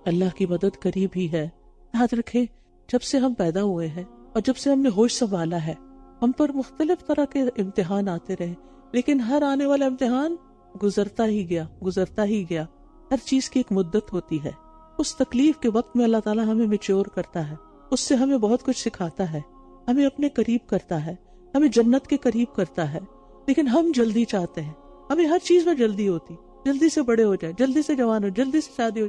اللہ کی مدد قریب ہی ہے۔ یاد رکھیں، جب سے ہم پیدا ہوئے ہیں اور جب سے ہم نے ہوش سنبھالا ہے، ہم پر مختلف طرح کے امتحان آتے رہے، لیکن ہر آنے والا امتحان گزرتا ہی گیا۔ ہر چیز کی ایک مدت ہوتی ہے، اس تکلیف کے وقت میں اللہ تعالیٰ ہمیں میچور کرتا ہے، اس سے ہمیں بہت کچھ سکھاتا ہے، ہمیں اپنے قریب کرتا ہے، ہمیں جنت کے قریب کرتا ہے۔ لیکن ہم جلدی چاہتے ہیں، ہمیں ہر چیز میں جلدی ہوتی، جلدی سے بڑے ہو جائے، جلدی سے جوان ہو، جلدی سے شادی ہو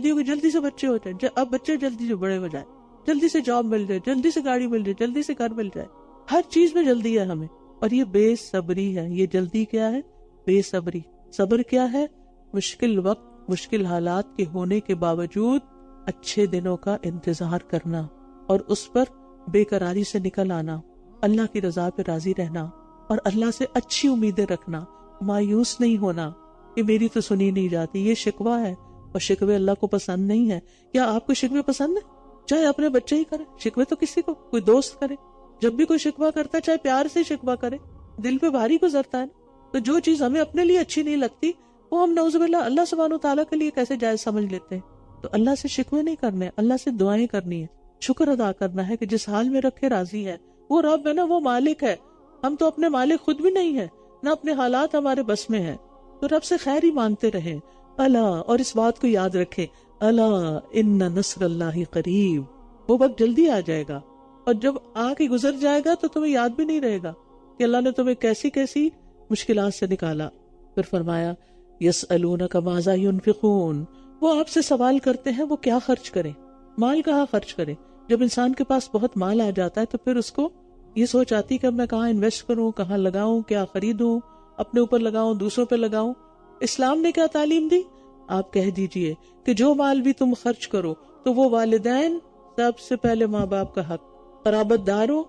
گئی، جلدی سے بچے ہو جائیں، اب بچے جلدی سے بڑے ہو جائیں، جلدی سے جاب مل جائے، جلدی سے گاڑی مل جائے، جلدی سے گھر مل جائے، ہر چیز میں جلدی ہے ہمیں، اور یہ بے صبری ہے۔ یہ جلدی کیا ہے؟ بے صبری۔ صبر کیا ہے؟ مشکل وقت، مشکل حالات کے ہونے کے باوجود اچھے دنوں کا انتظار کرنا اور اس پر بے قراری سے نکل آنا، اللہ کی رضا پہ راضی رہنا اور اللہ سے اچھی امیدیں رکھنا، مایوس نہیں ہونا کہ میری تو سنی نہیں جاتی۔ یہ شکوہ ہے اور شکوے اللہ کو پسند نہیں ہے۔ کیا آپ کو شکوے پسند ہیں؟ چاہے اپنے بچے ہی کرے شکوے، تو کسی کو کوئی دوست کرے، جب بھی کوئی شکوہ کرتا ہے چاہے پیار سے شکوہ کرے، دل پہ بھاری گزرتا ہے نا۔ تو جو چیز ہمیں اپنے لیے اچھی نہیں لگتی وہ ہم نعوذ باللہ اللہ سبحانہ وتعالیٰ کے لیے کیسے جائز سمجھ لیتے ہیں۔ تو اللہ سے شکوے نہیں کرنے، اللہ سے دعائیں کرنی ہے، شکر ادا کرنا ہے کہ جس حال میں رکھے راضی ہے، وہ رب ہے نا، وہ مالک ہے۔ ہم تو اپنے مالک خود بھی نہیں ہیں، نہ اپنے حالات ہمارے بس میں ہیں، تو رب سے خیر ہی مانگتے رہیں۔ اللہ، اور اس بات کو یاد رکھیں، اللہ ان نصر اللہ قریب، وہ وقت جلدی آ جائے گا، اور جب آ کے گزر جائے گا تو تمہیں یاد بھی نہیں رہے گا کہ اللہ نے تمہیں کیسی کیسی مشکلات سے نکالا۔ پھر فرمایا یسألونک ماذا ینفقون، وہ آپ سے سوال کرتے ہیں وہ کیا خرچ کریں، مال کہاں خرچ کریں۔ جب انسان کے پاس بہت مال آ جاتا ہے تو پھر اس کو یہ سوچ آتی کہ میں کہاں انویسٹ کروں، کہاں لگاؤں، کیا خریدوں، اپنے اوپر لگاؤں، دوسروں پہ لگاؤں۔ اسلام نے کیا تعلیم دی؟ آپ کہہ دیجئے کہ جو مال بھی تم خرچ کرو تو وہ والدین، سب سے پہلے ماں باپ کا حق، قرابت داروں،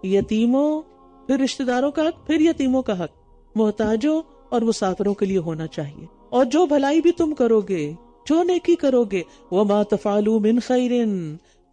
یتیموں، پھر رشتہ داروں کا حق، پھر یتیموں کا حق، محتاجوں اور مسافروں کے لیے ہونا چاہیے۔ اور جو بھلائی بھی تم کرو گے، جو نیکی کرو گے، وَمَا تَفْعَلُوا مِنْ خَيْرٍ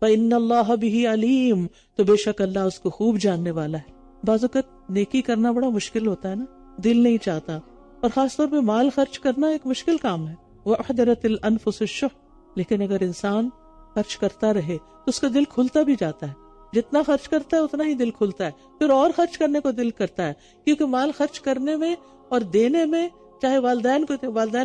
فَإِنَّ اللَّهَ بِهِ عَلِيمٌ، تو بے شک اللہ اس کو خوب جاننے والا ہے۔ بعض اوقات نیکی کرنا بڑا مشکل ہوتا ہے نا، دل نہیں چاہتا، اور خاص طور پہ مال خرچ کرنا ایک مشکل کام ہے۔ وَأُحْضِرَتِ الْأَنفُسُ الشُّحَّ، لیکن اگر انسان خرچ کرتا رہے تو اس کا دل کھلتا بھی جاتا ہے. جتنا خرچ کرتا ہے اتنا ہی دل کھلتا ہے, پھر اور خرچ کرنے کو دل کرتا ہے. کیونکہ مال خرچ کرنے میں اور دینے میں, چاہے والدین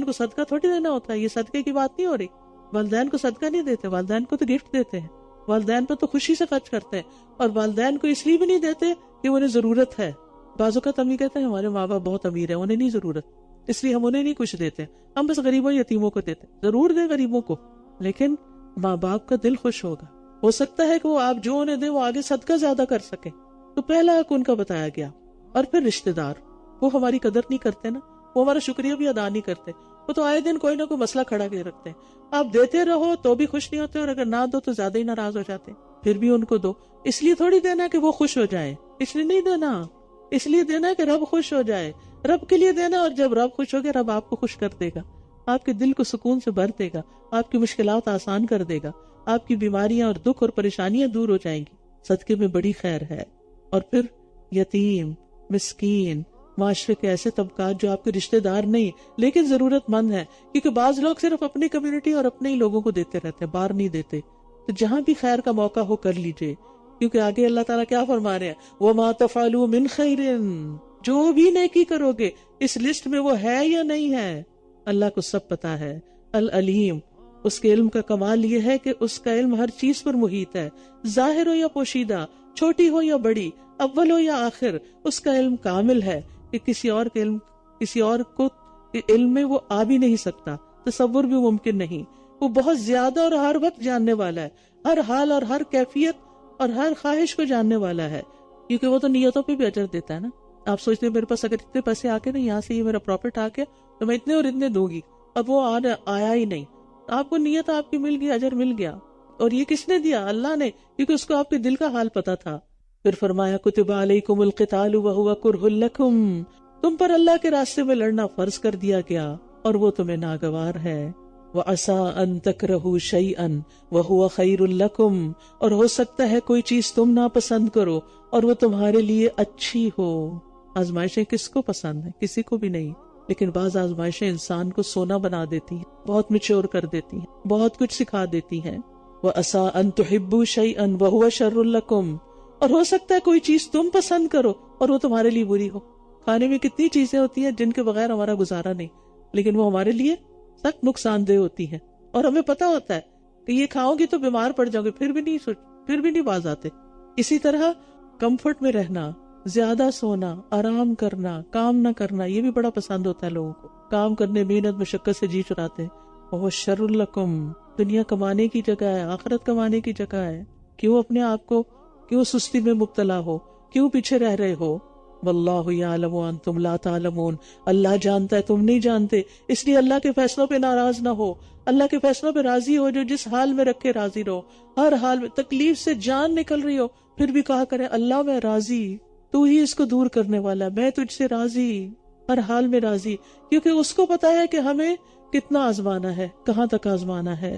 کو صدقہ تھوڑی دینا ہوتا ہے, یہ صدقے کی بات نہیں ہو رہی. والدین کو صدقہ نہیں دیتے, والدین کو تو گفٹ دیتے ہیں, والدین پر تو خوشی سے خرچ کرتے ہیں. اور والدین کو اس لیے بھی نہیں دیتے کہ انہیں ضرورت ہے. بعض اوقات ہم یہ کہتے ہیں ہمارے ماں باپ بہت امیر ہیں, انہیں نہیں ضرورت, اس لیے ہم انہیں نہیں کچھ دیتے, ہم بس غریبوں یتیموں کو دیتے. ضرور دیں غریبوں کو, لیکن ماں باپ کا دل خوش ہوگا. ہو سکتا ہے کہ وہ آپ جو انہیں دیں وہ آگے صدقہ زیادہ کر سکیں. تو پہلا حق ان کا بتایا گیا. اور پھر رشتہ دار, وہ ہماری قدر نہیں کرتے نا, وہ ہمارا شکریہ بھی ادا نہیں کرتے. وہ تو آئے دن کوئی نہ کوئی مسئلہ کھڑا کے رکھتے ہیں. آپ دیتے رہو تو بھی خوش نہیں ہوتے, اور اگر نہ دو تو زیادہ ہی ناراض ہو جاتے. پھر بھی ان کو دو, اس لیے تھوڑی دینا کہ وہ خوش ہو جائیں, اس لیے نہیں دینا, اس لیے دینا کہ رب خوش ہو جائے, رب کے لیے دینا. اور جب رب خوش ہو گیا, رب آپ کو خوش کر دے گا, آپ کے دل کو سکون سے بھر دے گا, آپ کی مشکلات آسان کر دے گا, آپ کی بیماریاں اور دکھ اور پریشانیاں دور ہو جائیں گی. صدقے میں بڑی خیر ہے. اور پھر یتیم, مسکین, معاشرے کے ایسے طبقات جو آپ کے رشتہ دار نہیں لیکن ضرورت مند ہیں, کیونکہ بعض لوگ صرف اپنی کمیونٹی اور اپنے ہی لوگوں کو دیتے رہتے ہیں, باہر نہیں دیتے. تو جہاں بھی خیر کا موقع ہو کر لیجئے, کیونکہ آگے اللہ تعالیٰ کیا فرما رہے ہیں, وَمَا تَفْعَلُوا مِنْ خَيْرٍ, جو بھی نیکی کرو گے اس لسٹ میں وہ ہے یا نہیں ہے, اللہ کو سب پتا ہے. العلیم, اس کے علم کا کمال یہ ہے کہ اس کا علم ہر چیز پر محیط ہے, ظاہر ہو یا پوشیدہ, چھوٹی ہو یا بڑی, اول ہو یا آخر, اس کا علم کامل ہے کہ کسی اور کو علم میں وہ آ بھی نہیں سکتا, تصور بھی ممکن نہیں. وہ بہت زیادہ اور ہر وقت جاننے والا ہے, ہر حال اور ہر کیفیت اور ہر خواہش کو جاننے والا ہے. کیونکہ وہ تو نیتوں پہ بھی اجر دیتا ہے نا. آپ سوچتے ہیں میرے پاس اگر اتنے پیسے آ کے نا, یہاں سے یہ میرا پروفٹ آ کے, تو میں اتنے اور اتنے دوں گی, اب وہ آیا ہی نہیں. آپ کو نیت آپ کی مل گئی, اجر مل گیا. اور یہ کس نے دیا؟ اللہ نے, کیونکہ اس کو آپ کے دل کا حال پتا تھا. پھر فرمایا کتب علیکم القتال وہو کرہ لکم, تم پر اللہ کے راستے میں لڑنا فرض کر دیا گیا اور وہ تمہیں ناگوار ہے. وَعَسَىٰ أَن تَكْرَهُوا شَيْئًا وَهُوَ خَيْرٌ لَكُمْ, اور ہو سکتا ہے کوئی چیز تم ناپسند کرو اور وہ تمہارے لیے اچھی ہو. آزمائشیں کس کو پسند ہیں؟ کسی کو بھی نہیں. لیکن بعض آزمائشیں انسان کو سونا بنا دیتی ہیں, بہت میچور کر دیتی ہیں, بہت کچھ سکھا دیتی ہیں. وَعَسَىٰ أَن تُحِبُّوا شَيْئًا وَهُوَ شَرٌّ لَكُمْ, اور ہو سکتا ہے کوئی چیز تم پسند کرو اور وہ تمہارے لیے بری ہو. کھانے میں کتنی چیزیں ہوتی ہیں جن کے بغیر ہمارا گزارا نہیں, لیکن وہ ہمارے لیے سخت نقصان دہ ہوتی ہیں, اور ہمیں پتا ہوتا ہے کہ یہ کھاؤ گی تو بیمار پڑ جاؤ گے, پھر بھی نہیں باز آتے. اسی طرح کمفرٹ میں رہنا, زیادہ سونا, آرام کرنا, کام نہ کرنا, یہ بھی بڑا پسند ہوتا ہے لوگوں کو. کام کرنے, محنت مشقت سے جی چراتے ہیں. وہ شر لکم, دنیا کمانے کی جگہ ہے, آخرت کمانے کی جگہ ہے. کیوں اپنے آپ کو, کیوں سستی میں مبتلا ہو, کیوں پیچھے رہ رہے ہو؟ واللہ یعلم وانتم لا تعلمون, اللہ جانتا ہے تم نہیں جانتے, اس لیے اللہ کے فیصلوں پہ ناراض نہ ہو, اللہ کے فیصلوں پہ راضی ہو. جو جس حال میں رکھے راضی رہو, ہر حال میں تکلیف سے جان نکل رہی ہو پھر بھی کہا کرے اللہ میں راضی, تو ہی اس کو دور کرنے والا, میں تجھ سے راضی, ہر حال میں راضی. کیونکہ اس کو پتا ہے کہ ہمیں کتنا آزمانا ہے, کہاں تک آزمانا ہے.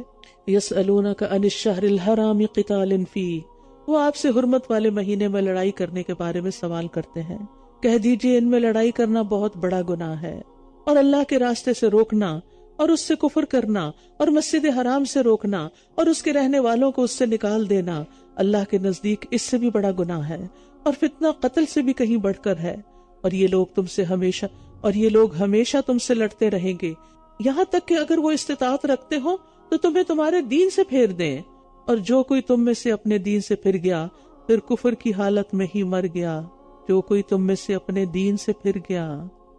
یسألونک عن الشہر الحرام قتال فیہ, وہ آپ سے حرمت والے مہینے میں لڑائی کرنے کے بارے میں سوال کرتے ہیں. کہہ دیجئے ان میں لڑائی کرنا بہت بڑا گناہ ہے, اور اللہ کے راستے سے روکنا اور اس سے کفر کرنا اور مسجد حرام سے روکنا اور اس کے رہنے والوں کو اس سے نکال دینا اللہ کے نزدیک اس سے بھی بڑا گناہ ہے, اور فتنہ قتل سے بھی کہیں بڑھ کر ہے. اور یہ لوگ ہمیشہ تم سے لڑتے رہیں گے, یہاں تک کہ اگر وہ استطاعت رکھتے ہو تو تمہیں تمہارے دین سے پھیر دیں. اور جو کوئی تم میں سے اپنے دین سے پھر گیا پھر کفر کی حالت میں ہی مر گیا, جو کوئی تم میں سے اپنے دین سے پھر گیا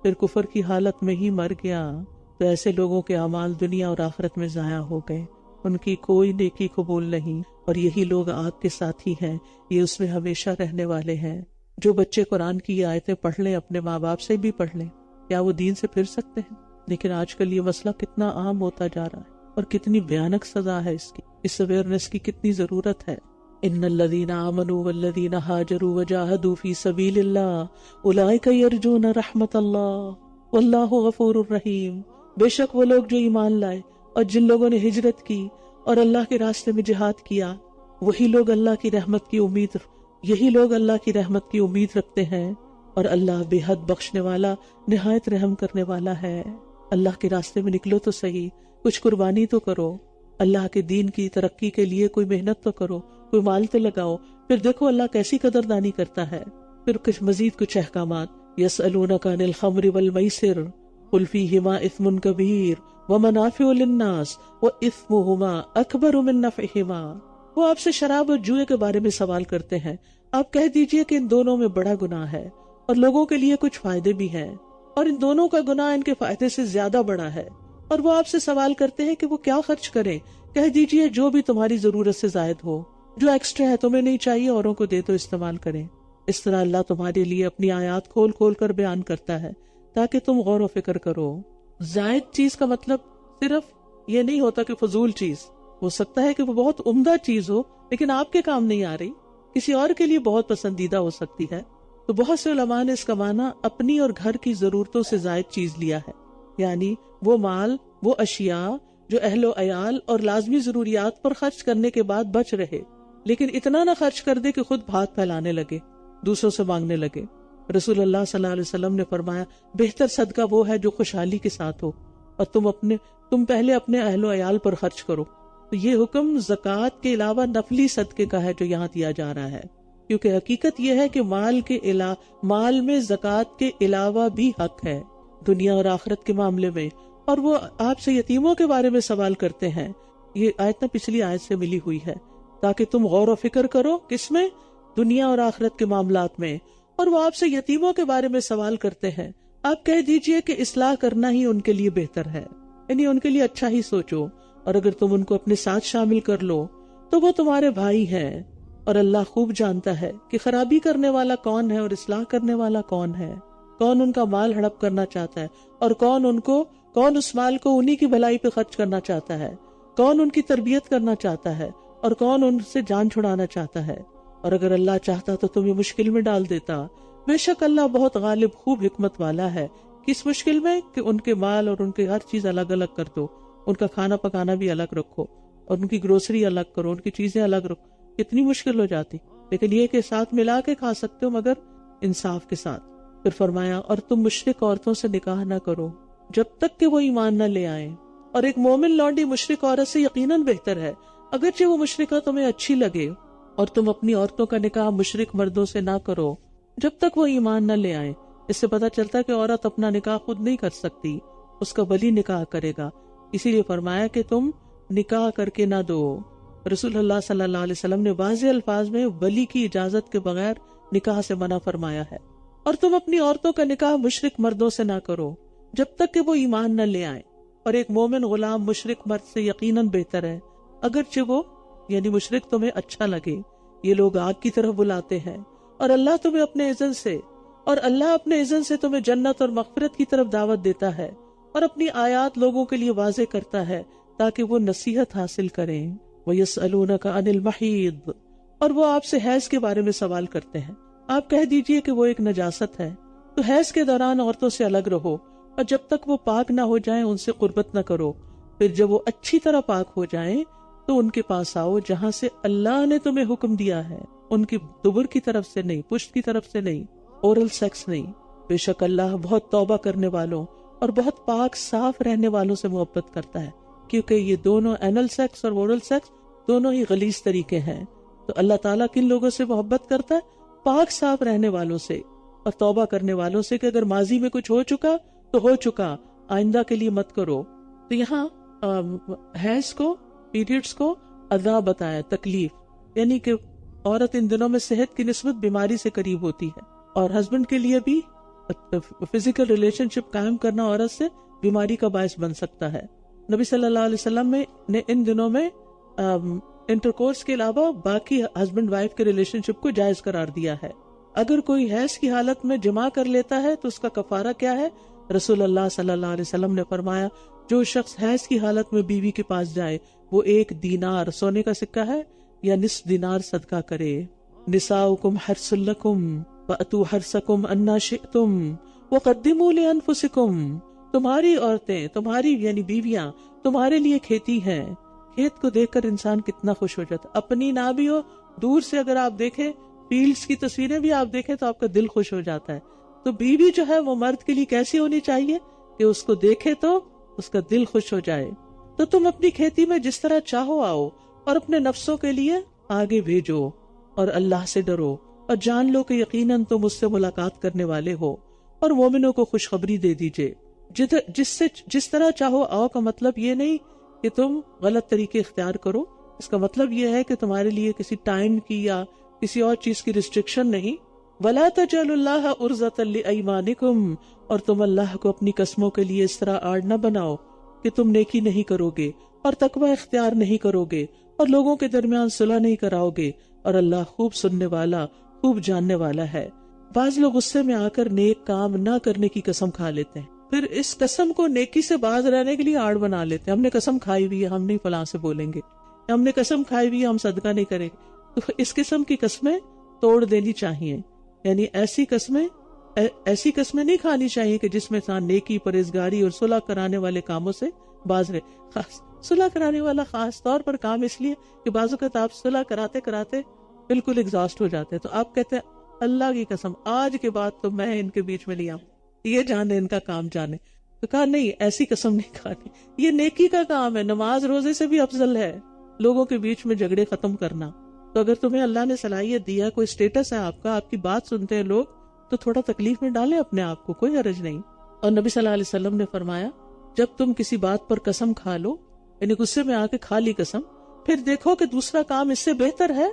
پھر کفر کی حالت میں ہی مر گیا, تو ایسے لوگوں کے اعمال دنیا اور آخرت میں ضائع ہو گئے, ان کی کوئی نیکی قبول نہیں. اور یہی لوگ آگ کے ساتھی ہیں, یہ اس میں ہمیشہ رہنے والے ہیں. جو بچے قرآن کی یہ آیتیں پڑھ لیں, اپنے ماں باپ سے بھی پڑھ لیں, کیا وہ دین سے پھر سکتے ہیں؟ لیکن آج کل یہ مسئلہ کتنا عام ہوتا جا رہا ہے, اور کتنی بھیانک سزا ہے اس کی, اس اویئرنس کی کتنی ضرورت ہے. ان الذین آمنوا والذین ہاجروا وجاہدوا فی سبیل اللہ اولئک یرجون رحمت اللہ واللہ غفور الرحیم. بے شک وہ لوگ جو ایمان لائے اور جن لوگوں نے ہجرت کی اور اللہ کے راستے میں جہاد کیا, وہی لوگ اللہ کی رحمت کی امید رکھتے ہیں, اور اللہ بے حد بخشنے والا, نہایت رحم کرنے والا ہے. اللہ کے راستے میں نکلو تو صحیح, کچھ قربانی تو کرو, اللہ کے دین کی ترقی کے لیے کوئی محنت تو کرو، کوئی مال تو لگاؤ، پھر دیکھو اللہ کیسی قدردانی کرتا ہے۔ پھر مزید کچھ احکامات، یسألونک عن الخمر والمیسر قل فیہما اثم کبیر ومنافع للناس واثمہما اکبر من نفعہما۔ وہ آپ سے شراب اور جوئے کے بارے میں سوال کرتے ہیں، آپ کہہ دیجئے کہ ان دونوں میں بڑا گناہ ہے اور لوگوں کے لیے کچھ فائدے بھی ہیں، اور ان دونوں کا گناہ ان کے فائدے سے زیادہ بڑا ہے۔ اور وہ آپ سے سوال کرتے ہیں کہ وہ کیا خرچ کریں، کہہ دیجئے جو بھی تمہاری ضرورت سے زائد ہو، جو ایکسٹرا ہے تمہیں نہیں چاہیے اوروں کو دے تو استعمال کریں۔ اس طرح اللہ تمہارے لیے اپنی آیات کھول کھول کر بیان کرتا ہے تاکہ تم غور و فکر کرو۔ زائد چیز کا مطلب صرف یہ نہیں ہوتا کہ فضول چیز، ہو سکتا ہے کہ وہ بہت عمدہ چیز ہو لیکن آپ کے کام نہیں آ رہی، کسی اور کے لیے بہت پسندیدہ ہو سکتی ہے۔ تو بہت سے علماء نے اس کا معنی اپنی اور گھر کی ضرورتوں سے زائد چیز لیا ہے، یعنی وہ مال، وہ اشیاء جو اہل و عیال اور لازمی ضروریات پر خرچ کرنے کے بعد بچ رہے، لیکن اتنا نہ خرچ کر دے کہ خود بھاگ پھیلانے لگے، دوسروں سے مانگنے لگے۔ رسول اللہ صلی اللہ علیہ وسلم نے فرمایا بہتر صدقہ وہ ہے جو خوشحالی کے ساتھ ہو، اور تم پہلے اپنے اہل و عیال پر خرچ کرو۔ تو یہ حکم زکوٰۃ کے علاوہ نفلی صدقے کا ہے جو یہاں دیا جا رہا ہے، کیونکہ حقیقت یہ ہے کہ مال میں زکوٰۃ کے علاوہ بھی حق ہے دنیا اور آخرت کے معاملے میں۔ اور وہ آپ سے یتیموں کے بارے میں سوال کرتے ہیں، یہ آیت پچھلی آیت سے ملی ہوئی ہے، تاکہ تم غور و فکر کرو، کس میں؟ دنیا اور آخرت کے معاملات میں۔ اور وہ آپ سے یتیموں کے بارے میں سوال کرتے ہیں، آپ کہہ دیجئے کہ اصلاح کرنا ہی ان کے لیے بہتر ہے، یعنی ان کے لیے اچھا ہی سوچو، اور اگر تم ان کو اپنے ساتھ شامل کر لو تو وہ تمہارے بھائی ہیں، اور اللہ خوب جانتا ہے کہ خرابی کرنے والا کون ہے اور اصلاح کرنے والا کون ہے، کون ان کا مال ہڑپ کرنا چاہتا ہے اور کون اس مال کو انہی کی بھلائی پہ خرچ کرنا چاہتا ہے، کون ان کی تربیت کرنا چاہتا ہے اور کون ان سے جان چھڑانا چاہتا ہے۔ اور اگر اللہ چاہتا تو تمہیں مشکل میں ڈال دیتا، بے شک اللہ بہت غالب خوب حکمت والا ہے۔ کس مشکل میں؟ کہ ان کے مال اور ان کے ہر چیز الگ الگ کر دو، ان کا کھانا پکانا بھی الگ رکھو اور ان کی گروسری الگ کرو، ان کی چیزیں الگ رکھو، کتنی مشکل ہو جاتی، لیکن یہ کہ ساتھ ملا کے کھا سکتے ہو مگر انصاف کے ساتھ۔ پھر فرمایا اور تم مشرک عورتوں سے نکاح نہ کرو جب تک کہ وہ ایمان نہ لے آئیں، اور ایک مومن لونڈی مشرک عورت سے یقیناً بہتر ہے اگرچہ وہ مشرکہ تمہیں اچھی لگے، اور تم اپنی عورتوں کا نکاح مشرک مردوں سے نہ کرو جب تک وہ ایمان نہ لے آئیں۔ اس سے پتہ چلتا ہے کہ عورت اپنا نکاح خود نہیں کر سکتی، اس کا ولی نکاح کرے گا، اسی لیے فرمایا کہ تم نکاح کر کے نہ دو۔ رسول اللہ صلی اللہ علیہ وسلم نے واضح الفاظ میں ولی کی اجازت کے بغیر نکاح سے منع فرمایا ہے۔ اور تم اپنی عورتوں کا نکاح مشرک مردوں سے نہ کرو جب تک کہ وہ ایمان نہ لے آئیں، اور ایک مومن غلام مشرک مرد سے یقیناً بہتر ہے اگرچہ وہ یعنی مشرک تمہیں اچھا لگے۔ یہ لوگ آگ کی طرف بلاتے ہیں، اور اللہ اپنے اذن سے تمہیں جنت اور مغفرت کی طرف دعوت دیتا ہے، اور اپنی آیات لوگوں کے لیے واضح کرتا ہے تاکہ وہ نصیحت حاصل کریں۔ وَيَسْأَلُونَكَ عَنِ الْمَحِيضِ، اور وہ آپ سے حیض کے بارے میں سوال کرتے ہیں، آپ کہہ دیجئے کہ وہ ایک نجاست ہے، تو حیض کے دوران عورتوں سے الگ رہو، اور جب تک وہ پاک نہ ہو جائیں ان سے قربت نہ کرو، پھر جب وہ اچھی طرح پاک ہو جائیں تو ان کے پاس آؤ جہاں سے اللہ نے تمہیں حکم دیا ہے، ان کی دبر کی طرف سے نہیں، پشت کی طرف سے نہیں، اورل سیکس نہیں۔ بے شک اللہ بہت توبہ کرنے والوں اور بہت پاک صاف رہنے والوں سے محبت کرتا ہے، کیونکہ یہ دونوں اینل سیکس اور اورل سیکس دونوں ہی غلیظ طریقے ہیں۔ تو اللہ تعالیٰ کن لوگوں سے محبت کرتا ہے؟ پاک صاف رہنے والوں سے اور توبہ کرنے والوں سے، کہ اگر ماضی میں کچھ ہو چکا تو ہو چکا، آئندہ کے لیے مت کرو۔ تو یہاں حیض کو، پیریڈز کو عذاب بتایا، تکلیف، یعنی کہ عورت ان دنوں میں صحت کی نسبت بیماری سے قریب ہوتی ہے، اور ہسبینڈ کے لیے بھی فزیکل ریلیشن شپ قائم کرنا عورت سے بیماری کا باعث بن سکتا ہے۔ نبی صلی اللہ علیہ وسلم نے ان دنوں میں انٹرکورس کے علاوہ باقی ہسبینڈ وائف کے ریلیشن شپ کو جائز قرار دیا ہے۔ اگر کوئی حیض کی حالت میں جماع کر لیتا ہے تو اس کا کفارہ کیا ہے؟ رسول اللہ صلی اللہ علیہ وسلم نے فرمایا جو شخص حیض کی حالت میں بیوی کے پاس جائے وہ 1 دینار سونے کا سکہ ہے یا نصف دینار صدقہ کرے۔ نساؤکم حرث لکم واتوا حرثکم انا شئتم وقدموا لانفسکم، تمہاری عورتیں، تمہاری یعنی بیویاں تمہارے لیے کھیتی ہیں۔ کھیت کو دیکھ کر انسان کتنا خوش ہو جاتا، اپنی نہ بھی ہو، دور سے اگر آپ دیکھیں، فیلڈز کی تصویریں بھی آپ دیکھیں تو آپ کا دل خوش ہو جاتا ہے۔ تو بیوی جو ہے وہ مرد کے لیے کیسی ہونی چاہیے کہ اس کو دیکھے تو اس کا دل خوش ہو جائے۔ تو تم اپنی کھیتی میں جس طرح چاہو آؤ اور اپنے نفسوں کے لیے آگے بھیجو، اور اللہ سے ڈرو اور جان لو کہ یقیناً تم اس سے ملاقات کرنے والے ہو، اور مومنوں کو خوشخبری دے دیجئے۔ جس طرح چاہو آؤ کا مطلب یہ نہیں کہ تم غلط طریقے اختیار کرو، اس کا مطلب یہ ہے کہ تمہارے لیے کسی ٹائم کی یا کسی اور چیز کی ریسٹرکشن نہیں۔ وَلَا تَجْعَلُوا اللَّهَ عُرْضَةً لِأَيْمَانِكُمْ، اور تم اللہ کو اپنی قسموں کے لیے اس طرح آڑ نہ بناؤ کہ تم نیکی نہیں کرو گے اور تقوی اختیار نہیں کرو گے اور لوگوں کے درمیان صلح نہیں کراؤ گے، اور اللہ خوب سننے والا خوب جاننے والا ہے۔ بعض لوگ غصے میں آ کر نیک کام نہ کرنے کی قسم کھا لیتے ہیں، پھر اس قسم کو نیکی سے باز رہنے کے لیے آڑ بنا لیتے ہیں۔ ہم نے قسم کھائی ہوئی ہے ہم نہیں فلاں سے بولیں گے، ہم نے قسم کھائی ہوئی ہے ہم صدقہ نہیں کریں گے، تو اس قسم کی قسمیں توڑ دینی چاہیے۔ یعنی ایسی قسمیں نہیں کھانی چاہیے کہ جس میں انسان نیکی، پرہیزگاری اور صلح کرانے والے کاموں سے باز رہے۔ صلح کرانے والا خاص طور پر کام اس لیے کہ بعض اوقات آپ صلح کراتے کراتے بالکل ایگزاسٹ ہو جاتے ہیں، تو آپ کہتے ہیں اللہ کی قسم آج کے بعد تو میں ان کے بیچ میں نہیں آؤں، یہ جانے ان کا کام جانے۔ تو کہا نہیں، ایسی قسم نہیں کھانی، یہ نیکی کا کام ہے، نماز روزے سے بھی افضل ہے لوگوں کے بیچ میں جھگڑے ختم کرنا۔ تو اگر تمہیں اللہ نے صلاحیت دیا، کوئی اسٹیٹس ہے آپ کا، آپ کی بات سنتے ہیں لوگ، تو تھوڑا تکلیف میں ڈالیں اپنے آپ کو، کوئی حرج نہیں۔ اور نبی صلی اللہ علیہ وسلم نے فرمایا جب تم کسی بات پر قسم کھا لو، یعنی غصے میں آ کے کھا لی قسم، پھر دیکھو کہ دوسرا کام اس سے بہتر ہے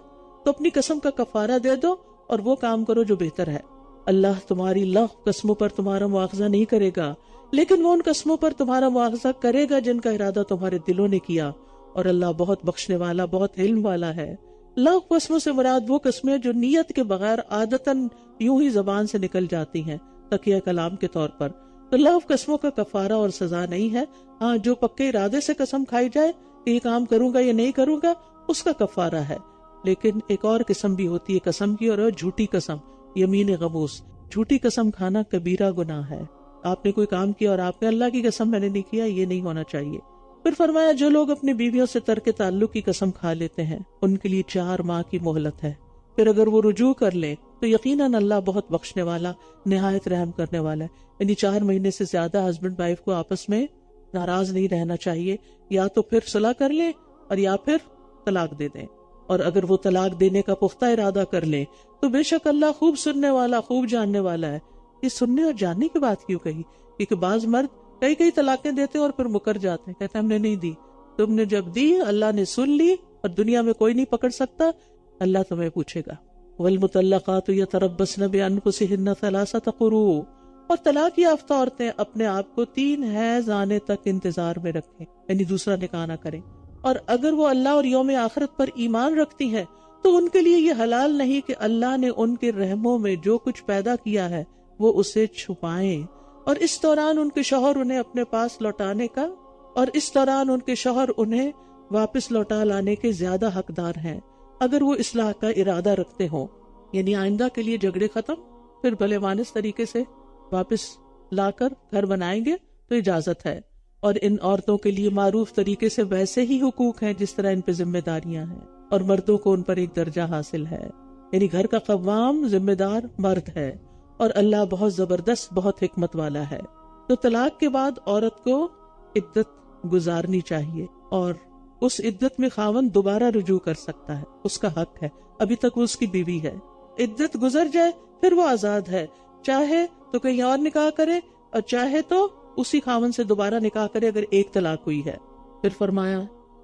تو اپنی قسم کا کفارہ دے دو اور وہ کام کرو جو بہتر ہے۔ اللہ تمہاری لغو قسموں پر تمہارا مواخذہ نہیں کرے گا، لیکن وہ ان قسموں پر تمہارا مواخذہ کرے گا جن کا ارادہ تمہارے دلوں نے کیا، اور اللہ بہت بخشنے والا بہت علم والا ہے۔ لغو قسموں سے مراد وہ قسمیں جو نیت کے بغیر عادتاً یوں ہی زبان سے نکل جاتی ہیں تقیہ کلام کے طور پر، تو لغو قسموں کا کفارہ اور سزا نہیں ہے۔ ہاں، جو پکے ارادے سے قسم کھائی جائے کہ یہ کام کروں گا یا نہیں کروں گا، اس کا کفارہ ہے۔ لیکن ایک اور قسم بھی ہوتی ہے قسم کی، اور جھوٹی قسم، یمین غموس۔ جھوٹی قسم کھانا کبیرہ گناہ ہے۔ آپ نے کوئی کام کیا اور آپ نے اللہ کی قسم میں نے نہیں کیا، یہ نہیں ہونا چاہیے۔ پھر فرمایا جو لوگ اپنی بیویوں سے ترک تعلق کی قسم کھا لیتے ہیں ان کے لیے 4 ماہ کی مہلت ہے، پھر اگر وہ رجوع کر لیں تو یقیناً اللہ بہت بخشنے والا نہایت رحم کرنے والا ہے۔ یعنی 4 مہینے سے زیادہ ہسبینڈ وائف کو آپس میں ناراض نہیں رہنا چاہیے، یا تو پھر صلح کر لیں اور یا پھر طلاق دے دیں، اور اگر وہ طلاق دینے کا پختہ ارادہ کر لیں تو بے شک اللہ خوب سننے والا خوب جاننے والا ہے۔ یہ سننے اور جاننے کی بات کیوں کہی؟ کیونکہ بعض مرد کئی طلاقیں دیتے ہیں اور پھر مکر جاتے ہیں، کہتے ہیں ہم نے نہیں دی۔ تم نے جب دی اللہ نے سن لی، اور دنیا میں کوئی نہیں پکڑ سکتا، اللہ تمہیں پوچھے گا۔ والمطلقات یتربصن بانفسہن 3 قروء، اور طلاق یافتہ عورتیں اپنے آپ کو 3 حیض آنے تک انتظار میں رکھیں، یعنی دوسرا نکاح نہ کریں۔ اور اگر وہ اللہ اور یوم آخرت پر ایمان رکھتی ہیں تو ان کے لیے یہ حلال نہیں کہ اللہ نے ان کے رحموں میں جو کچھ پیدا کیا ہے وہ اسے چھپائیں، اور اس دوران ان کے شوہر انہیں اپنے پاس لوٹانے کا، اور اس دوران ان کے شوہر انہیں واپس لوٹا لانے کے زیادہ حقدار ہیں اگر وہ اصلاح کا ارادہ رکھتے ہوں۔ یعنی آئندہ کے لیے جھگڑے ختم، پھر بھلے مانس طریقے سے واپس لا کر گھر بنائیں گے تو اجازت ہے۔ اور ان عورتوں کے لیے معروف طریقے سے ویسے ہی حقوق ہیں جس طرح ان پہ ذمہ داریاں ہیں، اور مردوں کو ان پر ایک درجہ حاصل ہے۔ یعنی گھر کا قوام ذمہ دار مرد ہے، اور اللہ بہت زبردست بہت حکمت والا ہے۔ تو طلاق کے بعد عورت کو عدت گزارنی چاہیے، اور اس عدت میں خاوند دوبارہ رجوع کر سکتا ہے، اس کا حق ہے، ابھی تک وہ اس کی بیوی ہے۔ عدت گزر جائے پھر وہ آزاد ہے، چاہے تو کہیں اور نکاح کرے اور چاہے تو اسی خاوند سے دوبارہ نکاح کرے اگر ایک طلاق ہوئی ہے۔ پھر فرمایا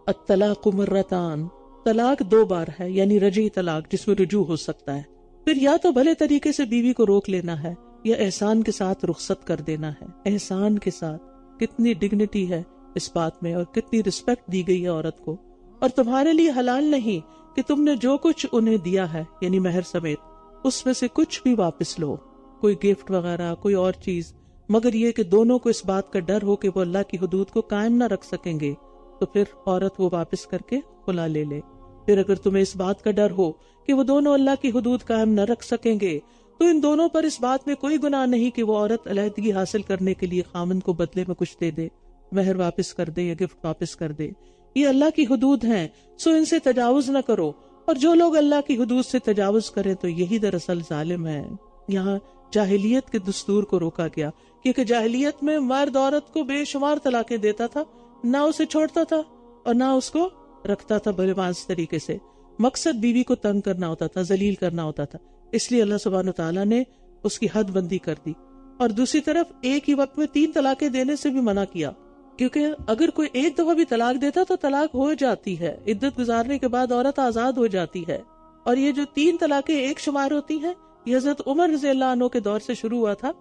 الطلاق مرتان، طلاق 2 بار ہے، یعنی رجعی طلاق جس میں رجوع ہو سکتا ہے۔ پھر یا تو بھلے طریقے سے بیوی کو روک لینا ہے یا احسان کے ساتھ رخصت کر دینا ہے۔ احسان کے ساتھ، کتنی ڈگنیٹی ہے اس بات میں، اور کتنی رسپیکٹ دی گئی ہے عورت کو۔ اور تمہارے لیے حلال نہیں کہ تم نے جو کچھ انہیں دیا ہے یعنی مہر سمیت اس میں سے کچھ بھی واپس لو، کوئی گفٹ وغیرہ کوئی اور چیز، مگر یہ کہ دونوں کو اس بات کا ڈر ہو کہ وہ اللہ کی حدود کو قائم نہ رکھ سکیں گے، تو پھر عورت وہ واپس کر کے خلا لے لے۔ پھر اگر تمہیں اس بات کا ڈر ہو کہ وہ دونوں اللہ کی حدود قائم نہ رکھ سکیں گے تو ان دونوں پر اس بات میں کوئی گناہ نہیں کہ وہ عورت علیحدگی حاصل کرنے کے لیے خامند کو بدلے میں کچھ دے دے، مہر واپس کر دے یا گفٹ واپس کر دے۔ یہ اللہ کی حدود ہیں، سو ان سے تجاوز نہ کرو، اور جو لوگ اللہ کی حدود سے تجاوز کریں تو یہی دراصل ظالم ہیں۔ یہاں جاہلیت کے دستور کو روکا گیا، کیونکہ جاہلیت میں مرد عورت کو بے شمار طلاقیں دیتا تھا، نہ اسے چھوڑتا تھا اور نہ اس کو رکھتا تھا بھلے مانس طریقے سے. مقصد بیوی کو تنگ کرنا ہوتا تھا، ذلیل کرنا ہوتا تھا، اس لیے اللہ سبحانہ وتعالیٰ نے اس کی حد بندی کر دی. اور دوسری طرف ایک ہی وقت میں 3 طلاقیں دینے سے بھی منع کیا، کیونکہ اگر کوئی ایک دفعہ بھی طلاق دیتا تو طلاق ہو جاتی ہے، عدت گزارنے کے بعد عورت آزاد ہو جاتی ہے. اور یہ جو 3 طلاقیں ایک شمار ہوتی ہیں، یہ حضرت عمر رضی اللہ عنہ کے دور سے شروع ہوا تھا.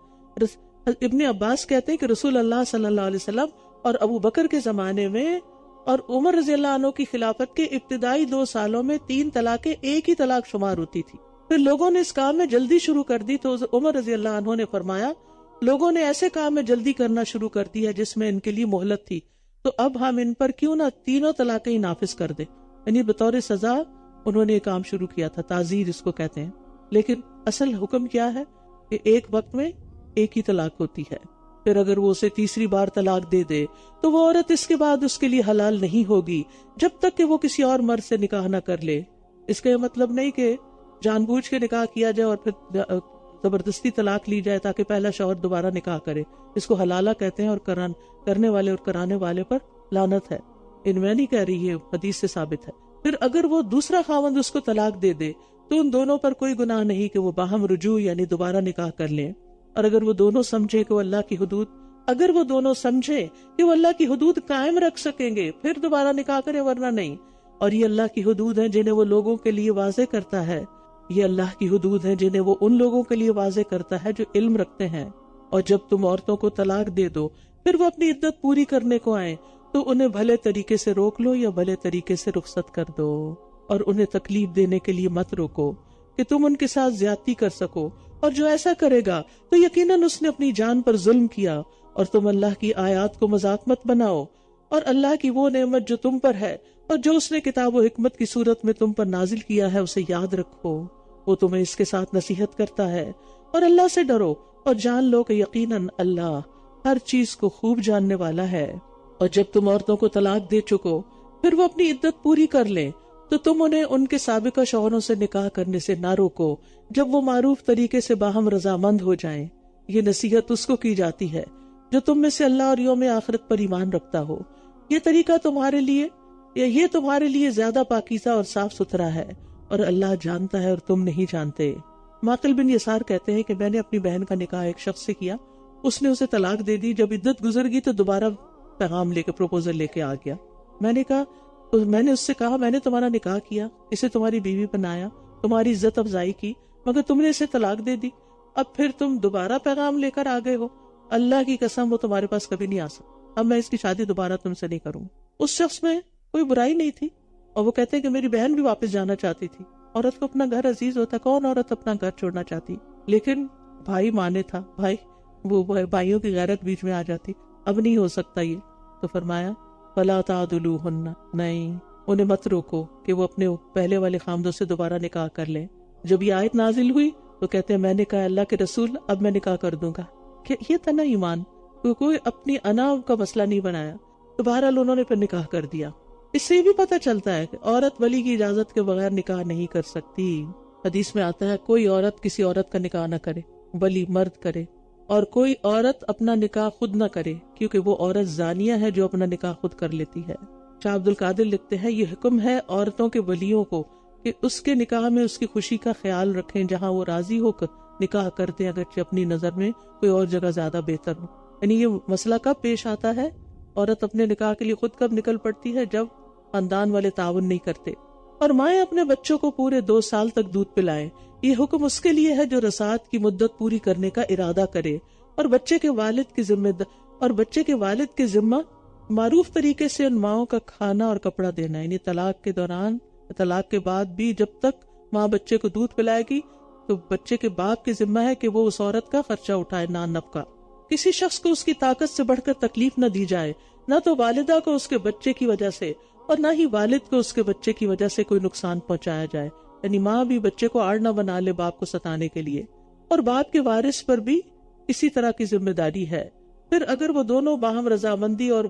ابن عباس کہتے ہیں کہ رسول اللہ صلی اللہ علیہ وسلم اور ابو بکر کے زمانے میں اور عمر رضی اللہ عنہ کی خلافت کے ابتدائی 2 سالوں میں 3 طلاقیں ایک ہی طلاق شمار ہوتی تھی. پھر لوگوں نے اس کام میں جلدی شروع کر دی تو عمر رضی اللہ عنہ نے فرمایا لوگوں نے ایسے کام میں جلدی کرنا شروع کر دیا جس میں ان کے لیے مہلت تھی، تو اب ہم ان پر کیوں نہ 3 طلاقیں ہی نافذ کر دیں. یعنی بطور سزا انہوں نے یہ کام شروع کیا تھا، تعزیر اس کو کہتے ہیں. لیکن اصل حکم کیا ہے کہ ایک وقت میں ایک ہی طلاق ہوتی ہے. پھر اگر وہ اسے تیسری بار طلاق دے دے تو وہ عورت اس کے بعد اس کے لیے حلال نہیں ہوگی جب تک کہ وہ کسی اور مرد سے نکاح نہ کر لے. اس کا یہ مطلب نہیں کہ جان بوجھ کے نکاح کیا جائے اور پھر زبردستی طلاق لی جائے تاکہ پہلا شوہر دوبارہ نکاح کرے. اس کو حلالہ کہتے ہیں اور کرنے والے اور کرانے والے پر لعنت ہے. ان میں نہیں کہہ رہی، ہے حدیث سے ثابت ہے. پھر اگر وہ دوسرا خاوند اس کو طلاق دے دے تو ان دونوں پر کوئی گناہ نہیں کہ وہ باہم رجوع یعنی دوبارہ نکاح کر لیں. اور اگر وہ دونوں سمجھے کہ وہ اللہ کی حدود قائم رکھ سکیں گے پھر دوبارہ نکاح کرے، ورنہ نہیں. اور یہ اللہ کی حدود ہیں جنہیں وہ لوگوں کے لیے واضح کرتا ہے. یہ اللہ کی حدود ہیں جنہیں وہ ان لوگوں کے لیے واضح کرتا ہے جو علم رکھتے ہیں. اور جب تم عورتوں کو طلاق دے دو پھر وہ اپنی عدت پوری کرنے کو آئیں تو انہیں بھلے طریقے سے روک لو یا بھلے طریقے سے رخصت کر دو. اور انہیں تکلیف دینے کے لیے مت روکو کہ تم ان کے ساتھ زیادتی کر سکو، اور جو ایسا کرے گا تو یقیناً اس نے اپنی جان پر ظلم کیا. اور تم اللہ کی آیات کو مذاق مت بناؤ، اور اللہ کی وہ نعمت جو تم پر ہے اور جو اس نے کتاب و حکمت کی صورت میں تم پر نازل کیا ہے اسے یاد رکھو. وہ تمہیں اس کے ساتھ نصیحت کرتا ہے. اور اللہ سے ڈرو اور جان لو کہ یقیناً اللہ ہر چیز کو خوب جاننے والا ہے. اور جب تم عورتوں کو طلاق دے چکو پھر وہ اپنی عدت پوری کر لیں تو تم انہیں ان کے سابقہ شوہروں سے نکاح کرنے سے نہ روکو جب وہ معروف طریقے سے باہم رضامند ہو جائیں. یہ نصیحت اس کو کی جاتی ہے جو تم میں سے اللہ اور یوم آخرت پر ایمان رکھتا ہو. یہ طریقہ تمہارے لیے زیادہ پاکیزہ اور صاف ستھرا ہے، اور اللہ جانتا ہے اور تم نہیں جانتے. معقل بن یسار کہتے ہیں کہ میں نے اپنی بہن کا نکاح ایک شخص سے کیا، اس نے اسے طلاق دے دی. جب عدت گزر گئی تو دوبارہ پیغام لے کے پروپوزل لے کے آ گیا. میں نے اس سے کہا میں نے تمہارا نکاح کیا، اسے تمہاری بیوی بنایا، تمہاری عزت افزائی کی، مگر تم نے اسے طلاق دے دی. اب پھر تم دوبارہ پیغام لے کر آ گئے ہو. اللہ کی قسم وہ تمہارے پاس کبھی نہیں آ سکتا. اب میں اس کی شادی دوبارہ تم سے نہیں کروں. اس شخص میں کوئی برائی نہیں تھی، اور وہ کہتے ہیں کہ میری بہن بھی واپس جانا چاہتی تھی. عورت کو اپنا گھر عزیز ہوتا ہے، کون عورت اپنا گھر چھوڑنا چاہتی؟ لیکن بھائی مانے تھا، وہ بھائیوں کی غیرت بیچ میں آ جاتی. اب نہیں ہو سکتا یہ، تو فرمایا فلا تعدلوہن، نہیں انہیں مت روکو کہ وہ اپنے پہلے والے خامدوں سے دوبارہ نکاح کر لیں. جب یہ آیت نازل ہوئی تو کہتے ہیں میں نے کہا اللہ کے رسول اب میں نکاح کر دوں گا. کہ یہ تھا نا ایمان، کوئی اپنی انا کا مسئلہ نہیں بنایا. تو بہرحال انہوں نے پھر نکاح کر دیا. اس سے یہ بھی پتہ چلتا ہے کہ عورت ولی کی اجازت کے بغیر نکاح نہیں کر سکتی. حدیث میں آتا ہے کوئی عورت کسی عورت کا نکاح نہ کرے، ولی مرد کرے. اور کوئی عورت اپنا نکاح خود نہ کرے، کیونکہ وہ عورت زانیہ ہے جو اپنا نکاح خود کر لیتی ہے. شاہ عبد القادر لکھتے ہیں یہ حکم ہے عورتوں کے ولیوں کو کہ اس کے نکاح میں اس کی خوشی کا خیال رکھیں، جہاں وہ راضی ہو کر نکاح کرتے اگرچہ اپنی نظر میں کوئی اور جگہ زیادہ بہتر ہو. یعنی یہ مسئلہ کب پیش آتا ہے؟ عورت اپنے نکاح کے لیے خود کب نکل پڑتی ہے؟ جب خاندان والے تعاون نہیں کرتے. اور مائیں اپنے بچوں کو پورے 2 سال تک دودھ پلائیں. یہ حکم اس کے لیے ہے جو رضاعت کی مدت پوری کرنے کا ارادہ کرے، اور بچے کے والد کے ذمہ معروف طریقے سے ان ماؤں کا کھانا اور کپڑا دینا. یعنی طلاق کے دوران، طلاق کے بعد بھی جب تک ماں بچے کو دودھ پلائے گی تو بچے کے باپ کے ذمہ ہے کہ وہ اس عورت کا خرچہ اٹھائے، نان نفقہ. کسی شخص کو اس کی طاقت سے بڑھ کر تکلیف نہ دی جائے، نہ تو والدہ کو اس کے بچے کی وجہ سے اور نہ ہی والد کو اس کے بچے کی وجہ سے کوئی نقصان پہنچایا جائے. یعنی ماں بھی بچے کو آڑ نہ بنا لے باپ کو ستانے کے لیے. اور باپ کے وارث پر بھی اسی طرح کی ذمہ داری ہے. پھر اگر وہ دونوں باہم رضامندی اور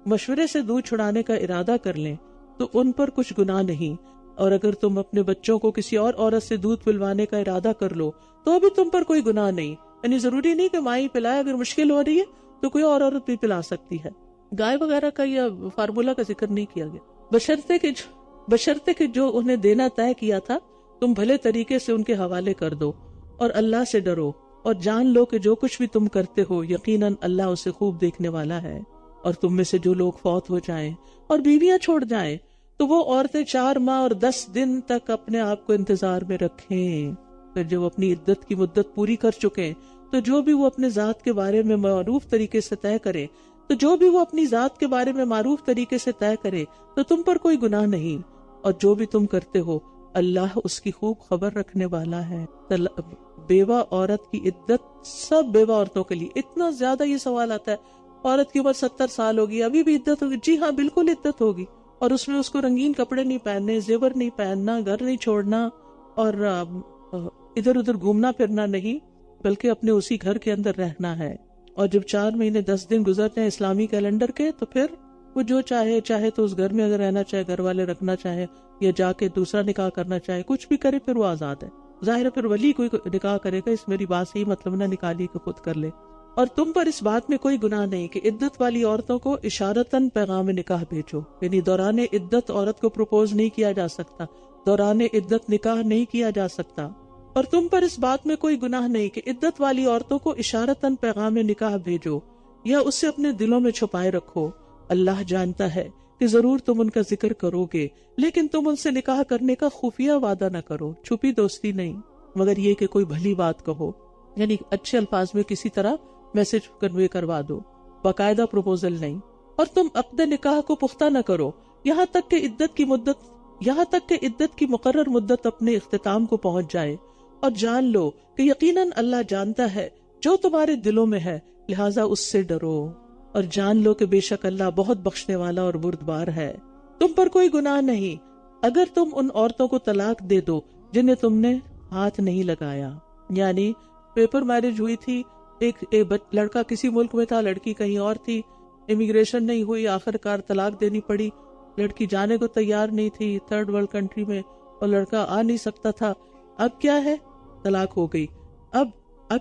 مشورے سے دودھ چھڑانے کا ارادہ کر لیں تو ان پر کچھ گناہ نہیں. اور اگر تم اپنے بچوں کو کسی اور عورت سے دودھ پلوانے کا ارادہ کر لو تو بھی تم پر کوئی گناہ نہیں. یعنی ضروری نہیں کہ ماں ہی پلائے، اگر مشکل ہو رہی ہے تو کوئی اور عورت بھی پلا سکتی ہے. گائے وغیرہ کا یا فارمولا کا ذکر نہیں کیا گیا، بشرطے کہ جو انہیں دینا طے کیا تھا تم بھلے طریقے سے ان کے حوالے کر دو، اور اللہ سے ڈرو، اور جان لو کہ جو کچھ بھی تم کرتے ہو یقیناً اللہ اسے خوب دیکھنے والا ہے۔ اور تم میں سے جو لوگ فوت ہو جائیں اور بیویاں چھوڑ جائیں تو وہ عورتیں 4 ماہ اور 10 دن تک اپنے آپ کو انتظار میں رکھیں۔ پھر جب اپنی عدت کی مدت پوری کر چکیں تو جو بھی وہ اپنے ذات کے بارے میں معروف طریقے سے طے کرے تو تم پر کوئی گناہ نہیں، اور جو بھی تم کرتے ہو اللہ اس کی خوب خبر رکھنے والا ہے۔ بیوہ عورت کی عدت سب بیوہ عورتوں کے لیے اتنا زیادہ یہ سوال آتا ہے، عورت کی عمر 70 سال ہوگی ابھی بھی عدت ہوگی؟ جی ہاں، بالکل عدت ہوگی، اور اس میں اس کو رنگین کپڑے نہیں پہننے، زیور نہیں پہننا، گھر نہیں چھوڑنا، اور ادھر ادھر گھومنا پھرنا نہیں، بلکہ اپنے اسی گھر کے اندر رہنا ہے۔ اور جب 4 مہینے 10 دن گزر جائیں اسلامی کیلنڈر کے تو پھر وہ جو چاہے تو اس گھر میں اگر رہنا چاہے، گھر والے رکھنا چاہے، یا جا کے دوسرا نکاح کرنا چاہے، کچھ بھی کرے، پھر وہ آزاد ہے۔ ظاہر ہے پھر ولی کوئی نکاح کرے گا، اس میری بات سے ہی مطلب نہ نکالی کہ خود کر لے۔ اور تم پر اس بات میں کوئی گناہ نہیں کہ عدت والی عورتوں کو اشارتاً پیغام نکاح بھیجو، یعنی دوران عدت عورت کو پروپوز نہیں کیا جا سکتا، دوران عدت نکاح نہیں کیا جا سکتا۔ اور تم پر اس بات میں کوئی گناہ نہیں کہ عدت والی عورتوں کو اشارتاً پیغام نکاح بھیجو یا اسے اپنے دلوں میں چھپائے رکھو۔ اللہ جانتا ہے کہ ضرور تم ان کا ذکر کرو گے، لیکن تم ان سے نکاح کرنے کا خفیہ وعدہ نہ کرو، چھپی دوستی نہیں، مگر یہ کہ کوئی بھلی بات کہو، یعنی اچھے الفاظ میں کسی طرح میسج کنوے کروا دو، باقاعدہ پروپوزل نہیں۔ اور تم عقد نکاح کو پختہ نہ کرو یہاں تک کہ عدت کی مقرر مدت اپنے اختتام کو پہنچ جائے، اور جان لو کہ یقیناً اللہ جانتا ہے جو تمہارے دلوں میں ہے، لہٰذا اس سے ڈرو، اور جان لو کہ بے شک اللہ بہت بخشنے والا اور بردبار ہے۔ تم پر کوئی گناہ نہیں اگر تم ان عورتوں کو طلاق دے دو جنہیں تم نے ہاتھ نہیں لگایا، یعنی پیپر میرج ہوئی تھی، ایک لڑکا کسی ملک میں تھا، لڑکی کہیں اور تھی، امیگریشن نہیں ہوئی، آخر کار طلاق دینی پڑی، لڑکی جانے کو تیار نہیں تھی 3rd ورلڈ کنٹری میں، اور لڑکا آ نہیں سکتا تھا۔ اب کیا ہے؟ طلاق ہو گئی۔ اب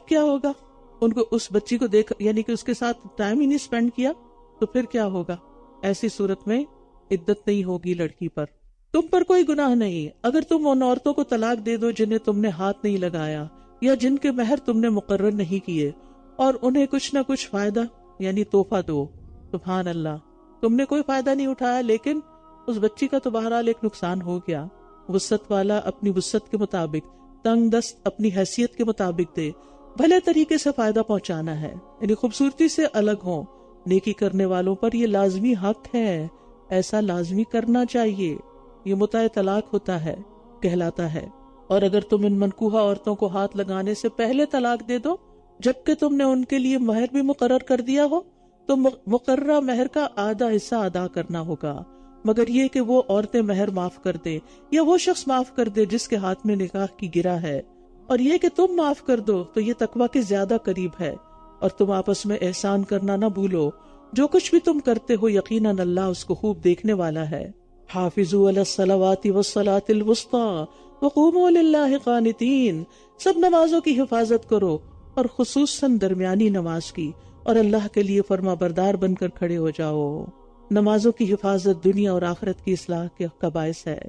کیا ہوگا؟ ان کو اس بچی کو دیکھ، یعنی کہ اس کے ساتھ ٹائم ہی نہیں سپینڈ کیا تو پھر کیا ہوگا؟ ایسی صورت میں عدت نہیں ہوگی لڑکی پر۔ تم پر کوئی گناہ نہیں اگر تم ان عورتوں کو طلاق دے دو جنہیں تم نے ہاتھ نہیں لگایا یا جن کے مہر تم نے مقرر نہیں کیے، اور انہیں کچھ نہ کچھ فائدہ یعنی تحفہ دو۔ سبحان اللہ، تم نے کوئی فائدہ نہیں اٹھایا لیکن اس بچی کا تو بہرحال ایک نقصان ہو گیا۔ وسعت والا اپنی وسعت کے مطابق، تنگ دست اپنی حیثیت کے مطابق دے، بھلے طریقے سے فائدہ پہنچانا ہے، یعنی خوبصورتی سے الگ ہوں۔ نیکی کرنے والوں پر یہ لازمی حق ہے، ایسا لازمی کرنا چاہیے، یہ متع طلاق ہوتا ہے، کہلاتا ہے۔ اور اگر تم ان منکوحہ عورتوں کو ہاتھ لگانے سے پہلے طلاق دے دو جبکہ تم نے ان کے لیے مہر بھی مقرر کر دیا ہو تو مقررہ مہر کا آدھا حصہ ادا کرنا ہوگا، مگر یہ کہ وہ عورتیں مہر معاف کر دے یا وہ شخص معاف کر دے جس کے ہاتھ میں نکاح کی گرہ ہے، اور یہ کہ تم معاف کر دو تو یہ تقویٰ کے زیادہ قریب ہے۔ اور تم آپس میں احسان کرنا نہ بھولو، جو کچھ بھی تم کرتے ہو یقیناً اللہ اس کو خوب دیکھنے والا ہے۔ حافظوا علی الصلوات والصلاة الوسطی وقوموا للہ قانتین، سب نمازوں کی حفاظت کرو اور خصوصاً درمیانی نماز کی، اور اللہ کے لیے فرما بردار بن کر کھڑے ہو جاؤ۔ نمازوں کی حفاظت دنیا اور آخرت کی اصلاح کا باعث ہے۔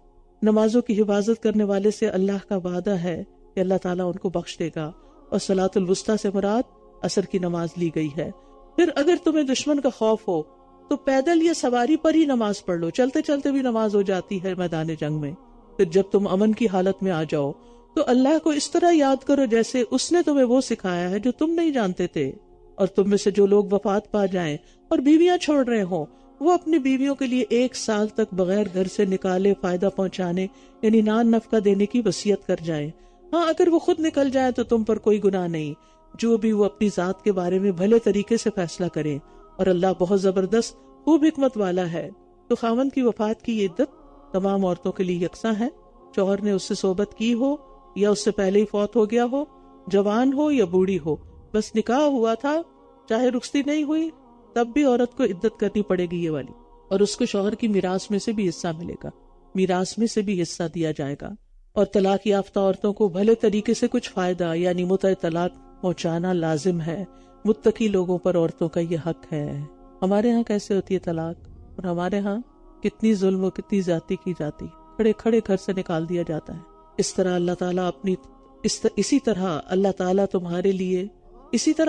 نمازوں کی حفاظت کرنے والے سے اللہ کا وعدہ ہے کہ اللہ تعالیٰ ان کو بخش دے گا، اور صلاۃ الوسطیٰ سے مراد عصر کی نماز لی گئی ہے۔ پھر اگر تمہیں دشمن کا خوف ہو تو پیدل یا سواری پر ہی نماز پڑھ لو، چلتے چلتے بھی نماز ہو جاتی ہے میدان جنگ میں۔ پھر جب تم امن کی حالت میں آ جاؤ تو اللہ کو اس طرح یاد کرو جیسے اس نے تمہیں وہ سکھایا ہے جو تم نہیں جانتے تھے۔ اور تم میں سے جو لوگ وفات پا جائیں اور بیویاں چھوڑ رہے ہوں وہ اپنی بیویوں کے لیے 1 سال تک بغیر گھر سے نکالے فائدہ پہنچانے یعنی نان نفقہ دینے کی وصیت کر جائیں۔ ہاں اگر وہ خود نکل جائے تو تم پر کوئی گناہ نہیں، جو بھی وہ اپنی ذات کے بارے میں بھلے طریقے سے فیصلہ کریں، اور اللہ بہت زبردست خوب حکمت والا ہے۔ تو خاوند کی وفات کی یہ عدت تمام عورتوں کے لیے یکساں ہے، شوہر نے اس سے صحبت کی ہو یا اس سے پہلے ہی فوت ہو گیا ہو، جوان ہو یا بوڑھی ہو، بس نکاح ہوا تھا چاہے رخصتی نہیں ہوئی تب بھی عورت کو عدت کرنی پڑے گی یہ والی، اور اس کو شوہر کی میراث میں سے بھی حصہ ملے گا، میراث میں سے بھی حصہ دیا جائے گا۔ اور طلاق یافتہ عورتوں کو بھلے طریقے سے کچھ فائدہ یعنی متع طلاق پہنچانا لازم ہے، متقی لوگوں پر عورتوں کا یہ حق ہے۔ ہمارے ہاں کیسے ہوتی ہے طلاق، اور ہمارے ہاں کتنی ظلم و کتنی زیادتی کی جاتی، کھڑے کھڑے گھر سے نکال دیا جاتا ہے۔ اس طرح اللہ تعالیٰ اسی طرح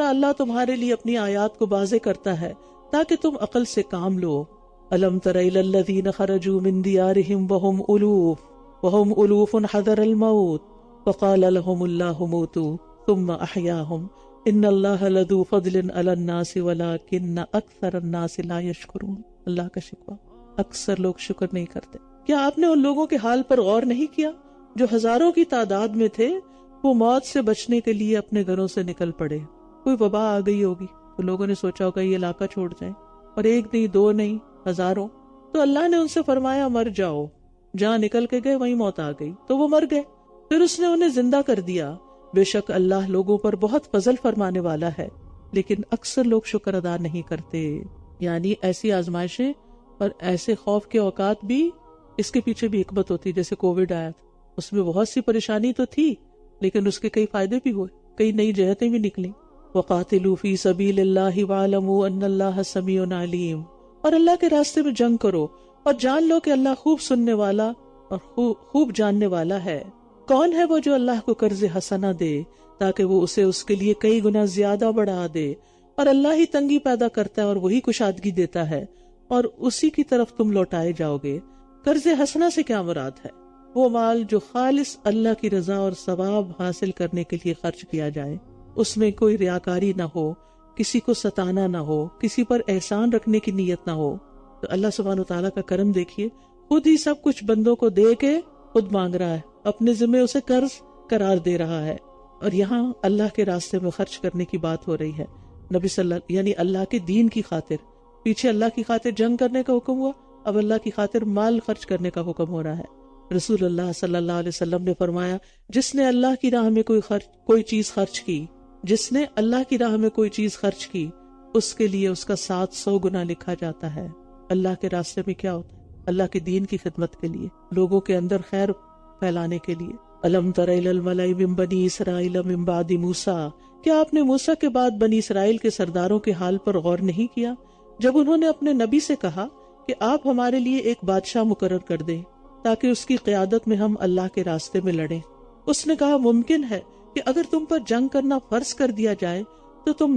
اللہ تمہارے لیے اپنی آیات کو واضح کرتا ہے تاکہ تم عقل سے کام لو۔ الم تر الی الذین خرجوا من دیارہم وہم الوف حذر الموت فقال لهم اللہ موتوا ثم احیاہم ان اللہ لذو فضل علی الناس ولکن اکثر الناس لا یشکرون۔ اللہ کا شکوہ، اکثر لوگ شکر نہیں کرتے۔ کیا آپ نے ان لوگوں کے حال پر غور نہیں کیا جو ہزاروں کی تعداد میں تھے؟ وہ موت سے بچنے کے لیے اپنے گھروں سے نکل پڑے۔ کوئی وبا آ گئی ہوگی تو لوگوں نے سوچا ہوگا یہ علاقہ چھوڑ جائیں، اور ایک نہیں، دو نہیں، ہزاروں۔ تو اللہ نے ان سے فرمایا مر جاؤ، جہاں نکل کے گئے وہیں موت آ گئی تو وہ مر گئے۔ پھر اس نے انہیں زندہ کر دیا۔ بے شک اللہ لوگوں پر بہت فضل فرمانے والا ہے، لیکن اکثر لوگ شکر ادا نہیں کرتے۔ یعنی ایسی آزمائشیں اور ایسے خوف کے اوقات بھی، اس کے پیچھے بھی حکمت ہوتی، جیسے کووڈ آیا تھا، اس میں بہت سی پریشانی تو تھی لیکن اس کے کئی فائدے بھی ہوئے، کئی نئی جہتیں بھی نکلیں۔ وَقَاتِلُوا فِي سَبِيلِ اللَّهِ وَاعْلَمُوا أَنَّ اللَّهَ سَمِيعٌ عَلِيمٌ، اور اللہ کے راستے میں جنگ کرو اور جان لو کہ اللہ خوب سننے والا اور خوب جاننے والا ہے۔ کون ہے وہ جو اللہ کو قرض حسنہ دے تاکہ وہ اسے اس کے لیے کئی گنا زیادہ بڑھا دے، اور اللہ ہی تنگی پیدا کرتا ہے اور وہی کشادگی دیتا ہے، اور اسی کی طرف تم لوٹائے جاؤ گے۔ قرض حسنہ سے کیا مراد ہے؟ وہ مال جو خالص اللہ کی رضا اور ثواب حاصل کرنے کے لیے خرچ کیا جائے، اس میں کوئی ریاکاری نہ ہو، کسی کو ستانا نہ ہو، کسی پر احسان رکھنے کی نیت نہ ہو۔ تو اللہ سبحانہ وتعالیٰ کا کرم دیکھیے، خود ہی سب کچھ بندوں کو دے کے خود مانگ رہا ہے، اپنے ذمہ اسے قرض قرار دے رہا ہے، اور یہاں اللہ کے راستے میں خرچ کرنے کی بات ہو رہی ہے۔ نبی یعنی اللہ کے دین کی خاطر، پیچھے اللہ کی خاطر جنگ کرنے کا حکم ہوا، اب اللہ کی خاطر مال خرچ کرنے کا حکم ہو رہا ہے۔ رسول اللہ صلی اللہ علیہ وسلم نے فرمایا، جس نے اللہ کی راہ میں کوئی چیز خرچ کی، جس نے اللہ کی راہ میں کوئی چیز خرچ کی، اس کے لیے اس کا 700 گنا لکھا جاتا ہے۔ اللہ کے راستے میں کیا ہوتا ہے؟ اللہ کے دین کی خدمت کے لیے، لوگوں کے اندر خیر پھیلانے کے لیے۔ الم تر الی الملأ من بنی اسرائیل من بعد موسیٰ، کیا آپ نے موسیٰ کے بعد بنی اسرائیل کے سرداروں کے حال پر غور نہیں کیا جب انہوں نے اپنے نبی سے کہا کہ آپ ہمارے لیے ایک بادشاہ مقرر کر دیں تاکہ اس کی قیادت میں ہم اللہ کے راستے میں لڑیں۔ اس نے کہا ممکن ہے کہ اگر تم پر جنگ کرنا فرض کر دیا جائے تو تم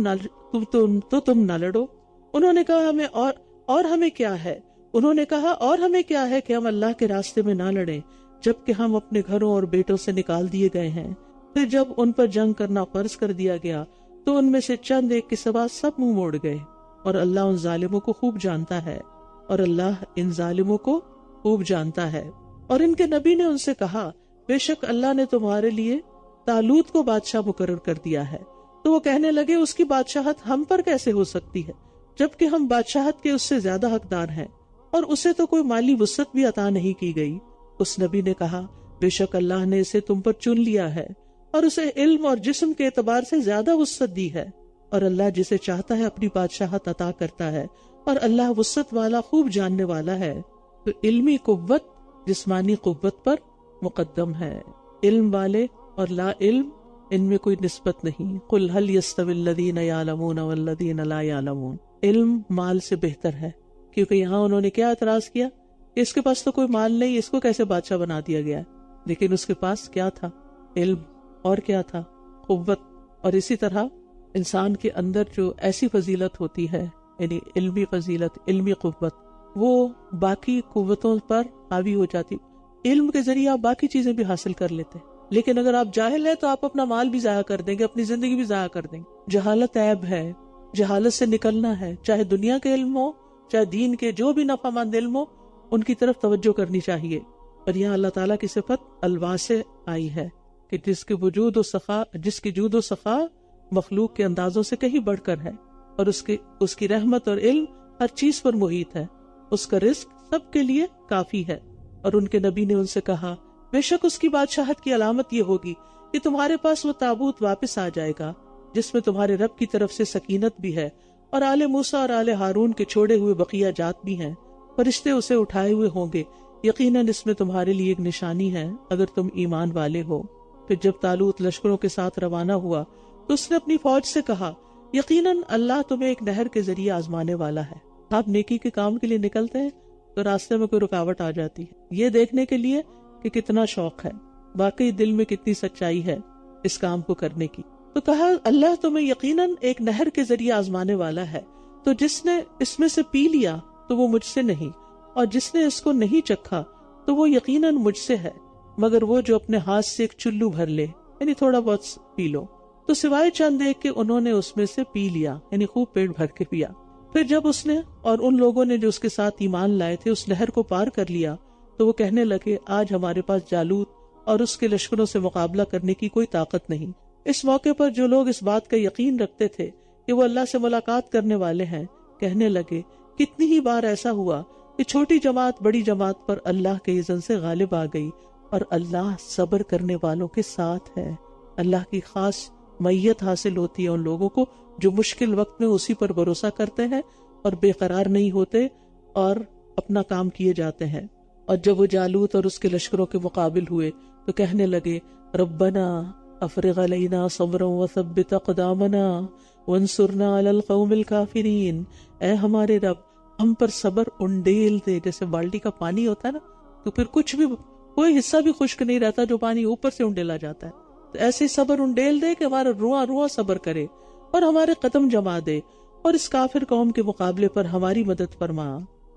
نہ لڑو۔ انہوں نے کہا ہمیں کیا ہے؟ انہوں نے کہا اور ہمیں کیا ہے کہ ہم اللہ کے راستے میں نہ لڑیں جبکہ ہم اپنے گھروں اور بیٹوں سے نکال دیے گئے ہیں۔ پھر جب ان پر جنگ کرنا فرض کر دیا گیا تو ان میں سے چند ایک کے سوا سب منہ موڑ گئے، اور اللہ ان ظالموں کو خوب جانتا ہے، اور اللہ ان ظالموں کو خوب جانتا ہے۔ اور ان کے نبی نے ان سے کہا، بے شک اللہ نے تمہارے لیے طالوت کو بادشاہ مقرر کر دیا ہے۔ تو وہ کہنے لگے، اس کی بادشاہت ہم پر کیسے ہو سکتی ہے جبکہ ہم بادشاہت کے اس سے زیادہ حقدار ہیں، اور اسے تو کوئی مالی وسعت بھی عطا نہیں کی گئی۔ اس نبی نے کہا، بے شک اللہ نے اسے تم پر چن لیا ہے اور اسے علم اور جسم کے اعتبار سے زیادہ وسعت دی ہے، اور اللہ جسے چاہتا ہے اپنی بادشاہت عطا کرتا ہے، اور اللہ وسعت والا خوب جاننے والا ہے۔ تو علمی قوت جسمانی قوت پر مقدم ہے۔ علم والے اور لا علم، ان میں کوئی نسبت نہیں۔ قل هل يستوي الذين يعلمون والذين لا يعلمون، علم مال سے بہتر ہے، کیونکہ یہاں انہوں نے کیا اعتراض کیا کہ اس کے پاس تو کوئی مال نہیں، اس کو کیسے بادشاہ بنا دیا گیا ہے؟ لیکن اس کے پاس کیا تھا؟ علم، اور کیا تھا؟ قوت۔ اور اسی طرح انسان کے اندر جو ایسی فضیلت ہوتی ہے، یعنی علمی فضیلت، علمی قوت، وہ باقی قوتوں پر حاوی ہو جاتی۔ علم کے ذریعے آپ باقی چیزیں بھی حاصل کر لیتے، لیکن اگر آپ جاہل ہیں تو آپ اپنا مال بھی ضائع کر دیں گے، اپنی زندگی بھی ضائع کر دیں گے۔ جہالت عیب ہے، جہالت سے نکلنا ہے، چاہے دنیا کے علم ہو چاہے دین کے، جو بھی نفع مند علم ہو ان کی طرف توجہ کرنی چاہیے۔ اور یہاں اللہ تعالیٰ کی صفت الواسع آئی ہے کہ جس کی جود و سخا مخلوق کے اندازوں سے کہیں بڑھ کر ہے، اور اس کی رحمت اور علم ہر چیز پر محیط ہے، اس کا رزق سب کے لیے کافی ہے۔ اور ان کے نبی نے ان سے کہا، بے شک اس کی بادشاہت کی علامت یہ ہوگی کہ تمہارے پاس وہ تابوت واپس آ جائے گا جس میں تمہارے رب کی طرف سے سکینت بھی ہے، اور آل موسیٰ اور آل ہارون کے چھوڑے ہوئے بقیہ جات بھی ہیں، فرشتے اسے اٹھائے ہوئے ہوں گے، یقیناً اس میں تمہارے لیے ایک نشانی ہے اگر تم ایمان والے ہو۔ پھر جب طالوت لشکروں کے ساتھ روانہ ہوا تو اس نے اپنی فوج سے کہا، یقیناً اللہ تمہیں ایک نہر کے ذریعے آزمانے والا ہے، آپ نیکی کے کام کے لیے نکلتے ہیں تو راستے میں کوئی رکاوٹ آ جاتی ہے، یہ دیکھنے کے لیے کہ کتنا شوق ہے، واقعی دل میں کتنی سچائی ہے اس کام کو کرنے کی۔ تو کہا اللہ تمہیں یقیناً ایک نہر کے ذریعے آزمانے والا ہے، تو جس نے اس میں سے پی لیا تو وہ مجھ سے نہیں، اور جس نے اس کو نہیں چکھا تو وہ یقیناً مجھ سے ہے، مگر وہ جو اپنے ہاتھ سے ایک چلو بھر لے، یعنی تھوڑا بہت پی لو۔ تو سوائے چند ایک کہ انہوں نے اس میں سے پی لیا، یعنی خوب پیٹ بھر کے پیا۔ پھر جب اس نے اور ان لوگوں نے جو اس کے ساتھ ایمان لائے تھے اس نہر کو پار کر لیا تو وہ کہنے لگے آج ہمارے پاس جالوت اور اس کے لشکروں سے مقابلہ کرنے کی کوئی طاقت نہیں۔ اس موقع پر جو لوگ اس بات کا یقین رکھتے تھے کہ وہ اللہ سے ملاقات کرنے والے ہیں، کہنے لگے کتنی ہی بار ایسا ہوا کہ چھوٹی جماعت بڑی جماعت پر اللہ کے اذن سے غالب آ گئی، اور اللہ صبر کرنے والوں کے ساتھ ہے۔ اللہ کی خاص معیت حاصل ہوتی ہے ان لوگوں کو جو مشکل وقت میں اسی پر بھروسہ کرتے ہیں اور بے قرار نہیں ہوتے اور اپنا کام کیے جاتے ہیں۔ اور جب وہ جالوت اور اس کے لشکروں کے مقابل ہوئے تو کہنے لگے ربنا افرغ علینا صبرا وثبت اقدامنا وانصرنا علی القوم الکافرین، اے ہمارے رب ہم پر صبر انڈیل دے، جیسے بالٹی کا پانی ہوتا ہے نا تو پھر کچھ بھی کوئی حصہ بھی خشک نہیں رہتا جو پانی اوپر سے انڈیلا جاتا ہے، تو ایسے صبر انڈیل دے کہ ہمارا رواں رواں صبر کرے اور ہمارے قدم جما دے، اور اس کافر قوم کے مقابلے پر ہماری مدد فرما۔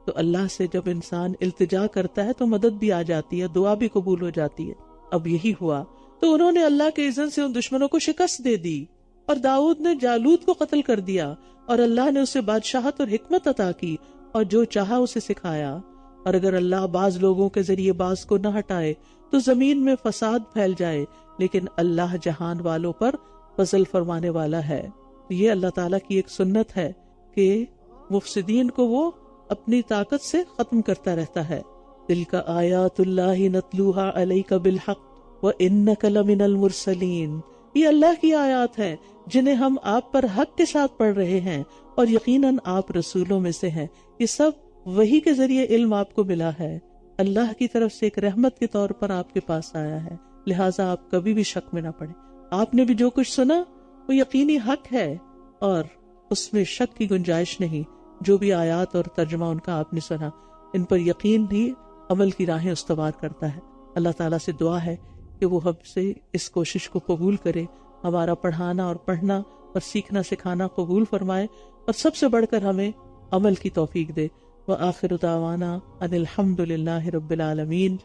تو اللہ سے جب انسان التجا کرتا ہے تو مدد بھی آ جاتی ہے، دعا بھی قبول ہو جاتی ہے۔ اب یہی ہوا، تو انہوں نے اللہ کے اذن سے ان دشمنوں کو شکست دے دی، اور داؤد نے جالوت کو قتل کر دیا، اور اللہ نے اسے بادشاہت اور حکمت عطا کی، اور جو چاہا اسے سکھایا۔ اور اگر اللہ بعض لوگوں کے ذریعے بعض کو نہ ہٹائے تو زمین میں فساد پھیل جائے، لیکن اللہ جہان والوں پر فضل فرمانے والا ہے۔ یہ اللہ تعالیٰ کی ایک سنت ہے کہ مفسدین کو وہ اپنی طاقت سے ختم کرتا رہتا ہے۔ تلک آیات اللہ نتلوہا علیک بالحق وانک لمن المرسلین، یہ اللہ کی آیات ہیں جنہیں ہم آپ پر حق کے ساتھ پڑھ رہے ہیں، اور یقیناً آپ رسولوں میں سے ہیں۔ یہ سب وحی کے ذریعے علم آپ کو ملا ہے، اللہ کی طرف سے ایک رحمت کے طور پر آپ کے پاس آیا ہے، لہٰذا آپ کبھی بھی شک میں نہ پڑیں۔ آپ نے بھی جو کچھ سنا وہ یقینی حق ہے اور اس میں شک کی گنجائش نہیں۔ جو بھی آیات اور ترجمہ ان کا آپ نے سنا، ان پر یقین ہی عمل کی راہیں استوار کرتا ہے۔ اللہ تعالیٰ سے دعا ہے کہ وہ ہم سے اس کوشش کو قبول کرے، ہمارا پڑھانا اور پڑھنا اور سیکھنا سکھانا قبول فرمائے، اور سب سے بڑھ کر ہمیں عمل کی توفیق دے۔ وآخر دعوانا ان الحمد للہ رب العالمین۔